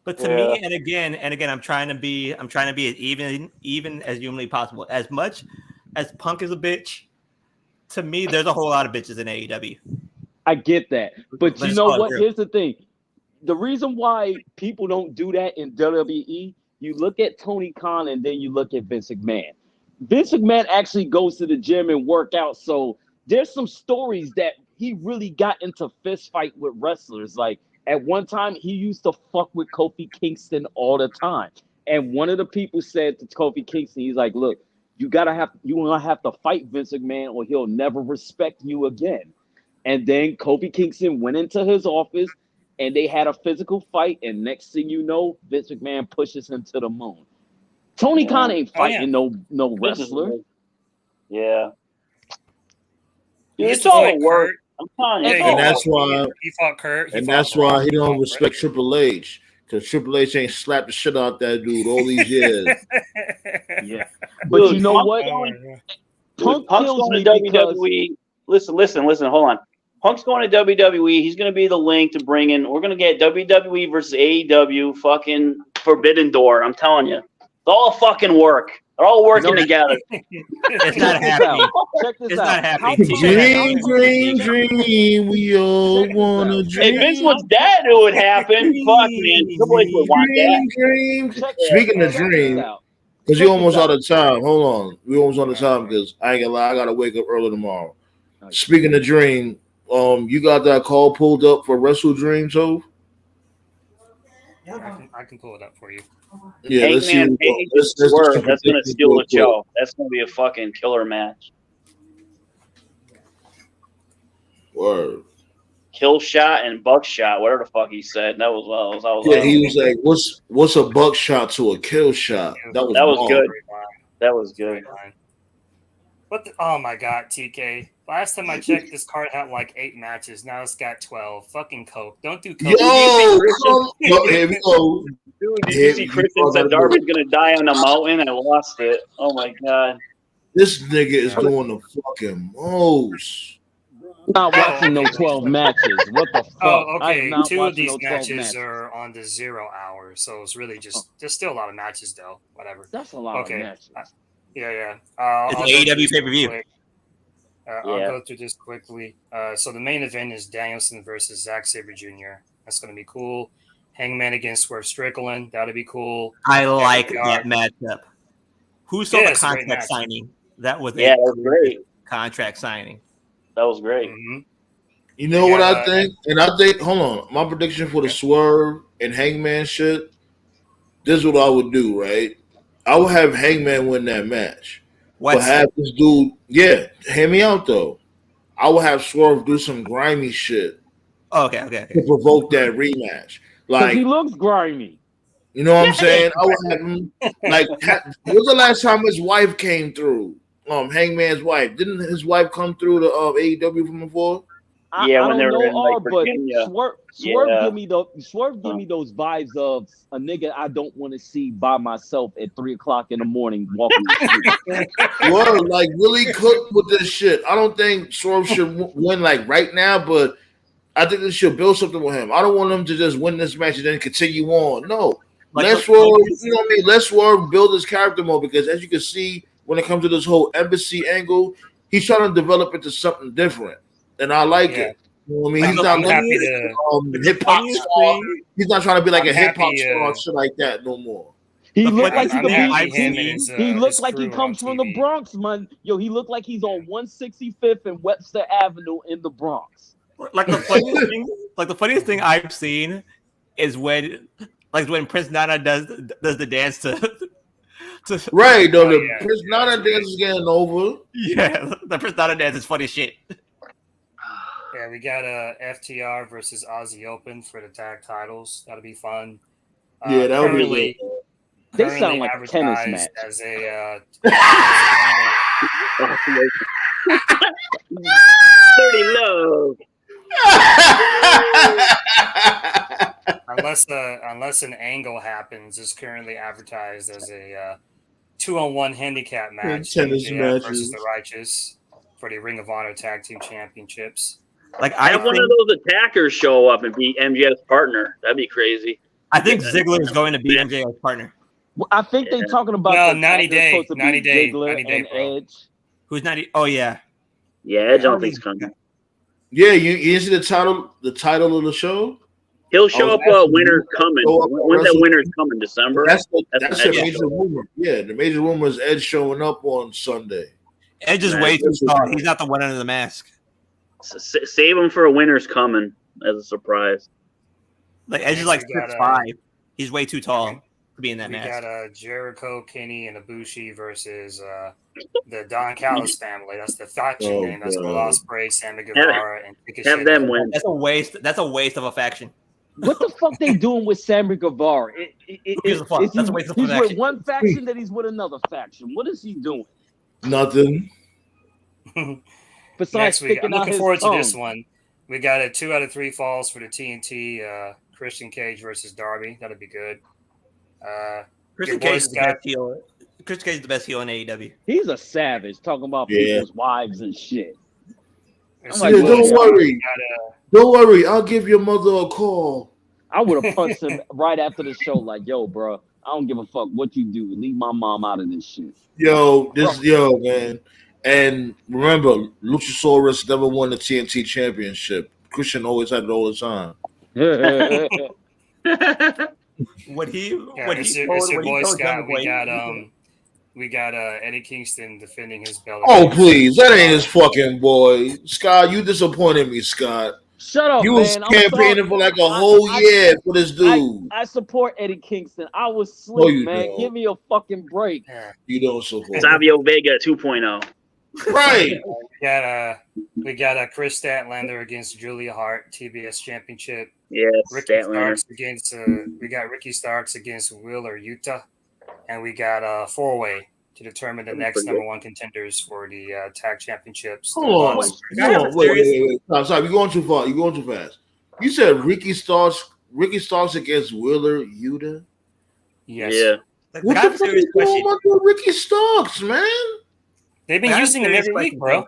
But to me, and again, I'm trying to be as even as humanly possible. As much as Punk is a bitch, to me, there's a whole lot of bitches in AEW. I get that, but you know what? Real. Here's the thing: the reason why people don't do that in WWE, you look at Tony Khan and then you look at Vince McMahon. Vince McMahon actually goes to the gym and work out, so there's some stories that he really got into fist fight with wrestlers. Like at one time, he used to fuck with Kofi Kingston all the time. And one of the people said to Kofi Kingston, he's like, "Look, you're gonna have to fight Vince McMahon, or he'll never respect you again." And then Kofi Kingston went into his office, and they had a physical fight. And next thing you know, Vince McMahon pushes him to the moon. Tony Khan ain't fighting no wrestler. Yeah. Dude, it's all a work. I'm telling you. And that's why he fought Kurt. And that's why he don't respect Triple H. Because Triple H ain't slapped the shit out that dude all these years. Yeah. But you know what? Punk's going to WWE. Listen, hold on. Punk's going to WWE. He's going to be the link to bring in. We're going to get WWE versus AEW fucking Forbidden Door. I'm telling you. It's all fucking work. They're all working together. It's not happening. Check this it's out. Not happening. Dream. We all want to dream. If Vince was dead, it would happen. Fuck, man. Triple H would want that. Dream. Speaking of dream, because we almost out of time. Hold on. We almost out of time because I ain't gonna lie. I got to wake up early tomorrow. Speaking of dream, you got that call pulled up for WrestleDream, too? Yeah, I can pull it up for you. Yeah, let's see. That's going to steal the show. That's going to be a fucking killer match. Word. Kill shot and buckshot, whatever the fuck he said. That was yeah, he was like, "What's a buckshot to a kill shot?" That was good. That was good. Oh my god, TK! Last time I checked, this card had like 8 matches. Now it's got 12. Fucking Coke. Don't do Coke. Here we go. Dude, did you see Christian said Darby's gonna die on the mountain? I lost it. Oh my god. This nigga is doing the fucking most. Not watching no 12 matches. What the fuck? Oh, okay. 2 of these matches are on the 0 hour, so it's really there's still a lot of matches though. Whatever. That's a lot of matches. Yeah. It's AEW pay-per-view. I'll go through this quickly. So the main event is Danielson versus Zack Sabre Jr. That's going to be cool. Hangman against Swerve Strickland. That'll be cool. I like that matchup. Who saw the contract signing? That was that was great. Contract signing. That was great. Mm-hmm. You know what I think? And I think, hold on, my prediction for the Swerve and Hangman shit, this is what I would do, right? I would have Hangman win that match. What? But have this dude, hear me out though. I would have Swerve do some grimy shit Oh, okay. to provoke that rematch. Because he Like, looks grimy. you know what I'm saying? I would have him like. When was the last time his wife came through? Hangman's wife. Didn't his wife come through the AEW from before? I when they don't were know in like all, but Virginia. Swerve give me those vibes of a nigga I don't want to see by myself at 3:00 in the morning walking the street. Word, like really cooked with this shit. I don't think Swerve should win like right now, but I think they should build something with him. I don't want him to just win this match and then continue on. No, Like let's Swerve. You know what I mean? Let's Swerve build his character more because as you can see, when it comes to this whole embassy angle, he's trying to develop into something different, and I like it. You know what I mean? Like, He's not I'm happy to. hip hop star. He's not trying to be like I'm a hip hop happy, star or shit like that no more. He The looked like funniest he thing could I've be. him seen- and his, He looks his like he crew comes on from the TV. Bronx, man. Yo, he looked like he's on 165th and Webster Avenue in the Bronx. Like the funniest thing I've seen is when Prince Nana does the dance to Right, though, the yeah. Prince Nana dance is getting over. yeah, the Prince Nana dance is funny as shit. Yeah, we got FTR versus Aussie Open for the tag titles. That'll be fun. Yeah, that would be They sound like a tennis advertised match. as a 30 love. unless an angle happens, is currently advertised as a 2-on-1 handicap match. Tennis MJF matches. versus the Righteous for the Ring of Honor Tag Team Championships. Like I Have one of those attackers show up and be MJF's partner. That'd be crazy. think Ziggler is going to be MJF's partner. Well, I think they're talking about No, the 90 attackers day, supposed to be 90 day, Ziggler 90 day, and bro. Edge. Who's 90? Oh yeah. Yeah, Edge, I don't think's coming. Yeah, you see the title of the show? He'll show up. Winter's coming. Show up When's that Wrestle- winter's coming? December. That's the Edge major show. rumor. Yeah, the major rumor is Edge showing up on Sunday. Edge is Man, way too this is- tall. He's not the one under the mask. Save him for a winter's coming as a surprise. Like Edge is like We got, 6'5". He's way too tall to be in that We mask. got Jericho, Kenny, and Ibushi versus the Don Callis family. That's the faction name. That's Will God. Ospreay, Sammy Guevara, and Have them win. That's a waste of a faction. What the fuck they doing with Sammy Guevara? Who gives a fuck? Is he, That's a waste of he's faction. with one faction, that he's with another faction. What is he doing? Nothing. Besides Next week, I'm sticking out looking his forward to tongue. this one. We got a 2 out of 3 falls for the TNT. Christian Cage versus Darby. That'll be good. Christian Your boy Cage is the Scott- best heel. Christian Cage is the best heel in AEW. He's a savage, talking about Yeah. people's wives and shit. There's like, some don't boys worry. got, Don't worry, I'll give your mother a call. I would have punched him right after the show, like, yo, bro, I don't give a fuck what you do. Leave my mom out of this shit. Yo, man. And remember, Luchasaurus never won the TNT championship. Christian always had it all the time. When he Yeah, when it's he your, told, it's your when he boy told Scott. Jungle Boy, We got Eddie Kingston defending his belt. Oh, please. That ain't his fucking boy. Scott, you disappointed me, Scott. Shut up, You man. was I'm campaigning sorry. for like a whole year for this dude. I support Eddie Kingston. I was No, asleep, you man. don't. Give me a fucking break. Yeah. You don't support. Savio Vega 2.0. Right. We got Chris Statlander against Julia Hart, TBS Championship. Yes, Ricky Statlander. Starks against we got Ricky Starks against Wheeler Utah, and we got a 4-way to determine the next number 1 contenders for the tag championships. Hold on. Wait. Stop. You're going too far. You're going too fast. You said Ricky Starks against Wheeler Yuta? Yes. Yeah. Like, What I the have a fuck serious is going question. on with Ricky Starks, man? They've been I have a using him serious every question, week, bro.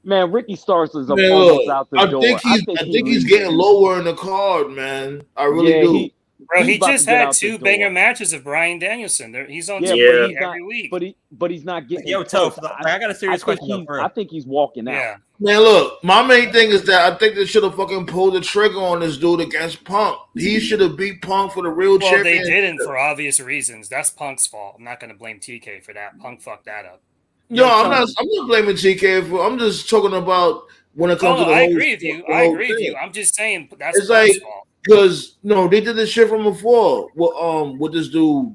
Man, Ricky Starks is Man, almost look, out the I door. think he's getting lower in the card, man. I really do. Bro, he's he about to just get had out the 2 door. banger matches of Brian Danielson. He's on Yeah, TV but every week. but he's not getting. Yo, close. Toph, I got a serious question. though, for I real. think he's walking out. Yeah. Man, look, my main thing is that I think they should have fucking pulled the trigger on this dude against Punk. He should have beat Punk for the real Well, they championship. didn't for obvious reasons. That's Punk's fault. I'm not going to blame TK for that. Punk fucked that up. No, Yo, I'm not blaming TK for. I'm just talking about when it comes to the I whole. agree with you. the I whole agree with thing. you. I'm just saying that's It's Punk's like fault. because they did this shit from before. With this dude.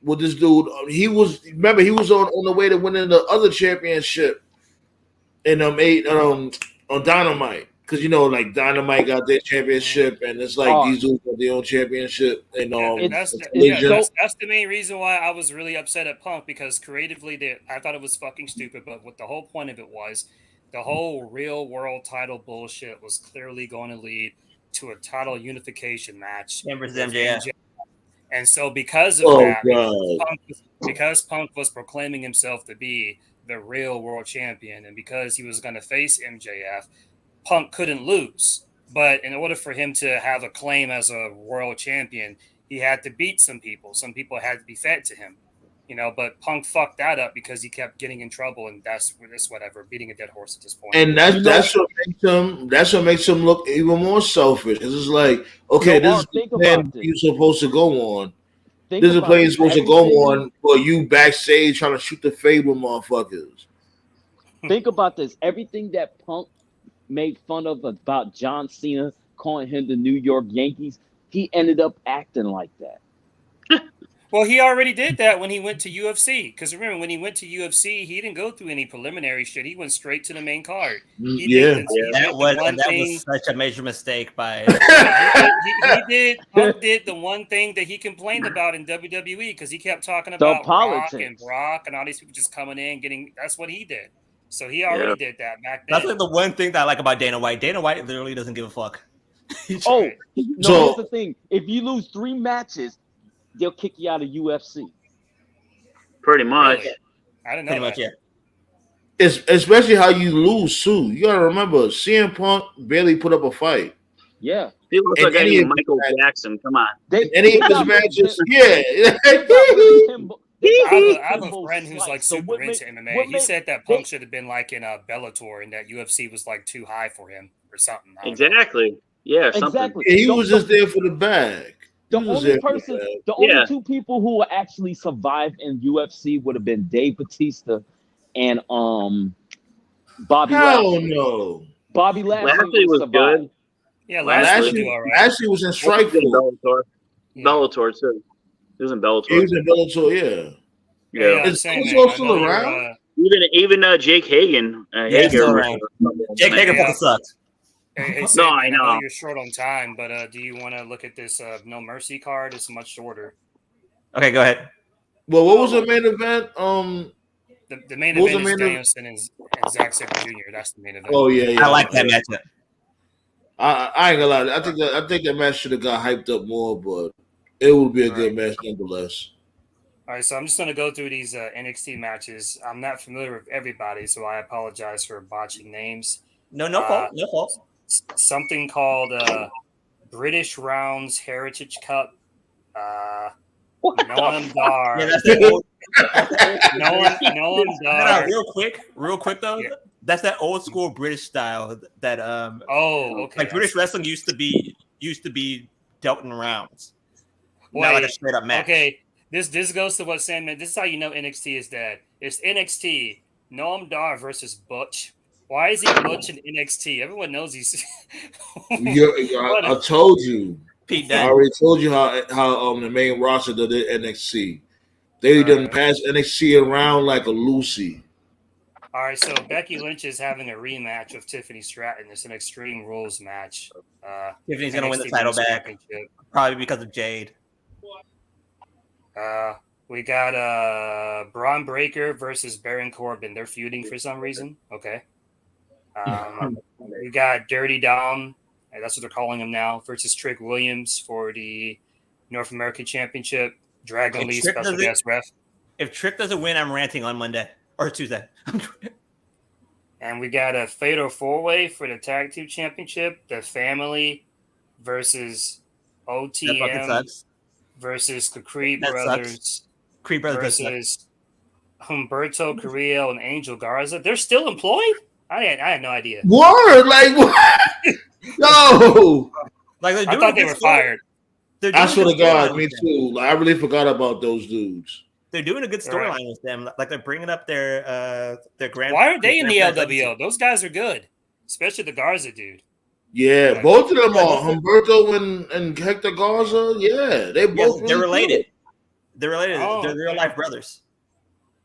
With this dude, he was on the way to winning the other championship, and on Dynamite, because like Dynamite got their championship, and it's like these dudes got their own championship, and that's the main reason why I was really upset at Punk, because creatively I thought it was fucking stupid, but what the whole point of it was, the whole real world title bullshit was clearly going to lead to a title unification match versus MJF. And so because of that, because Punk was proclaiming himself to be the real world champion, and because he was going to face MJF, Punk couldn't lose. But in order for him to have a claim as a world champion, he had to beat some people. Some people had to be fed to him. But Punk fucked that up because he kept getting in trouble, and that's whatever, beating a dead horse at this point. And that's what makes him look even more selfish. Because it's like, okay, this is the plan you're supposed to go on. This is a plan you're supposed to go on, but you backstage trying to shoot the fade with motherfuckers. Think about this. Everything that Punk made fun of about John Cena, calling him the New York Yankees, he ended up acting like that. Well, he already did that when he went to UFC. Because remember, when he went to UFC, he didn't go through any preliminary shit. He went straight to the main card. That was such a major mistake by. Punk did the one thing that he complained about in WWE, because he kept talking about Rock and Brock and all these people just coming in, getting. That's what he did. So he already did that back then. That's like the one thing that I like about Dana White. Dana White literally doesn't give a fuck. Here's the thing: if you lose 3 matches, they'll kick you out of UFC. Pretty much. Really? I didn't know. Pretty much, yeah. It's especially how you lose too. You gotta remember, CM Punk barely put up a fight. Yeah. He looks like any Michael Jackson. Come on. Any of his matches, I have a friend who's like super into MMA. He said that Punk should have been like in Bellator, and that UFC was like too high for him or something. Exactly. Yeah. Exactly. He was just there for the bag. The only 2 people who actually survived in UFC would have been Dave Bautista and Bobby Lashley. No. Bobby Lashley was good. Yeah, Lashley was in Strikeforce. Bellator too. He was in Bellator. He was in Bellator, yeah. Is still around? Even Jake Hagan. Jake Hagan fucking sucks. Hey, Sam, I know you're short on time, but do you want to look at this No Mercy card? It's much shorter. Okay, go ahead. Well, what was the main event? The main event is Danielson and Zack Sabre Jr. That's the main event. Oh yeah. I like that matchup. I ain't gonna lie. I think that match should have got hyped up more, but it would be a good match nonetheless. All right, so I'm just going to go through these NXT matches. I'm not familiar with everybody, so I apologize for botching names. No fault. Something called British Rounds Heritage Cup. Noam Dar. Yeah, that's the old. Noam Dar. Real quick though. Yeah. That's that old school British style that okay. Like British wrestling used to be dealt in rounds. Not like a straight up match. Okay. This goes to what Sam meant. This is how you know NXT is dead. It's NXT. Noam Dar versus Butch. Why is he Butch in NXT? Everyone knows he's. I told you. Pete, I already told you how the main roster did NXT. They didn't pass NXT around like a Lucy. All right, so Becky Lynch is having a rematch of Tiffany Stratton. It's an Extreme Rules match. Tiffany's going to win the title back, probably because of Jade. We got Braun Breaker versus Baron Corbin. They're feuding for some reason. Okay. We got Dirty Dom, that's what they're calling him now, versus Trick Williams for the North American Championship. Dragon Lee special guest ref. If Trick doesn't win, I'm ranting on Monday or Tuesday. And we got a Fatal 4-Way for the Tag Team Championship. The Family versus OTM versus the Creed Brothers. Creed Brothers versus Humberto Carrillo and Angel Garza. They're still employed? I had no idea. Word, like what? No, like I thought they were fired. I swear to God, me too. Like, I really forgot about those dudes. They're doing a good storyline with them. Like they're bringing up their grand. Why are they in the LWO? Those guys are good, especially the Garza dude. Yeah, both of them are Humberto and Hector Garza. Yeah, they both. They're related. They're related. They're real life brothers.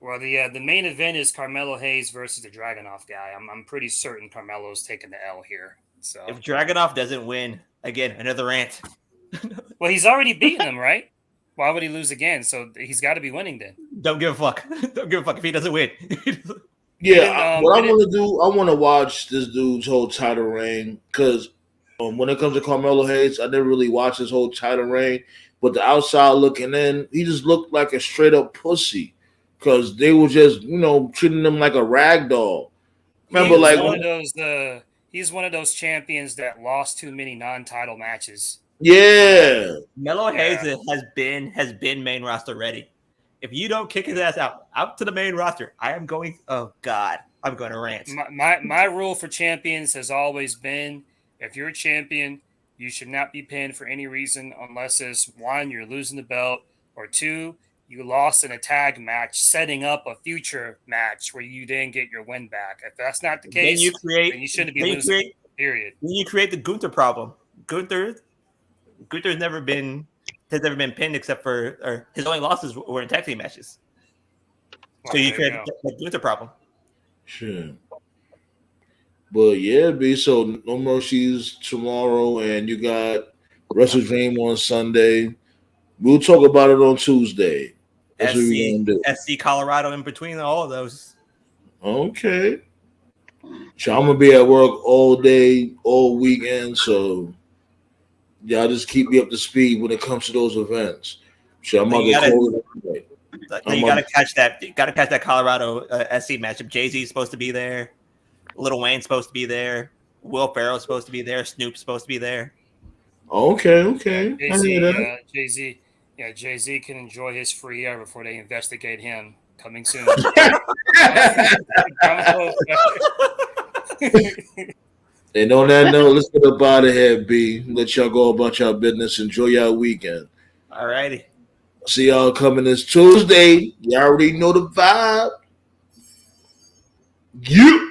Well, the main event is Carmelo Hayes versus the Dragunov guy. I'm pretty certain Carmelo's taking the L here. So if Dragunov doesn't win, again, another rant. Well, he's already beaten him, right? Why would he lose again? So he's got to be winning then. Don't give a fuck. Don't give a fuck if he doesn't win. Yeah, what I want to do, I want to watch this dude's whole title reign because when it comes to Carmelo Hayes, I never really watched his whole title reign. But the outside looking in, he just looked like a straight up pussy because they were just, treating him like a rag doll. Remember, he's one of those champions that lost too many non-title matches. Yeah, Melo Hayes has been main roster ready. If you don't kick his ass out to the main roster, I am going. Oh God, I'm going to rant. My rule for champions has always been: if you're a champion, you should not be pinned for any reason unless it's one, you're losing the belt, or two, you lost in a tag match, setting up a future match where you then get your win back. If that's not the case, then you shouldn't be losing. Period. Then you create the Gunther problem. Gunther's never been pinned except for his only losses were in tag team matches. So you create the Gunther problem. Sure. But yeah, B. So No Mercy's tomorrow, and you got WrestleDream on Sunday. We'll talk about it on Tuesday. That's what we're gonna do. SC Colorado in between all of those. Okay. So I'm gonna be at work all day, all weekend. So y'all just keep me up to speed when it comes to those events. So I'm you gotta catch that. You gotta catch that Colorado SC matchup. Jay-Z's supposed to be there. Lil Wayne's supposed to be there. Will Ferrell's supposed to be there. Snoop's supposed to be there. Okay. Jay-Z can enjoy his free air before they investigate him. Coming soon. And on that note, let's get up out of here, B. Let y'all go about your business. Enjoy your weekend. All righty. See y'all coming this Tuesday. You already know the vibe. Yeah.